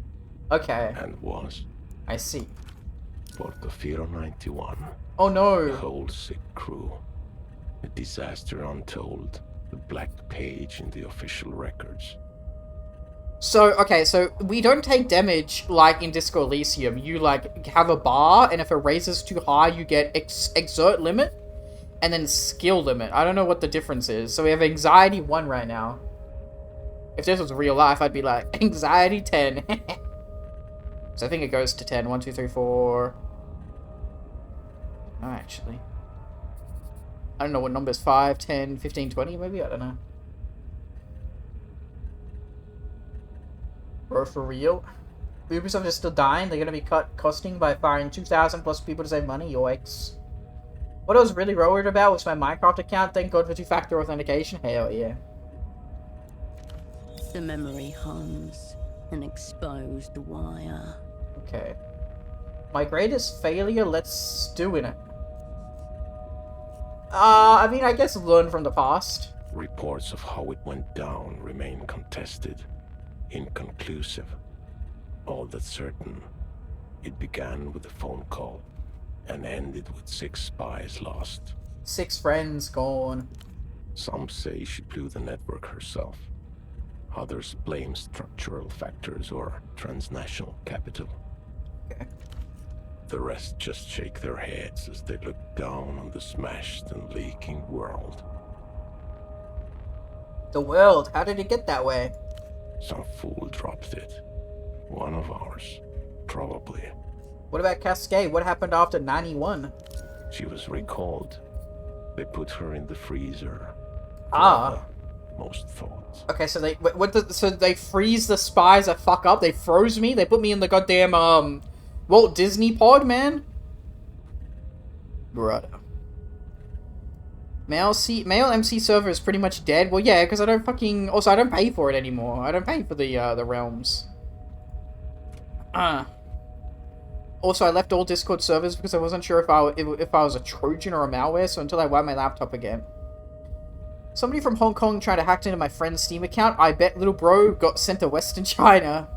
Okay. And was. I see. Portofino 91. Oh no. The whole sick crew. A disaster untold. The black page in the official records. So, okay, so we don't take damage like in Disco Elysium. You, like, have a bar, and if it raises too high, you get exert limit, and then skill limit. I don't know what the difference is. So we have anxiety 1 right now. If this was real life, I'd be like, anxiety 10. So I think it goes to 10. 1, 2, 3, 4. No, actually. I don't know what numbers. 5, 10, 15, 20, maybe? I don't know. Bro, for real? Ubisoft is still dying. They're gonna be cut costing by firing 2,000 plus people to save money. Yikes. What I was really worried about was my Minecraft account. Thank God for 2-factor authentication. Hell yeah. The memory hums, an exposed wire. Okay. My greatest failure, let's do in it. I mean, I guess learn from the past. Reports of how it went down remain contested. Inconclusive. All that's certain, it began with a phone call and ended with 6 spies lost. 6 friends gone. Some say she blew the network herself. Others blame structural factors or transnational capital. Okay. The rest just shake their heads as they look down on the smashed and leaking world. The world? How did it get that way? Some fool dropped it. One of ours, probably. What about Cascade? What happened after 91? She was recalled. They put her in the freezer. Ah. Most thought. Okay, so they so they freeze the spies that fuck up. They froze me. They put me in the goddamn Walt Disney pod, man. Brother. Male MC server is pretty much dead. Well, yeah, because I don't fucking... Also, I don't pay for it anymore. I don't pay for the realms. Also, I left all Discord servers because I wasn't sure if I was a Trojan or a malware, so until I wired my laptop again. Somebody from Hong Kong tried to hack into my friend's Steam account. I bet little bro got sent to Western China.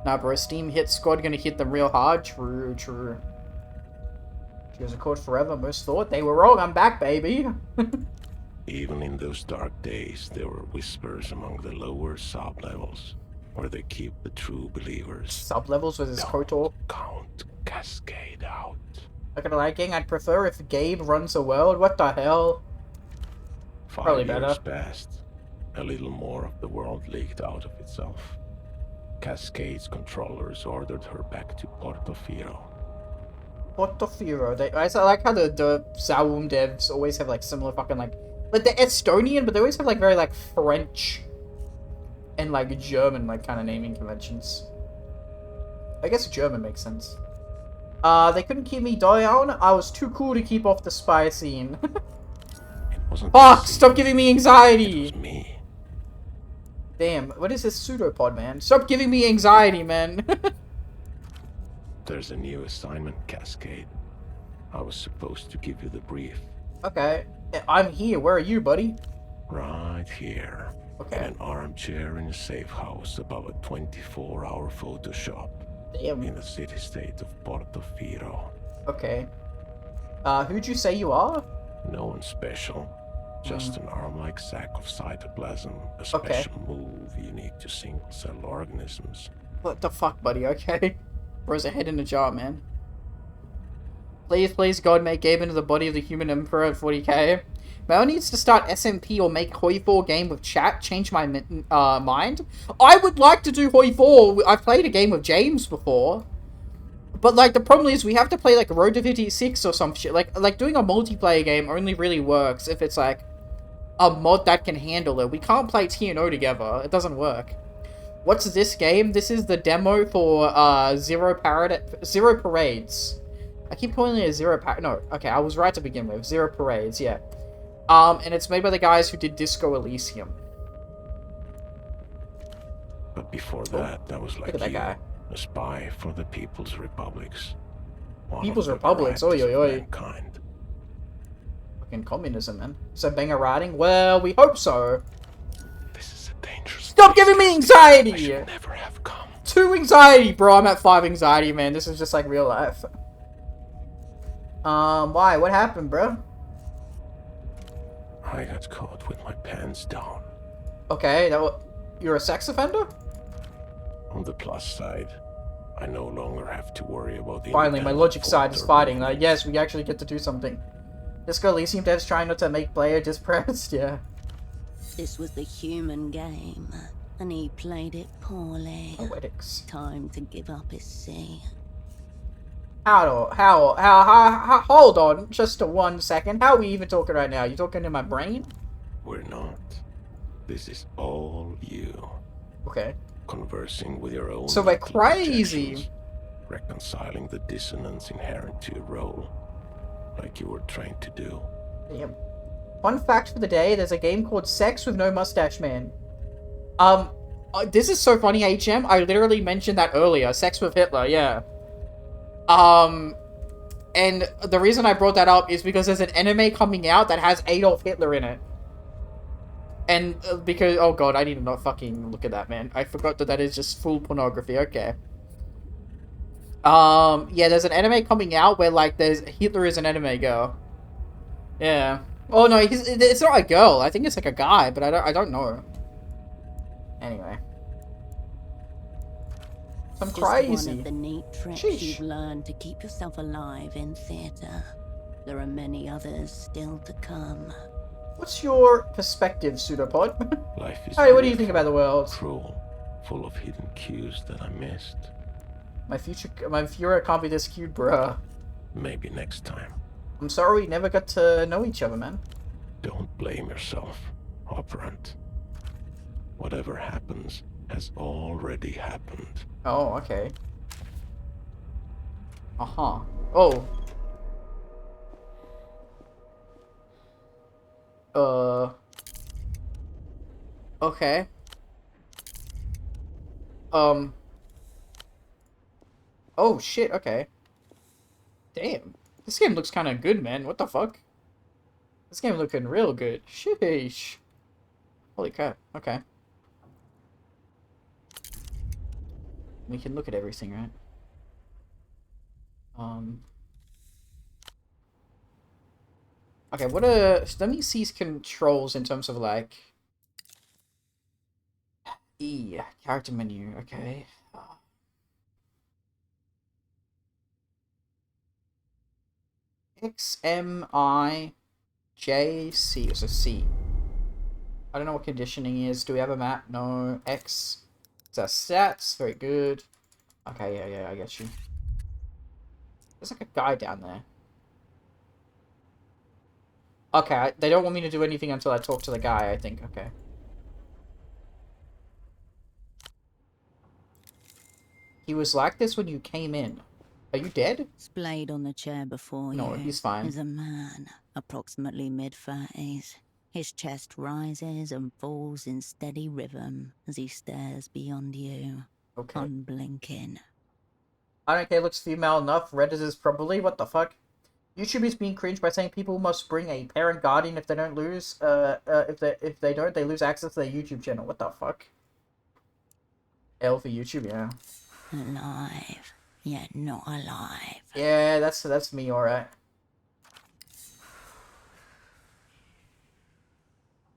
Nah, bro, Steam hit squad gonna hit them real hard. True, true. She was a code forever. Most thought they were wrong. I'm back, baby. Even in those dark days, there were whispers among the lower sub-levels, where they keep the true believers. Sub-levels with his KOTOR? Count Cascade out. Not gonna lie, gang, I'd prefer if Gabe runs the world. What the hell? 5 Probably years better. passed. A little more of the world leaked out of itself. Cascade's controllers ordered her back to Portofino. Portofino. I like how the Zaum devs always have like similar fucking like they're Estonian, but they always have like very like French and like German like kind of naming conventions. I guess German makes sense. They couldn't keep me down. I was too cool to keep off the spy scene. Fuck! Stop giving me anxiety! It was me. Damn, what is this pseudopod, man? Stop giving me anxiety, man! There's a new assignment, Cascade. I was supposed to give you the brief. Okay. I'm here. Where are you, buddy? Right here. Okay. In an armchair in a safe house above a 24-hour photo shop. Damn. In the city-state of Portofino. Okay. Who'd you say you are? No one special. Just an arm-like sack of cytoplasm. A special move unique to single-cell organisms. What the fuck, buddy? Okay. Bro's a head in a jar, man. Please, please, God, make Gabe into the body of the human emperor at 40k. Mel needs to start SMP or make Hoi 4 game with chat. Change my mind. I would like to do Hoi 4. I've played a game with James before. But, like, the problem is we have to play, like, Road to 56 or some shit. Like doing a multiplayer game only really works if it's, like, a mod that can handle it. We can't play TNO together. It doesn't work. What's this game? This is the demo for, Zero Parades. I keep calling it a No, okay, I was right to begin with. Zero Parades, yeah. And it's made by the guys who did Disco Elysium. But before that, I was like Look at that guy. a spy for the People's Republics. People's Republics, oi oi oi. Mankind. Fucking communism, man. So banger riding? Well, we hope so. This is a dangerous. Stop giving me anxiety! I should never have come. 2 anxiety, bro. I'm at 5 anxiety, man. This is just like real life. Why? What happened, bro? I got caught with my pants down. Okay, you're a sex offender? On the plus side, I no longer have to worry about the... Finally, my logic side is fighting. Like, yes, we actually get to do something. Disco Elysium devs trying not to make player depressed, yeah. This was the human game, and he played it poorly. Poetics. Time to give up his sea. How, hold on, just 1 second. How are we even talking right now? You talking in my brain? We're not. This is all you. Okay. Conversing with your own... So we're crazy. Reconciling the dissonance inherent to your role. Like you were trained to do. Damn. Fun fact for the day, there's a game called Sex with No Mustache Man. This is so funny, HM. I literally mentioned that earlier. Sex with Hitler, yeah. And the reason I brought that up is because there's an anime coming out that has Adolf Hitler in it. And because, oh god, I need to not fucking look at that, man. I forgot that is just full pornography, okay. Yeah, there's an anime coming out where, like, Hitler is an anime girl. Yeah. Oh no, it's not a girl. I think it's like a guy, but I don't know. Anyway. I'm crazy. Just one of the neat tricks you've learned to keep yourself alive in theater. There are many others still to come. What's your perspective, Pseudopod? Life is Hey, what do you think about the world? Cruel, full of hidden cues that I missed. My Fuhrer can't be this cute, bruh. Maybe next time. I'm sorry we never got to know each other, man. Don't blame yourself, operant. Whatever happens has already happened. Oh, okay. Uh-huh. Oh. Okay. Oh, shit, okay. Damn. This game looks kind of good, man. What the fuck? This game looking real good. Sheesh. Holy crap. Okay. We can look at everything, right? Okay, let me see controls in terms of, like... character menu, okay. X, M, I, J, C. So C. I don't know what conditioning is. Do we have a map? No. X. It's our stats. Very good. Okay, yeah, I get you. There's like a guy down there. Okay, they don't want me to do anything until I talk to the guy, I think. Okay. He was like this when you came in. Are you dead? Splayed on the chair before you. No, he's fine. Is a man, approximately mid-30s. His chest rises and falls in steady rhythm as he stares beyond you, unblinking. I don't care, looks female enough. Reddit is probably, what the fuck? YouTube is being cringe by saying people must bring a parent guardian if they don't lose, if they don't, they lose access to their YouTube channel. What the fuck? L for YouTube, yeah. Alive, yet not alive. Yeah, that's me, alright.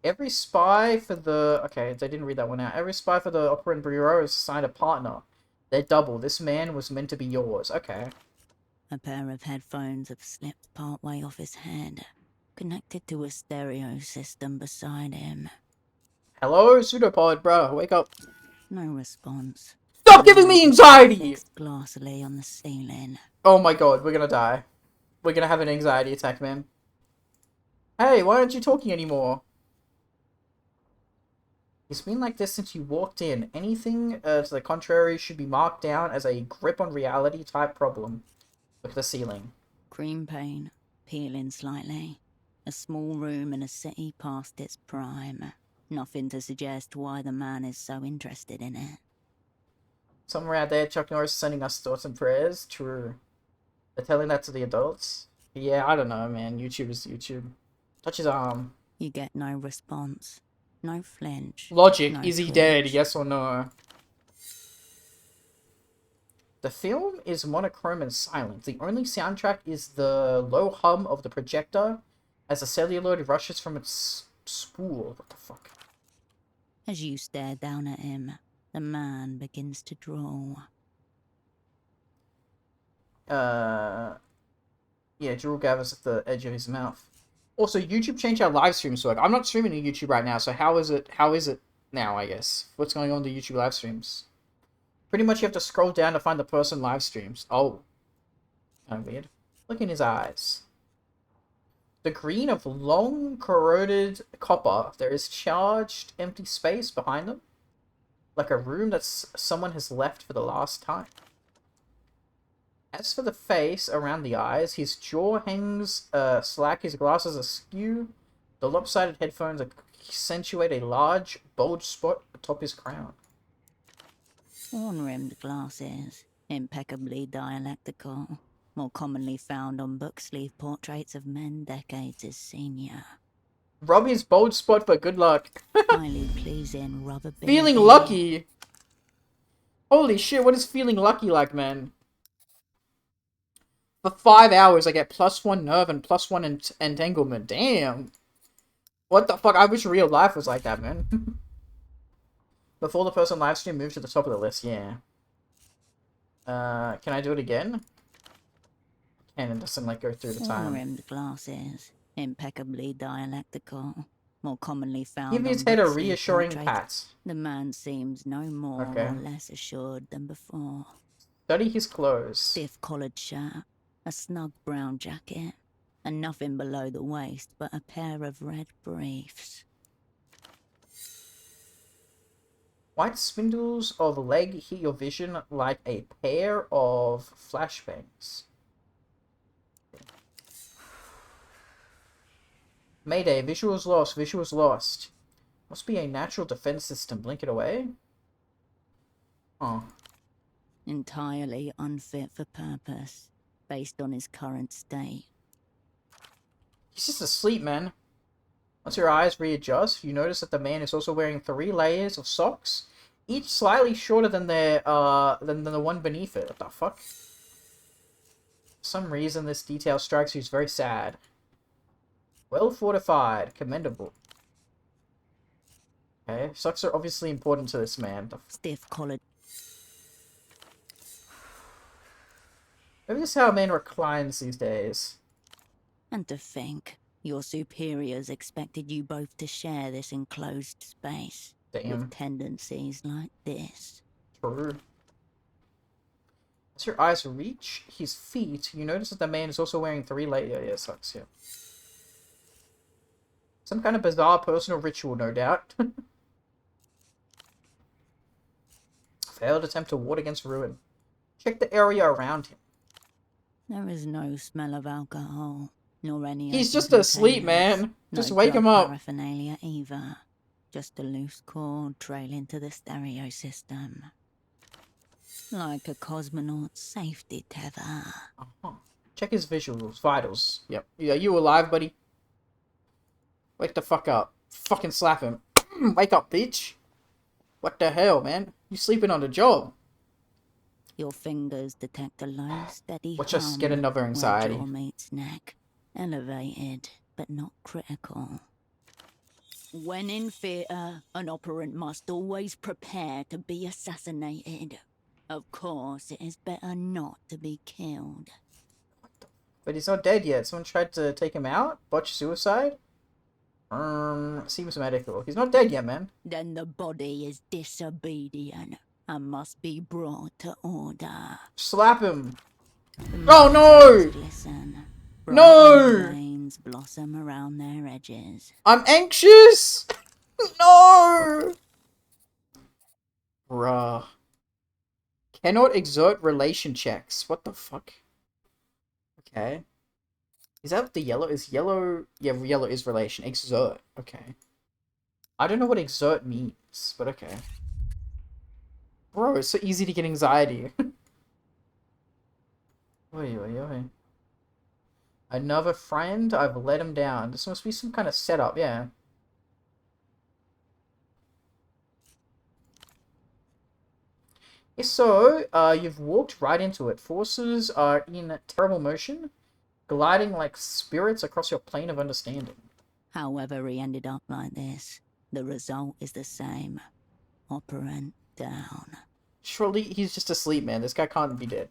Every spy for the... Okay, they didn't read that one out. Every spy for the Operant Bureau is assigned a partner. They're double. This man was meant to be yours. Okay. A pair of headphones have slipped partway off his head, connected to a stereo system beside him. Hello, Pseudopod, bro. Wake up. No response. Stop Stop giving me anxiety! Glassily on the ceiling. Oh my god, we're gonna die. We're gonna have an anxiety attack, man. Hey, why aren't you talking anymore? It's been like this since you walked in. Anything to the contrary should be marked down as a grip on reality type problem. Look at the ceiling. Cream paint, peeling slightly. A small room in a city past its prime. Nothing to suggest why the man is so interested in it. Somewhere out there, Chuck Norris is sending us thoughts and prayers. True. They're telling that to the adults. Yeah, I don't know, man. YouTube is YouTube. Touch his arm. You get no response. No flinch. Logic. No Is he twitch. dead? Yes or no? The film is monochrome and silent. The only soundtrack is the low hum of the projector as the celluloid rushes from its spool. What the fuck? As you stare down at him, the man begins to draw. Yeah, drool gathers at the edge of his mouth. Also, YouTube changed how live streams work. I'm not streaming to YouTube right now, so how is it now, I guess? What's going on to YouTube live streams? Pretty much you have to scroll down to find the person live streams. Oh. Kind of weird. Look in his eyes. The green of long corroded copper. There is charged empty space behind them. Like a room that someone has left for the last time. As for the face around the eyes, his jaw hangs slack, his glasses askew. The lopsided headphones accentuate a large, bulge spot atop his crown. Horn-rimmed glasses, impeccably dialectical, more commonly found on book sleeve portraits of men decades his senior. Rub his bulge spot for good luck. Highly pleasing rubber band. Feeling lucky! Holy shit, what is feeling lucky like, man? For 5 hours, I get +1 nerve and +1 entanglement. Damn! What the fuck? I wish real life was like that, man. Before the person live stream moves to the top of the list, yeah. Can I do it again? And it doesn't, like, go through the time. Horn-rimmed glasses, impeccably dialectical, more commonly found Give his on head a book sleeve reassuring portraits. pat. The man seems no more Okay. or less assured than before. Study his clothes. Stiff collared shirt, a snug brown jacket, and nothing below the waist but a pair of red briefs. White spindles of leg hit your vision like a pair of flashbangs. Mayday, visuals lost, visuals lost. Must be a natural defense system. Blink it away. Oh. Entirely unfit for purpose, based on his current state. He's just asleep, man. Once your eyes readjust, you notice that the man is also wearing 3 layers of socks, each slightly shorter than than the one beneath it. What the fuck? For some reason, this detail strikes you as very sad. Well fortified, commendable. Okay, socks are obviously important to this man. Stiff collared. Maybe this is how a man reclines these days. And to think, your superiors expected you both to share this enclosed space. Damn. With tendencies like this. True. As your eyes reach his feet, you notice that the man is also wearing 3 layers socks, yeah. Some kind of bizarre personal ritual, no doubt. Failed attempt to ward against ruin. Check the area around him. There is no smell of alcohol, nor any. He's open just asleep, containers. man. Just No wake drug him up. Paraphernalia either. Just a loose cord trailing to the stereo system. Like a cosmonaut's safety tether. Check his vitals. Yep. Yeah, you alive, buddy? Wake the fuck up. Fucking slap him. Wake up, bitch. What the hell, man? You sleeping on the job. Your fingers detect a low, steady Watch us hum get another anxiety. where jaw meets neck. Elevated, but not critical. When in theatre, an operant must always prepare to be assassinated. Of course, it is better not to be killed. But he's not dead yet. Someone tried to take him out? Botch suicide? Seems medical. He's not dead yet, man. Then the body is disobedient. and must be brought to order. Slap him. Oh no! Glisten. No! Veins blossom around their edges. I'm anxious! No! Bruh. Cannot exert relation checks. What the fuck? Okay. Is that what the yellow is? Yellow... Yeah, yellow is relation. Exert. Okay. I don't know what exert means, but okay. Bro, it's so easy to get anxiety. Oi, oi, oi. Another friend? I've let him down. This must be some kind of setup, yeah. So, you've walked right into it. Forces are in terrible motion, gliding like spirits across your plane of understanding. However he ended up like this, the result is the same. Operant down. Surely he's just asleep, man. This guy can't be dead.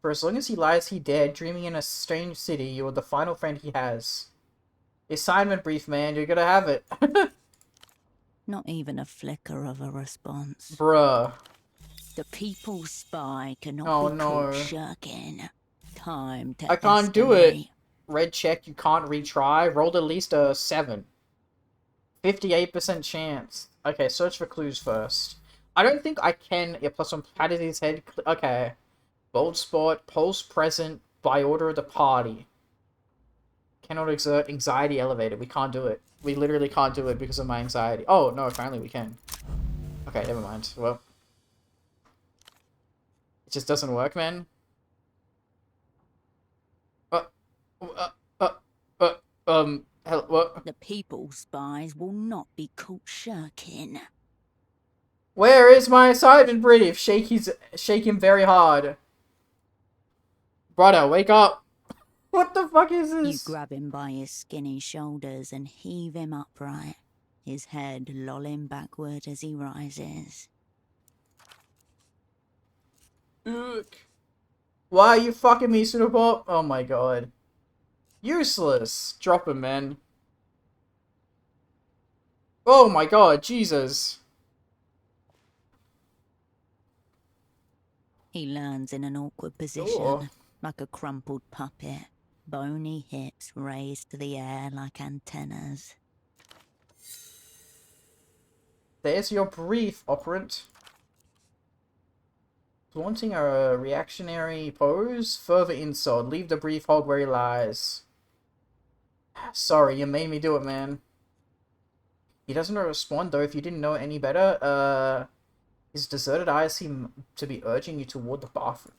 For as long as he lies he dead, dreaming in a strange city, you're the final friend he has. Assignment brief, man. You're gonna have it. Not even a flicker of a response. Bruh. The people's spy cannot Oh, be no. caught shirking. Time to I can't do it. estimate. Red check, you can't retry. Rolled at least a 7. 58% chance. Okay, search for clues first. I don't think I can... Yeah, plus one pat of his head. Okay. Bold spot, pulse present, by order of the party. Cannot exert anxiety elevated. We can't do it. We literally can't do it because of my anxiety. Oh, no, apparently we can. Okay, never mind. Well. It just doesn't work, man. Hello, what? The people's spies will not be caught shirking. Where is my assignment brief? Shake him very hard. Brother, wake up. What the fuck is this? You grab him by his skinny shoulders and heave him upright, his head lolling backward as he rises. Look. Why are you fucking me, Pseudopop? Oh my god. Useless. Drop him, man. Oh my god, Jesus. He lands in an awkward position, Ooh. like a crumpled puppet, bony hips raised to the air like antennas. There's your brief, operant. Flaunting a reactionary pose? Further insult. Leave the brief hog where he lies. Sorry, you made me do it, man. He doesn't respond, though. If you didn't know any better, his deserted eyes seem to be urging you toward the bathroom.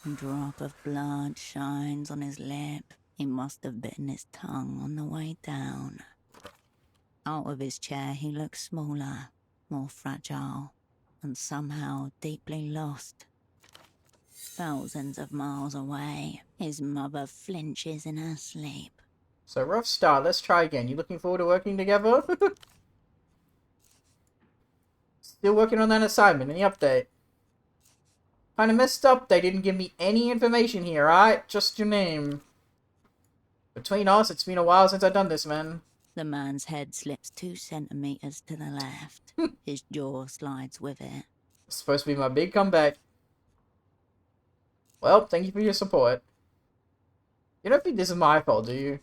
A drop of blood shines on his lip. He must have bitten his tongue on the way down. Out of his chair, he looks smaller, more fragile, and somehow deeply lost. Thousands of miles away, his mother flinches in her sleep. So, rough start. Let's try again. You looking forward to working together? Still working on that assignment. Any update? Kinda messed up. They didn't give me any information here, alright? Just your name. Between us, it's been a while since I've done this, man. The man's head slips 2 centimeters to the left. His jaw slides with it. It's supposed to be my big comeback. Well, thank you for your support. You don't think this is my fault, do you?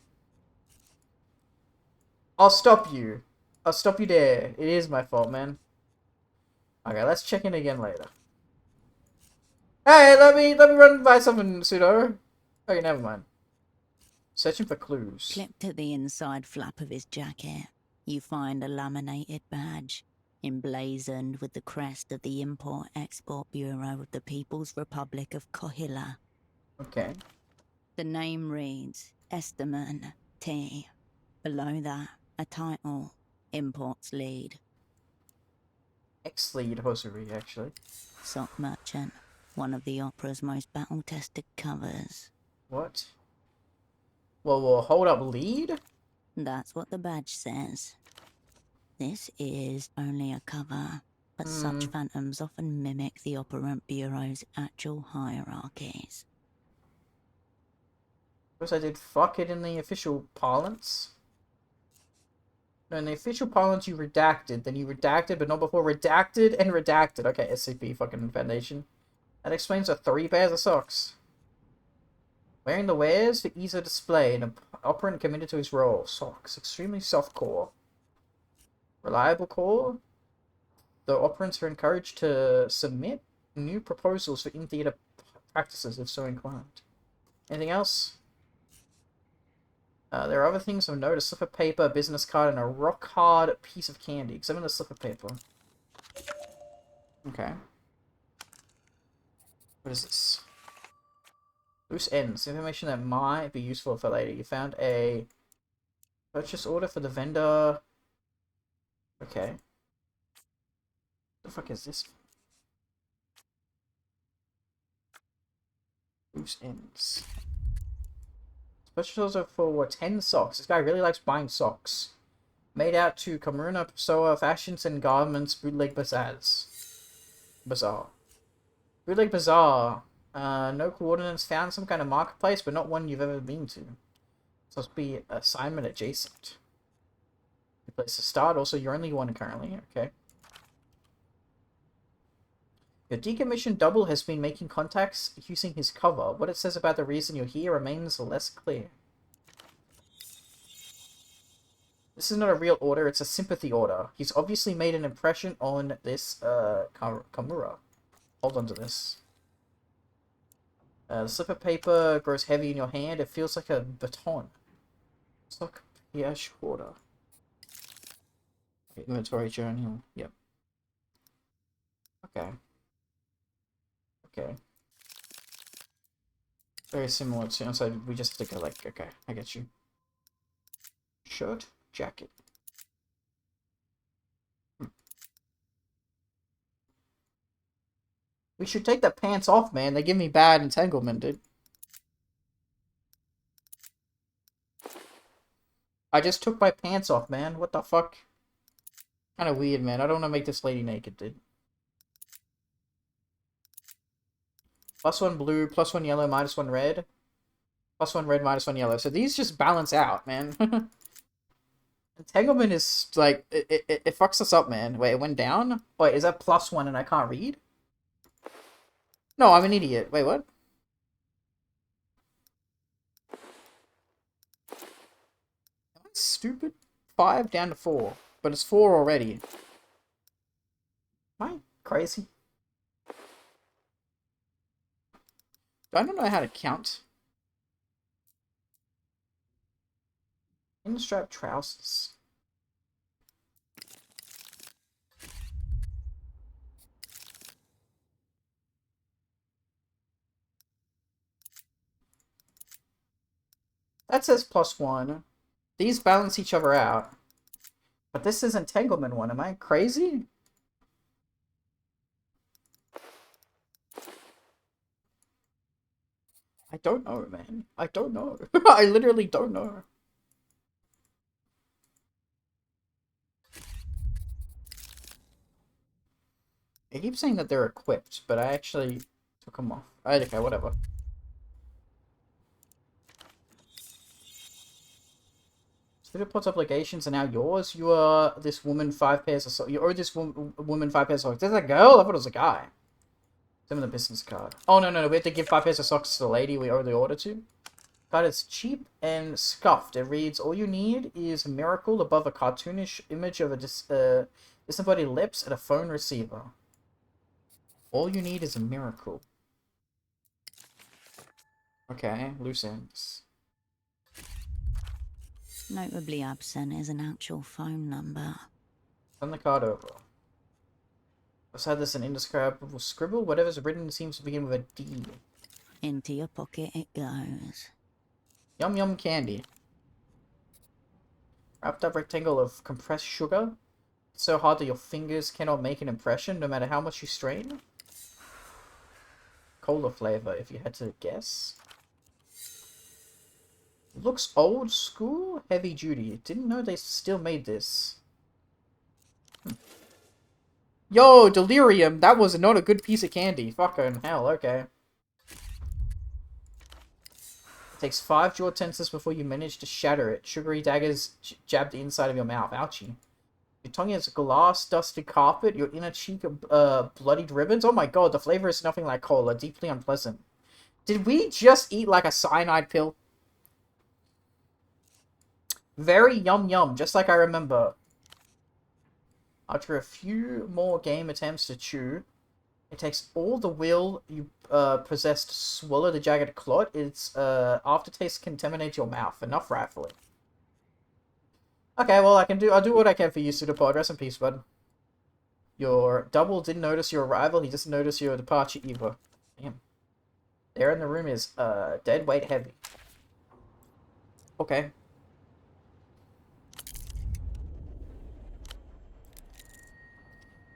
I'll stop you. I'll stop you there. It is my fault, man. Okay, let's check in again later. Hey, let me run by something, Pseudo. Okay, never mind. Searching for clues. Clipped to the inside flap of his jacket, you find a laminated badge, emblazoned with the crest of the Import-Export Bureau of the People's Republic of Kohila. Okay. The name reads Esteman T. Below that, a title, Imports Lead. Ex-lead supposed to read, actually. Sock Merchant, one of the opera's most battle-tested covers. What? Well, hold up, lead? That's what the badge says. This is only a cover, but such phantoms often mimic the Operant Bureau's actual hierarchies. Guess I did fuck it in the official parlance. No, in the official parlance, you redacted, then you redacted, but not before redacted and redacted. Okay, SCP fucking Foundation. That explains the 3 pairs of socks. Wearing the wares for ease of display, an operant committed to his role. Socks. Extremely soft core. Reliable core. The operants are encouraged to submit new proposals for in-theater practices if so inclined. Anything else? There are other things of note. A slip of paper, a business card, and a rock-hard piece of candy. Examine the slip of paper. Okay. What is this? Loose ends. Information that might be useful for later. You found a purchase order for the vendor. Okay. What the fuck is this? Loose ends. Purchase order for 10 socks. This guy really likes buying socks. Made out to Kamuna Pessoa Fashions and Garments Bootleg Bazaars. Bazaar. Bootleg Bazaar. No coordinates found. Some kind of marketplace, but not one you've ever been to. So must be assignment adjacent. Good place to start. Also, you're only one currently. Okay. Your decommissioned double has been making contacts using his cover. What it says about the reason you're here remains less clear. This is not a real order, it's a sympathy order. He's obviously made an impression on this, Kamura. Hold on to this. The slip of paper grows heavy in your hand. It feels like a baton. It's like a Piash order. Inventory journal. Yep. Okay. Okay. Very similar to, so we just have to go like, okay, I get you. Shirt, jacket. We should take the pants off, man. They give me bad entanglement, dude. I just took my pants off, man. What the fuck? Kind of weird, man. I don't want to make this lady naked, dude. +1 blue, +1 yellow, -1 red. +1 red, -1 yellow. So these just balance out, man. Entanglement is, like, it fucks us up, man. Wait, it went down? Wait, is that +1 and I can't read? No, I'm an idiot. Wait, what? Am I stupid? 5 down to 4. But it's 4 already. Am I crazy? I don't know how to count. In-strap trousers. That says +1. These balance each other out. But this is entanglement 1. Am I crazy? I don't know, man. I don't know. I literally don't know. They keep saying that they're equipped, but I actually took them off. Okay, whatever. Reports obligations are now yours. You are this woman 5 pairs of socks. You owe this woman 5 pairs of socks. There's a girl? I thought it was a guy. Send me the business card. Oh, no. We have to give 5 pairs of socks to the lady we owe the order to. Card is cheap and scuffed. It reads, all you need is a miracle above a cartoonish image of a disembodied lips and a phone receiver. All you need is a miracle. Okay, loose ends. Notably absent is an actual phone number. Send the card over. Beside this, an indescribable scribble. Whatever's written seems to begin with a D. Into your pocket it goes. Yum yum candy. Wrapped up rectangle of compressed sugar. It's so hard that your fingers cannot make an impression no matter how much you strain. Cola flavor, if you had to guess. Looks old school, heavy duty. Didn't know they still made this. Yo, delirium. That was not a good piece of candy. Fucking hell, okay. Takes 5 jaw tensors before you manage to shatter it. Sugary daggers jab the inside of your mouth. Ouchie. Your tongue is glass dusted carpet. Your inner cheek bloodied ribbons. Oh my god, the flavor is nothing like cola. Deeply unpleasant. Did we just eat like a cyanide pill? Very yum yum, just like I remember. After a few more game attempts to chew, it takes all the will you possess to swallow the jagged clot. Its aftertaste contaminates your mouth. Enough rightfully. Okay, well I'll do what I can for you, Pseudopod. Rest in peace, bud. Your double didn't notice your arrival, he just noticed your departure either. Damn. There in the room is dead weight heavy. Okay.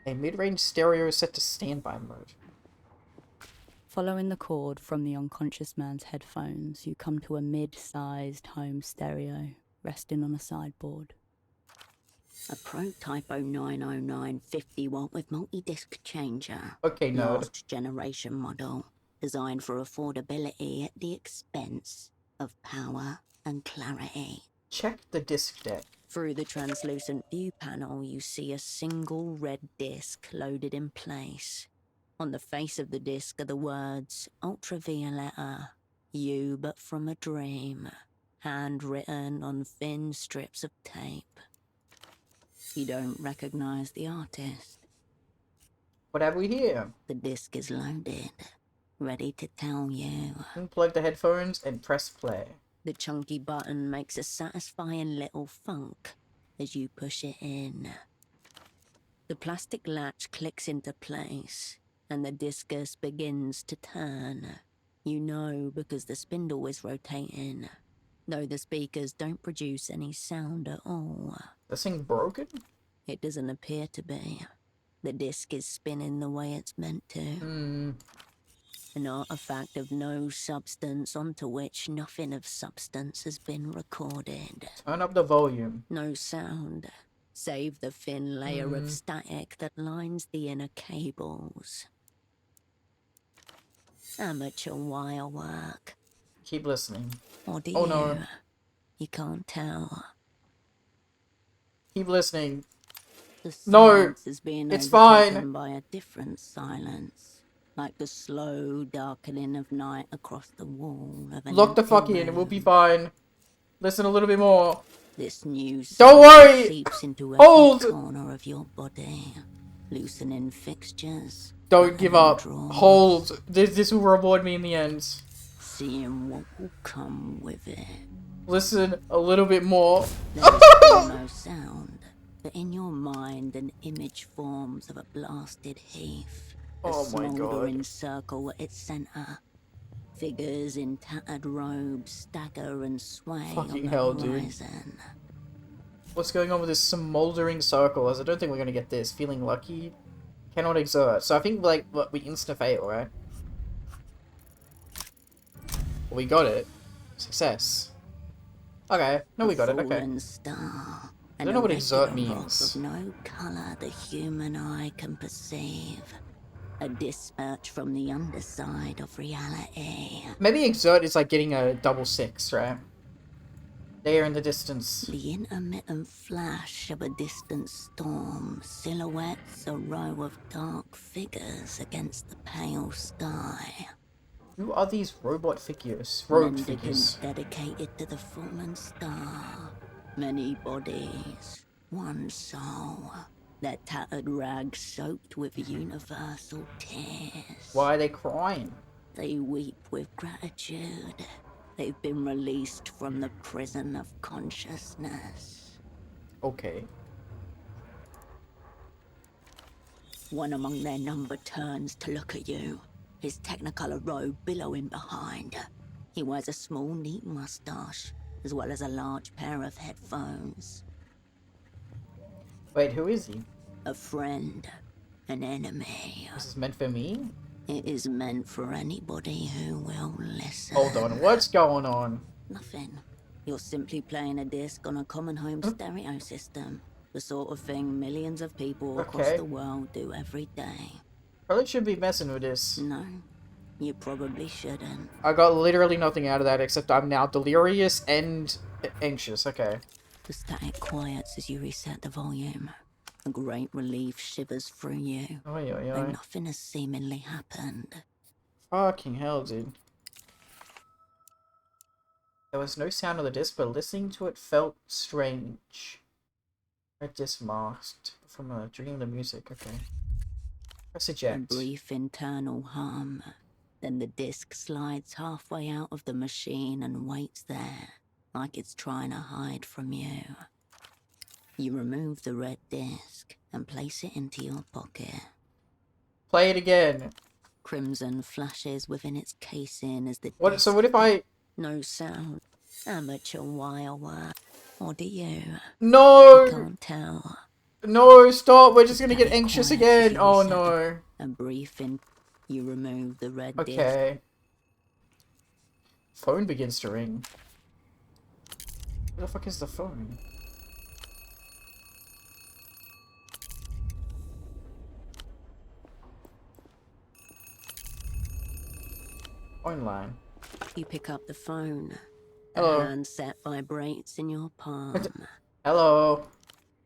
A mid-range stereo is set to standby mode. Following the cord from the unconscious man's headphones, you come to a mid-sized home stereo resting on a sideboard. A Prototype 0909 50-watt with multi-disc changer. Okay, nerd. Last generation model, designed for affordability at the expense of power and clarity. Check the disc deck. Through the translucent view panel, you see a single red disc loaded in place. On the face of the disc are the words, Ultravioletta, you but from a dream, handwritten on thin strips of tape. You don't recognize the artist. What have we here? The disc is loaded, ready to tell you. Unplug the headphones and press play. The chunky button makes a satisfying little funk as you push it in. The plastic latch clicks into place, and the discus begins to turn. You know because the spindle is rotating, though the speakers don't produce any sound at all. This thing broken? It doesn't appear to be. The disc is spinning the way it's meant to. An artifact of no substance onto which nothing of substance has been recorded. Turn up the volume. No sound, save the thin layer of static that lines the inner cables. Amateur wire work. Keep listening. Or do oh you? no. You can't tell. Keep listening. The No, silence is being it's overtaken fine. by a different silence. Like the slow darkening of night across the wall of an Lock the empty fuck in, room. we'll be fine. Listen a little bit more. This new Don't worry! seeps into every Hold! corner of your body, loosening fixtures. Don't give up. drawers, Hold. This will reward me in the end. Seeing what will come with it. Listen a little bit more. There is still no sound, but in your mind an image forms of a blasted heath. A Oh my God. smouldering circle at its center. Figures in tattered robes stagger and sway Fucking on the hell, dude. horizon. What's going on with this smoldering circle? As I don't think we're gonna get this. Feeling lucky. Cannot exert. So I think like what we insta-fail, right? Well, we got it. Success. Okay. No, we got it. Okay. Fallen star. I don't know what exert irregular rock means. Of no color the human eye can perceive. A dispatch from the underside of reality. Maybe exert is like getting a double 6, right? There in the distance. The intermittent flash of a distant storm silhouettes a row of dark figures against the pale sky. Who are these robot figures? Robed Mendicants figures. dedicated to the fallen star. Many bodies, one soul. Their tattered rags soaked with universal tears. Why are they crying? They weep with gratitude. They've been released from the prison of consciousness. Okay. One among their number turns to look at you, his technicolor robe billowing behind. He wears a small, neat mustache, as well as a large pair of headphones. Wait, who is he? A friend, an enemy. This is meant for me? It is meant for anybody who will listen. Hold on, what's going on? Nothing. You're simply playing a disc on a common home stereo system. The sort of thing millions of people across Okay. the world do every day. Probably shouldn't be messing with this. No. You probably shouldn't. I got literally nothing out of that except I'm now delirious and anxious. Okay. The static quiets as you reset the volume. A great relief shivers through you. Oi, oi, Though oi. nothing has seemingly happened. Fucking hell, dude. There was no sound on the disc, but listening to it felt strange. Red disc masked from a dream of the music. Okay. Press A eject. brief internal hum. Then the disc slides halfway out of the machine and waits there, like it's trying to hide from you. You remove the red disc and place it into your pocket. Play it again. Crimson flashes within its casing as the What? disc... So what if I... No sound. Amateur wire work. Or do you? No! You can't tell. No, stop. We're just gonna get Static anxious quiets as again. you Oh reset no. A brief in... You remove the red disc. Okay. Phone begins to ring. Where the fuck is the phone? Phone line. You pick up the phone. Hello. The handset vibrates in your palm. Hello.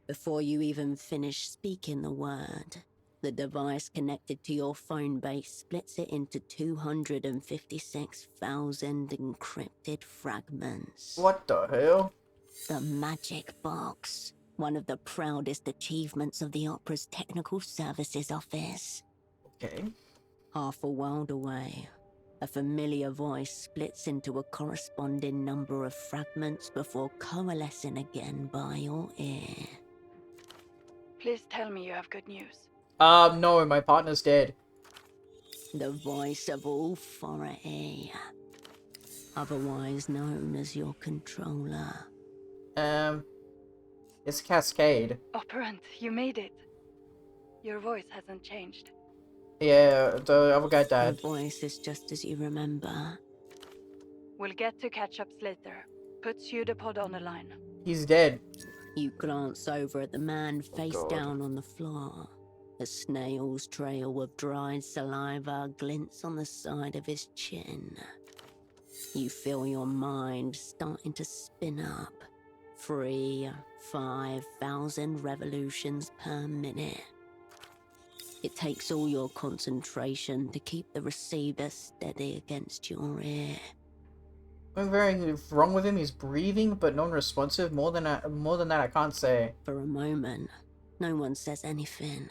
Before you even finish speaking the word, the device connected to your phone base splits it into 256,000 encrypted fragments. What the hell? The magic box. One of the proudest achievements of the Opera's Technical Services Office. Okay. Half a world away, a familiar voice splits into a corresponding number of fragments before coalescing again by your ear. Please tell me you have good news. No, my partner's dead. The voice of authority, otherwise known as your controller. It's Cascade. Operant, you made it. Your voice hasn't changed. Yeah, the other guy The died. voice is just as you remember. We'll get to catch-ups later. Put pseudopod on the line. He's dead. You glance over at the man face down on the floor. A snail's trail of dried saliva glints on the side of his chin. You feel your mind starting to spin up. 5,000 revolutions per minute. It takes all your concentration to keep the receiver steady against your ear. Something very wrong with him. He's breathing, but non-responsive. More than that, I can't say. For a moment, no one says anything.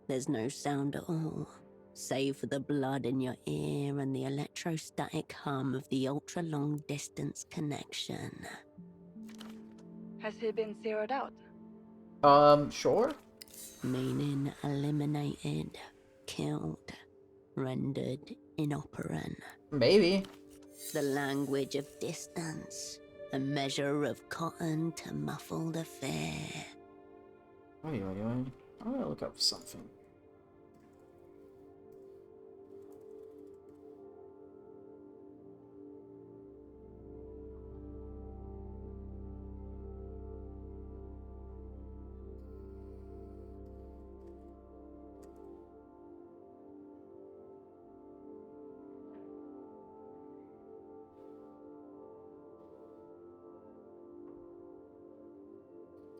There's no sound at all, save for the blood in your ear and the electrostatic hum of the ultra-long distance connection. Has he been zeroed out? Sure. Meaning eliminated, killed, rendered inoperant. Maybe. The language of distance, a measure of cotton to muffle the fear. Oi, oi, oi. I'm gonna look up something.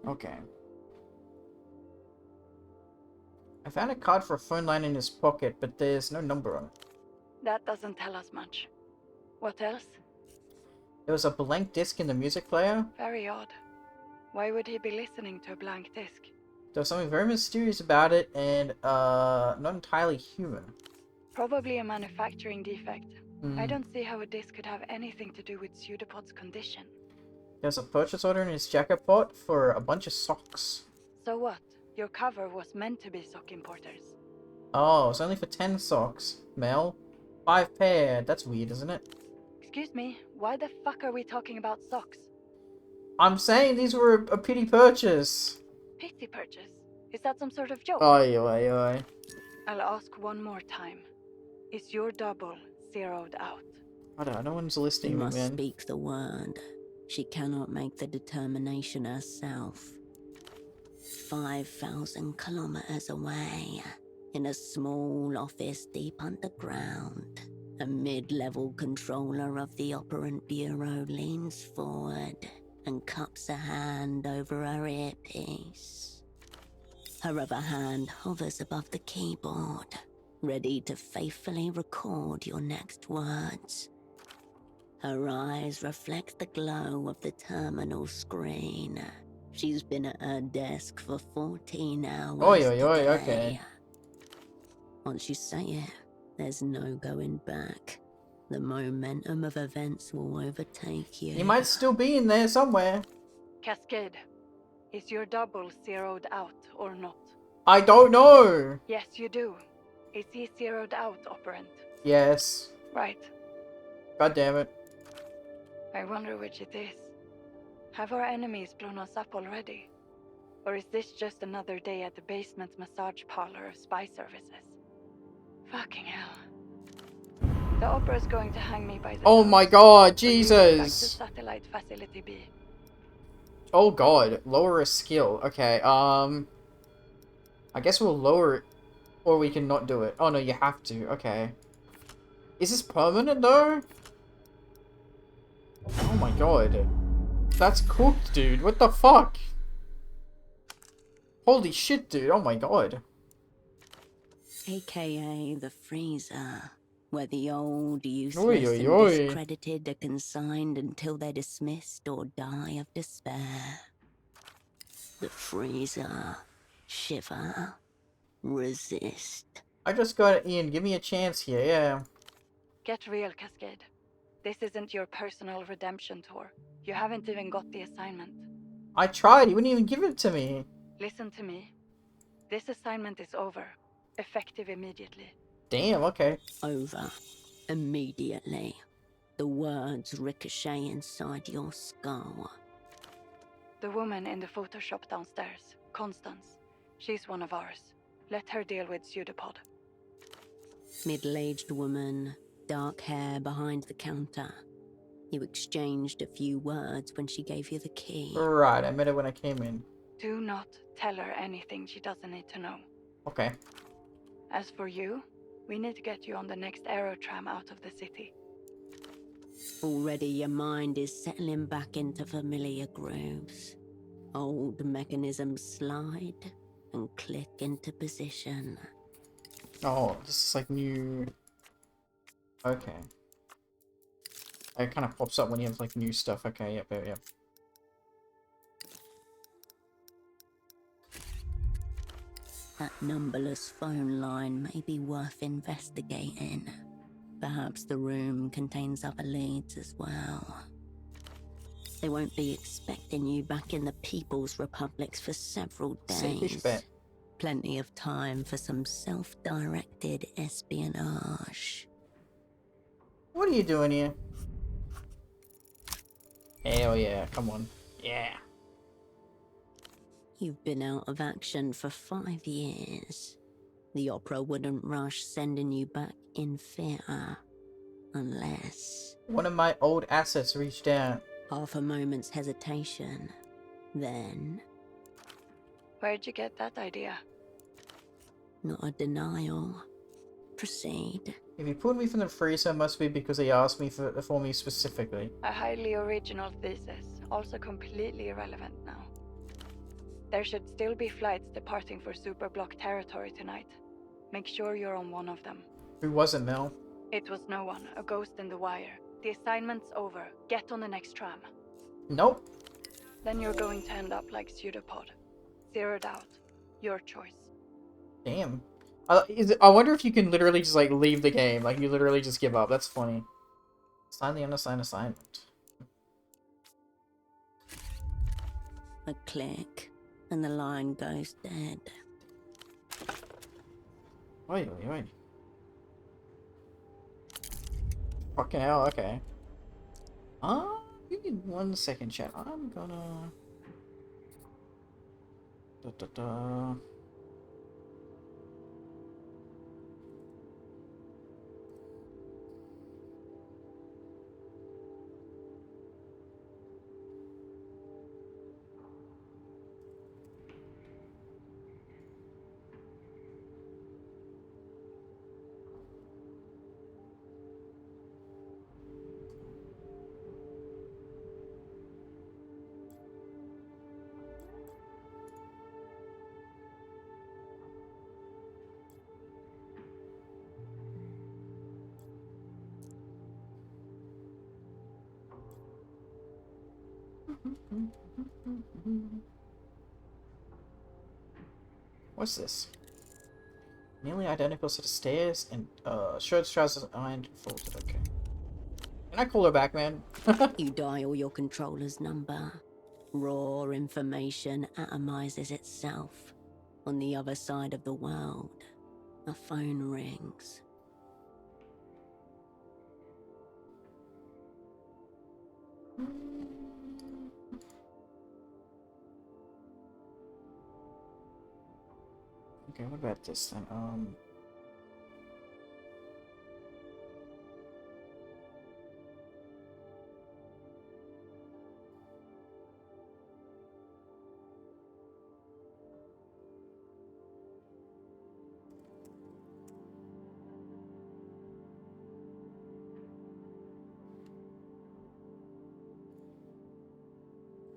Okay. I found a card for a phone line in his pocket, but there's no number on it. That doesn't tell us much. What else? There was a blank disc in the music player. Very odd. Why would he be listening to a blank disc? There was something very mysterious about it and, not entirely human. Probably a manufacturing defect. I don't see how a disc could have anything to do with Pseudopod's condition. There's a purchase order in his jacket pot for a bunch of socks. So what? Your cover was meant to be sock importers. Oh, it's only for 10 socks. Mel? 5 pair. That's weird, isn't it? Excuse me, why the fuck are we talking about socks? I'm saying these were a pity purchase. Pity purchase? Is that some sort of joke? Oi, oi, oi. I'll ask one more time. Is your double zeroed out? I don't know, no one's listening, You must man. speak the word. She cannot make the determination herself. 5,000 kilometers away, in a small office deep underground, A mid-level controller of the Operant Bureau leans forward and cups a hand over her earpiece. Her other hand hovers above the keyboard, ready to faithfully record your next words. Her eyes reflect the glow of the terminal screen. She's been at her desk for 14 hours today. Okay. Once you say it, there's no going back. The momentum of events will overtake you. You might still be in there somewhere. Cascade, is your double zeroed out or not? I don't know. Yes, you do. Is he zeroed out, Operant? Yes. Right. God damn it. I wonder which it is. Have our enemies blown us up already? Or is this just another day at the basement massage parlor of spy services? Fucking hell. The Opera's going to hang me by the Oh nose. my god, Where you would like the Jesus. satellite facility be? Oh god, lower a skill. Okay, I guess we'll lower it. Or we can not do it. Oh no, you have to. Okay. Is this permanent though? Oh my god. That's cooked, dude. What the fuck? Holy shit, dude. Oh my god. AKA the freezer, where the old, useless, Oi, oi, and oi. discredited are consigned until they're dismissed or die of despair. The freezer. Shiver. Resist. I just got it, Ian. Give me a chance here, yeah. Get real, Cascade. This isn't your personal redemption tour. You haven't even got the assignment. I tried. He wouldn't even give it to me. Listen to me. This assignment is over. Effective immediately. Damn, okay. Over. Immediately. The words ricochet inside your skull. The woman in the Photoshop downstairs, Constance. She's one of ours. Let her deal with Pseudopod. Middle-aged woman, dark hair behind the counter. You exchanged a few words when she gave you the key. Right, I met her when I came in. Do not tell her anything she doesn't need to know. Okay. As for you, we need to get you on the next aerotram out of the city. Already your mind is settling back into familiar grooves. Old mechanisms slide and click into position. Oh, this is like new... Okay. It kind of pops up when you have like new stuff. Okay, yep. That numberless phone line may be worth investigating. Perhaps the room contains other leads as well. They won't be expecting you back in the People's Republics for several days. Bet. Plenty of time for some self-directed espionage. What are you doing here? Hell yeah, come on. Yeah. You've been out of action for 5 years. The Opera wouldn't rush sending you back in theatre. Unless... one of my old assets reached out. Half a moment's hesitation. Then... Where'd you get that idea? not a denial. Proceed. If he pulled me from the freezer, it must be because he asked me for me specifically. A highly original thesis, also completely irrelevant now. There should still be flights departing for Superblock territory tonight. Make sure you're on one of them. Who was it, Mel? It was no one, a ghost in the wire. The assignment's over. Get on the next tram. Nope. Then you're going to end up like Pseudopod. Zeroed out. Your choice. Damn. I wonder if you can literally just like leave the game. Like you literally just give up. That's funny. Sign the unassigned assignment. A click, and the line goes dead. Oi. Fucking hell, okay. Give me 1 second, chat. I'm gonna... What's this? Nearly identical set of stairs and shirts, trousers, ironed, folded. Okay. Can I call her back, man? You dial your controller's number. Raw information atomizes itself. On the other side of the world, a phone rings. Okay, what about this then?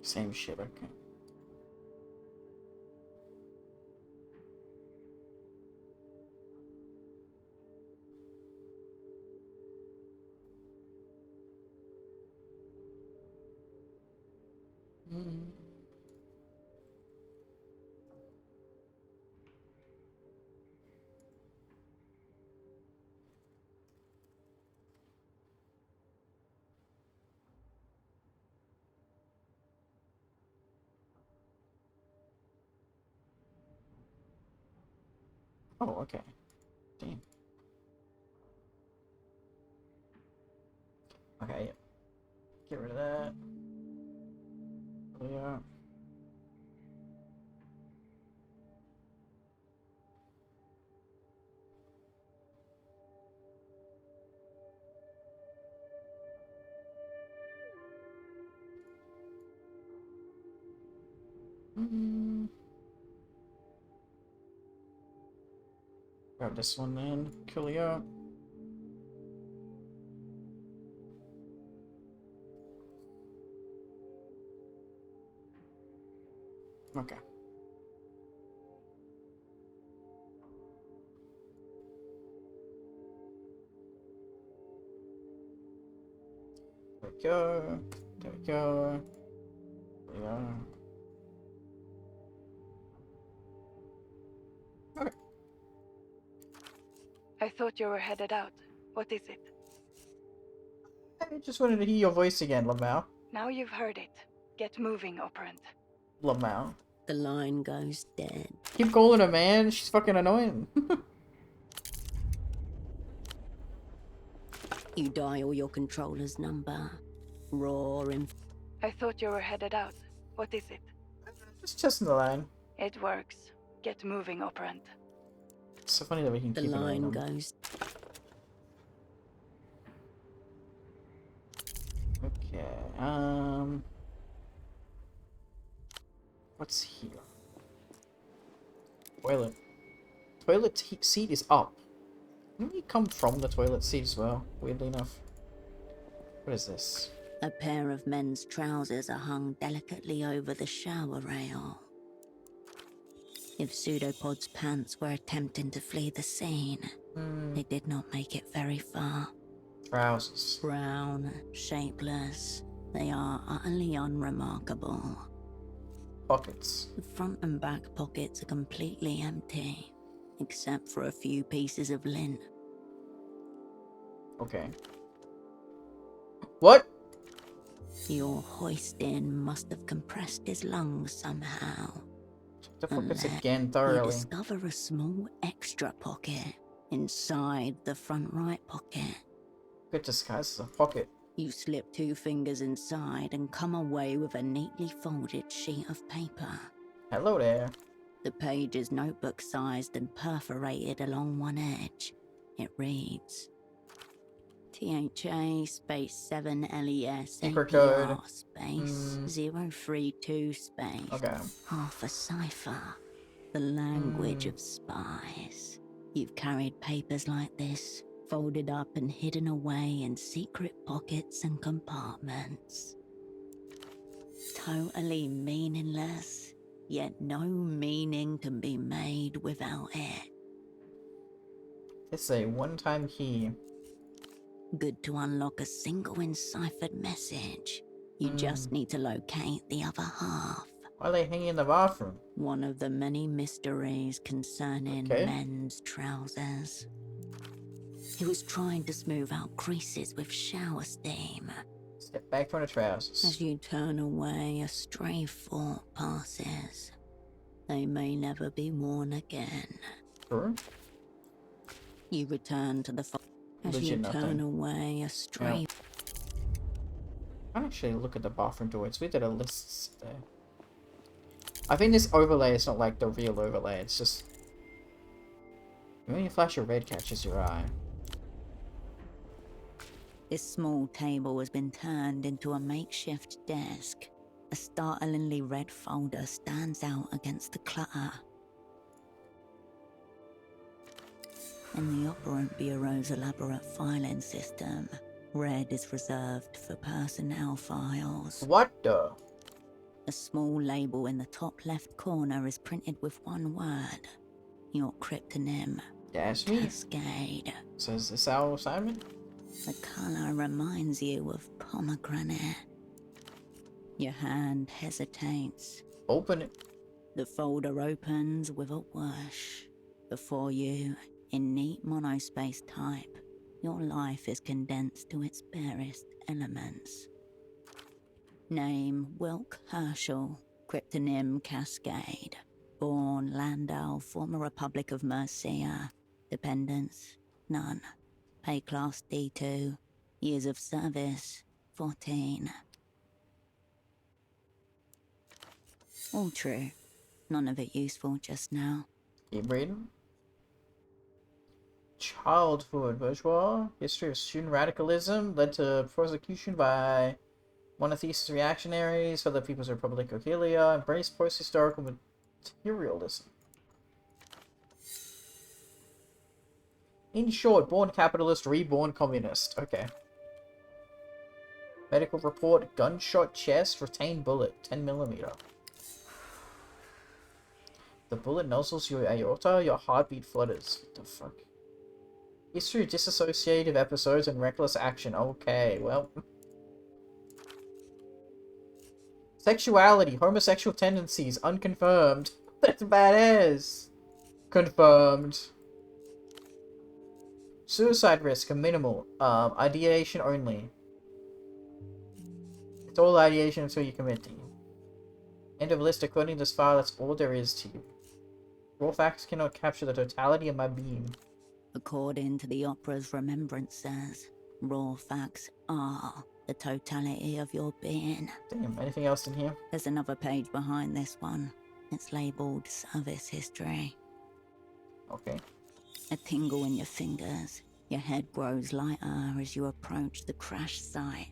Same shit, okay. Oh, okay. Damn. Okay, yeah. Get rid of that. Yeah. Grab this one then. Coolio. Okay. There we go. There we go. There we go. Okay. I thought you were headed out. What is it? I just wanted to hear your voice again, Lamau. Now you've heard it. Get moving, operant. Lamau. The line goes dead. Keep calling her, man. She's fucking annoying. You dial your controller's number. Raw inf. I thought you were headed out. What is it? Just testing the line. It works. Get moving, operant. It's so funny that we can The keep line annoying them. goes. Okay, what's here? Toilet. Toilet seat is up. Didn't we come from the toilet seat as well, weirdly enough? What is this? A pair of men's trousers are hung delicately over the shower rail. If Pseudopod's pants were attempting to flee the scene, they did not make it very far. Trousers. Brown, shapeless, they are utterly unremarkable. Pockets. The front and back pockets are completely empty, except for a few pieces of lint. Okay. What? Your hoist-in must have compressed his lungs somehow. The pockets again You thoroughly. discover a small extra pocket inside the front right pocket. Good disguise as a pocket. You slip 2 fingers inside and come away with a neatly folded sheet of paper. Hello there. The page is notebook-sized and perforated along one edge. It reads: THA space 7 LES Secret APR code. space 032 space Okay. half a cipher. The language of spies. You've carried papers like this, folded up and hidden away in secret pockets and compartments. Totally meaningless, yet no meaning can be made without it. It's a one-time key. Good to unlock a single enciphered message. You just need to locate the other half. Why are they hanging in the bathroom? One of the many mysteries concerning men's trousers. He was trying to smooth out creases with shower steam. Step back from the trousers. As you turn away, a stray thought passes. They may never be worn again. Sure. You return to the as Legit you nothing. turn away, a stray. I can't actually look at the bathroom door. It's weird that it lists there. I think this overlay is not like the real overlay. It's just when you flash a red catches your eye. This small table has been turned into a makeshift desk. A startlingly red folder stands out against the clutter. In the Operant Bureau's elaborate filing system, red is reserved for personnel files. What the? A small label in the top left corner is printed with one word. Your cryptonym. That's me. Cascade. So is this our assignment? The color reminds you of pomegranate. Your hand hesitates. Open it. The folder opens with a whoosh. Before you, in neat monospace type, your life is condensed to its barest elements. Name, Wilk Herschel. Cryptonym, Cascade. Born, Landau, former Republic of Mercia. Dependents, none. Pay class D2. Years of service, 14. All true. None of it useful just now. Keep reading. Childhood bourgeois. History of student radicalism led to prosecution by monotheist reactionaries for the People's Republic of Helia. Embraced post-historical materialism. In short, born capitalist, reborn communist. Okay. Medical report, gunshot chest, retained bullet, 10mm. The bullet nuzzles your aorta, your heartbeat flutters. What the fuck? History of disassociative episodes and reckless action. Okay, well. Sexuality, homosexual tendencies, unconfirmed. That's badass. Confirmed. Suicide risk, minimal. Ideation only. It's all ideation until you commit to you. End of list. According to this file, that's all there is to you. Raw facts cannot capture the totality of my being. According to the opera's remembrances, raw facts are the totality of your being. Damn, anything else in here? There's another page behind this one. It's labelled Service History. Okay. A tingle in your fingers. Your head grows lighter as you approach the crash site.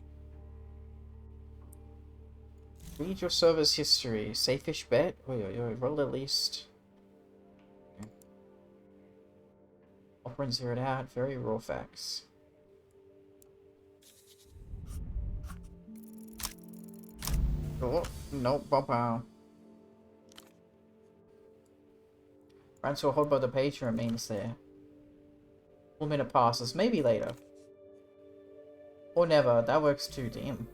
Read your service history. Safe-ish bet? Wait, roll at least. Okay. Operand zeroed out. Very raw facts. Oh, no, Bob. Runs to a hold by the page and remains there. 1 minute passes, maybe later. Or never, that works too, damn.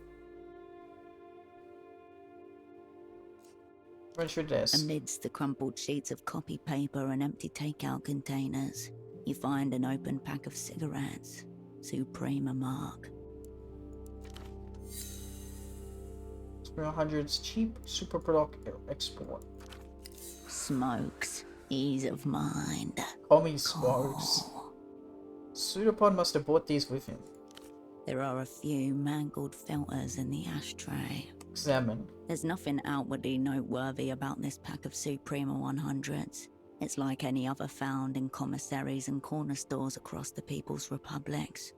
Where's your desk? Amidst the crumpled sheets of copy paper and empty takeout containers, you find an open pack of cigarettes. Suprema mark. 300's cheap, super product export. Smokes. Ease of mind. Commie smokes. Pseudopod must have bought these with him. There are a few mangled filters in the ashtray. Examine. There's nothing outwardly noteworthy about this pack of Suprema 100s. It's like any other found in commissaries and corner stores across the People's Republics.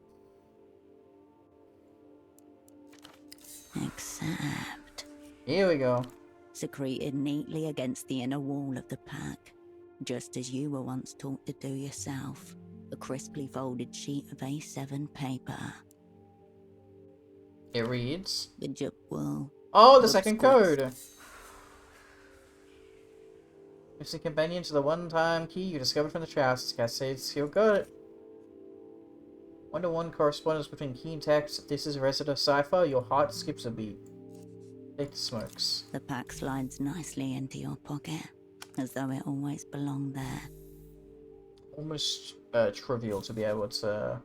Except... here we go. Secreted neatly against the inner wall of the pack. Just as you were once taught to do yourself. A crisply folded sheet of A7 paper. It reads... The Jupwell. Oh, the second code! Missing companion to the one-time key you discovered from the trousers. Cascade still got it. 1-to-1 correspondence between key and text. This is Resident Cipher. Your heart skips a beat. Big smokes. The pack slides nicely into your pocket, as though it always belonged there. Almost trivial to be able to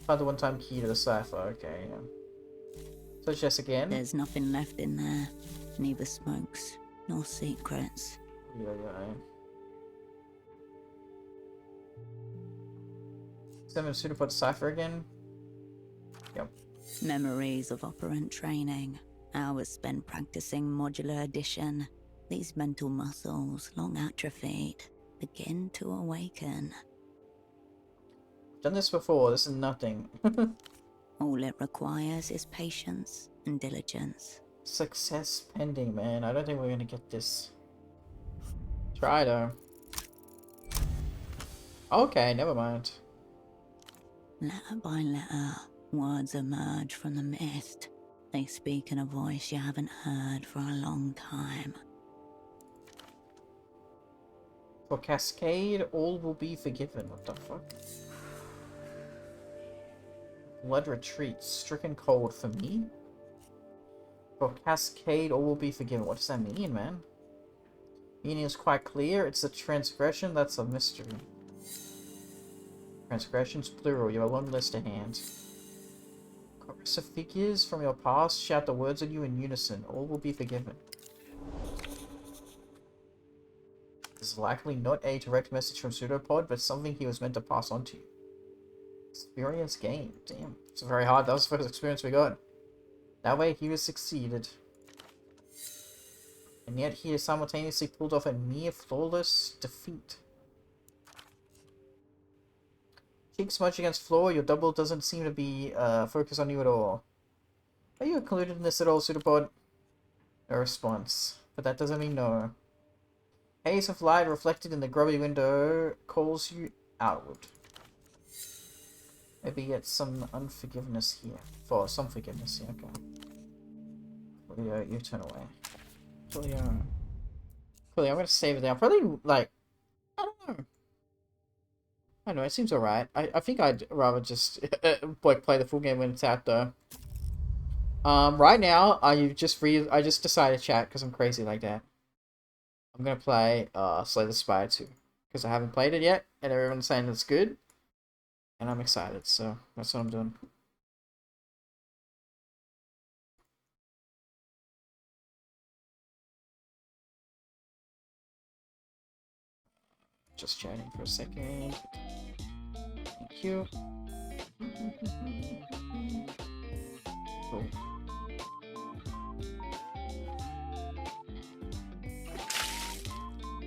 find the one-time key to the cipher. Okay, yeah. So chest again. There's nothing left in there. Neither smokes, nor secrets. Yeah, yeah. 7 pseudopod cipher again. Yep. Memories of operant training. Hours spent practicing modular addition. These mental muscles, long atrophied, begin to awaken. Done this before, this is nothing. All it requires is patience and diligence. Success pending, man. I don't think we're gonna get this. Try though. Okay, never mind. Letter by letter, words emerge from the mist. They speak in a voice you haven't heard for a long time. For Cascade, all will be forgiven. What the fuck? Blood retreats. Stricken cold for me? For Cascade, all will be forgiven. What does that mean, man? Meaning is quite clear. It's a transgression that's a mystery. Transgressions plural. You have one list to hand. Chorus of figures from your past shout the words at you in unison. All will be forgiven. This is likely not a direct message from Pseudopod, but something he was meant to pass on to you. Experience gained. Damn. It's very hard. That was the first experience we got. That way he was succeeded. And yet he has simultaneously pulled off a near flawless defeat. Cheek smudge against floor, your double doesn't seem to be focused on you at all. Are you included in this at all, Pseudopod? No response. But that doesn't mean no. Haze of light reflected in the grubby window calls you outward. Maybe get some unforgiveness here. For some forgiveness here, okay. Julio, you turn away. Julio, I'm gonna save it down. Probably, like, I don't know. I don't know, it seems alright. I think I'd rather just like play the full game when it's out though. Right now, I just decided to chat because I'm crazy like that. I'm gonna play Slay the Spire 2 because I haven't played it yet, and everyone's saying it's good, and I'm excited. So that's what I'm doing. Just chatting for a second. Thank you. Cool.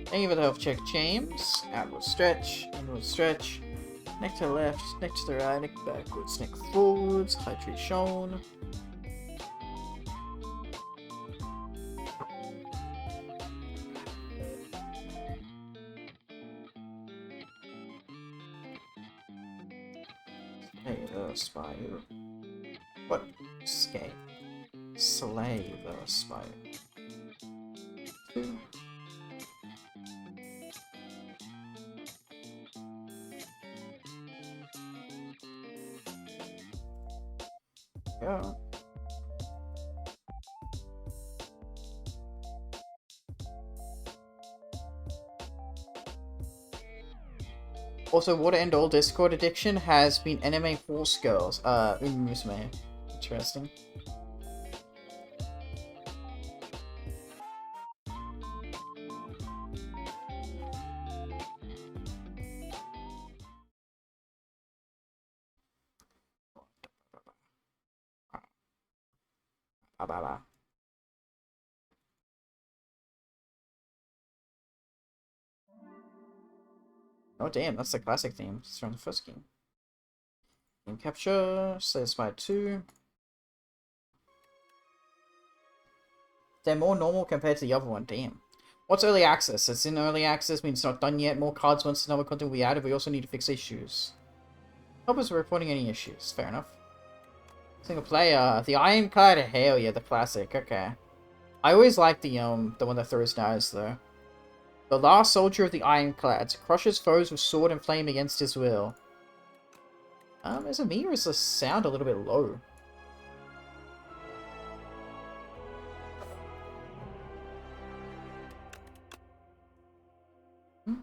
Thank you for the health check, James. Outward stretch, inward stretch. Neck to the left, neck to the right, neck backwards, neck forwards. High tree shown. Slay the Spire. What? Escape. Slay the Spire. 2. Yeah. Also, what end all Discord addiction has been anime horse girls. Umusume. Interesting. Blah. Oh damn, that's the classic theme. It's from the first game. Game capture, Slay the Spire 2. They're more normal compared to the other one, damn. What's early access? It's in early access, means it's not done yet. More cards once the number content will be added, we also need to fix issues. Help us with reporting any issues, fair enough. Single player, the Ironclad, hell yeah, the classic, okay. I always like the one that throws knives though. The last soldier of the Ironclads crushes foes with sword and flame against his will. Is it me or is the sound a little bit low? Okay.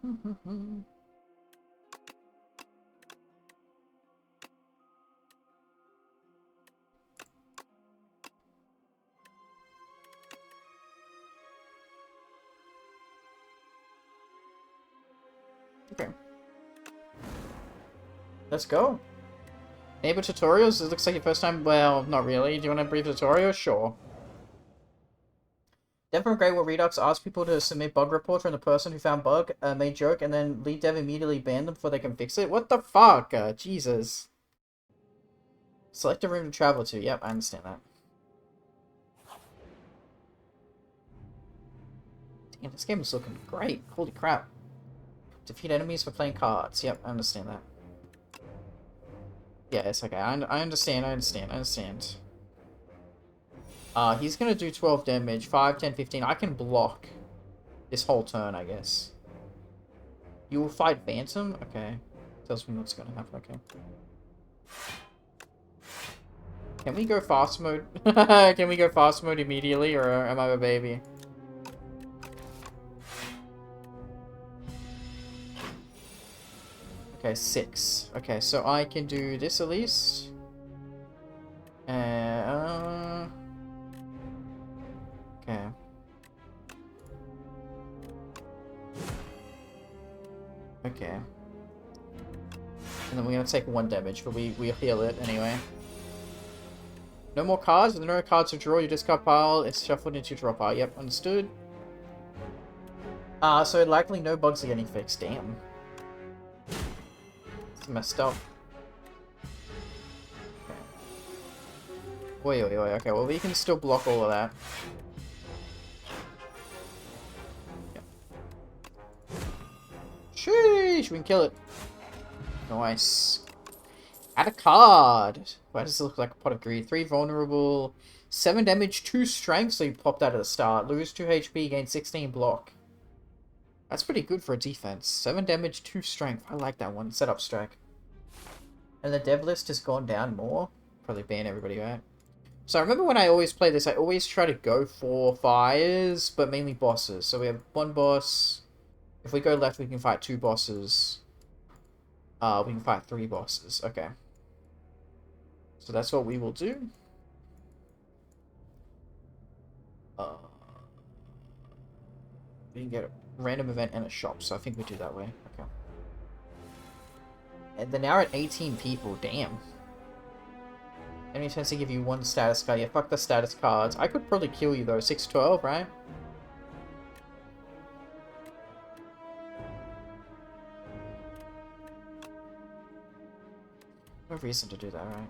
Let's go. Neighbor tutorials? It looks like your first time. Well, not really. Do you want a brief tutorial? Sure. Dev from Great War Redux asked people to submit bug reports from the person who found bug, made joke, and then lead dev immediately banned them before they can fix it. What the fuck? Jesus. Select a room to travel to. Yep, I understand that. Damn, this game is looking great. Holy crap. Defeat enemies for playing cards. Yep, I understand that. Yeah, it's okay. I understand, I understand. He's gonna do 12 damage. 5, 10, 15. I can block this whole turn, I guess. You will fight Phantom? Okay. Tells me what's gonna happen, okay. Can we go fast mode? Can we go fast mode immediately, or am I a baby? Okay, 6. Okay, so I can do this at least. Okay. Okay. And then we're gonna take 1 damage, but we'll heal it anyway. No more cards? There are no cards to draw. You discard pile, it's shuffled into your draw pile. Yep, understood. So likely no bugs are getting fixed. Damn. It's messed up. Okay. Wait. Okay, well we can still block all of that. Sheesh, we can kill it. Nice. Add a card. Why does it look like a pot of greed? 3 vulnerable, 7 damage, 2 strength, so you popped out at the start. Lose 2 HP, gain 16 block. That's pretty good for a defense. 7 damage, 2 strength. I like that one. Setup strike. And the dev list has gone down more. Probably ban everybody out. So I remember when I always play this, I always try to go for fires, but mainly bosses. So we have 1 boss. If we go left, we can fight 2 bosses. We can fight 3 bosses. Okay. So that's what we will do. We can get a random event and a shop, so I think we do that way. Okay. And they're now at 18 people. Damn. Enemy tends to give you 1 status card. Yeah, fuck the status cards. I could probably kill you though. 6-12, right? No reason to do that, right?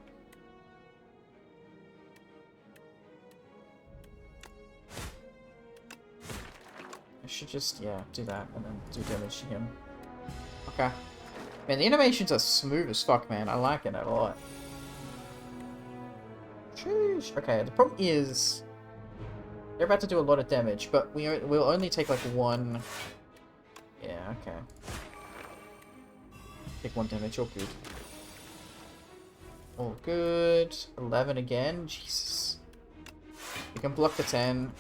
I should just, yeah, do that and then do damage to him. Okay. Man, the animations are smooth as fuck, man. I like it a lot. Sheesh. Okay, the problem is they're about to do a lot of damage, but we'll only take like 1. Yeah, okay. Take 1 damage, all good. All good. 11 again. Jesus. We can block the 10.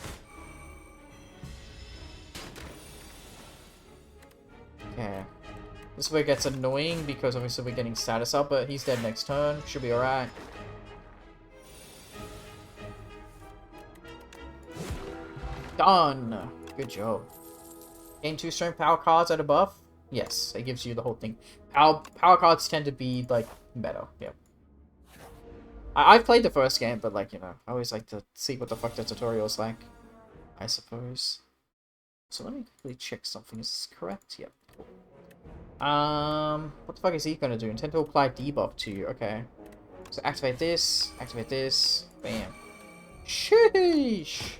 Okay. This way gets annoying because obviously we're getting status up, but he's dead next turn. Should be alright. Done! Good job. Gain 2 strength power cards at a buff? Yes, it gives you the whole thing. Power cards tend to be, like, better. Yep. I've played the first game, but, like, you know, I always like to see what the fuck the tutorial's like. I suppose. So let me quickly check something. Is this correct? Yep. What the fuck is he gonna do? Intend to apply debuff to you. Okay. So activate this. Bam. Sheesh.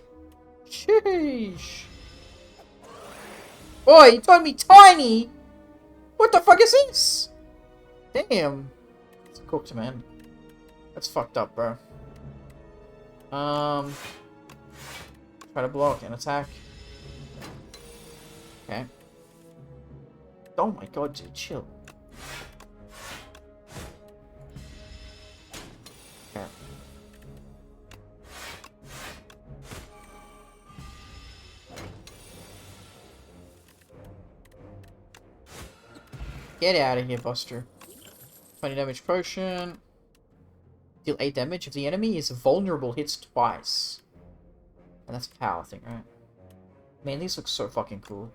Sheesh. Boy, you told me tiny! What the fuck is this? Damn. It's cooked, man. That's fucked up, bro. Try to block and attack. Okay. Oh my god, dude, chill. Okay. Get out of here, Buster. 20 damage potion. Deal 8 damage if the enemy is vulnerable, hits twice. And that's a power thing, right? Man, these look so fucking cool.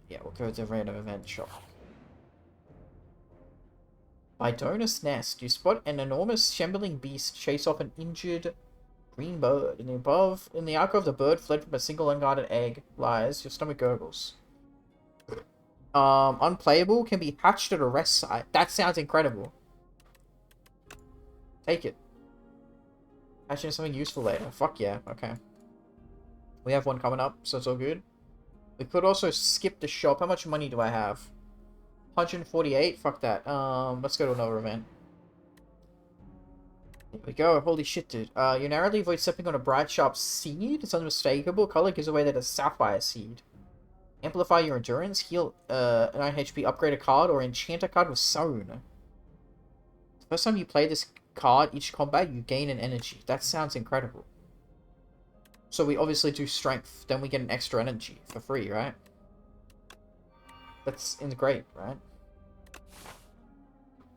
Yeah, we'll go to the random event shop. By Donus Nest, you spot an enormous shambling beast chase off an injured green bird. In the alcove, the bird fled from a single unguarded egg. Lies, your stomach gurgles. Unplayable, can be hatched at a rest site. That sounds incredible. Take it. Hatching something useful later. Fuck yeah, okay. We have one coming up, so it's all good. We could also skip the shop. How much money do I have? 148? Fuck that. Let's go to another event. Here we go. Holy shit, dude. You narrowly avoid stepping on a bright, sharp seed. It's unmistakable. Color gives away that a sapphire seed. Amplify your endurance. Heal 9 HP. Upgrade a card or enchant a card with Sown. The first time you play this card, each combat, you gain an energy. That sounds incredible. So we obviously do strength. Then we get an extra energy for free, right? That's great, right?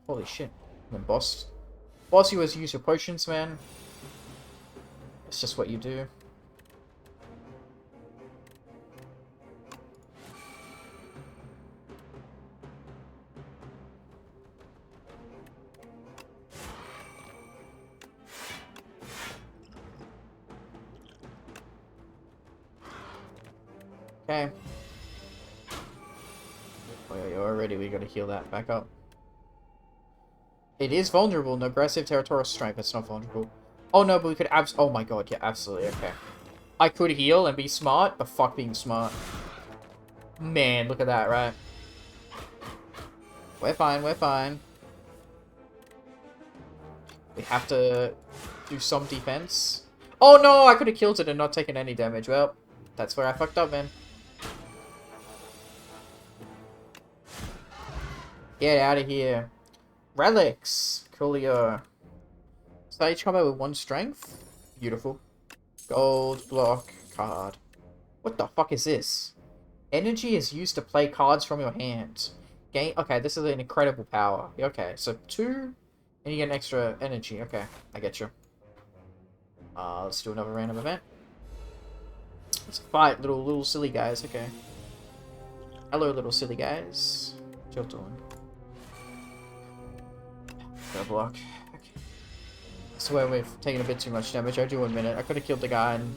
Holy shit. And then boss. Boss, you always use your potions, man. It's just what you do. Okay. Already we gotta heal that back up. It is vulnerable. No aggressive territorial strength. It's not vulnerable. Oh no, but we could oh my god, yeah, absolutely, okay. I could heal and be smart, but fuck being smart. Man, look at that, right? We're fine, we're fine. We have to do some defense. Oh no, I could have killed it and not taken any damage. Well, that's where I fucked up, man. Get out of here. Relics. Coolio. Start each combat with 1 strength. Beautiful. Gold block card. What the fuck is this? Energy is used to play cards from your hand. Gain. Okay, this is an incredible power. Okay, so 2, and you get an extra energy. Okay, I get you. Let's do another random event. Let's fight little silly guys. Okay. Hello, little silly guys. What y'all doing? Go block. Okay. I swear we've taken a bit too much damage. I do admit it. I could have killed the guy and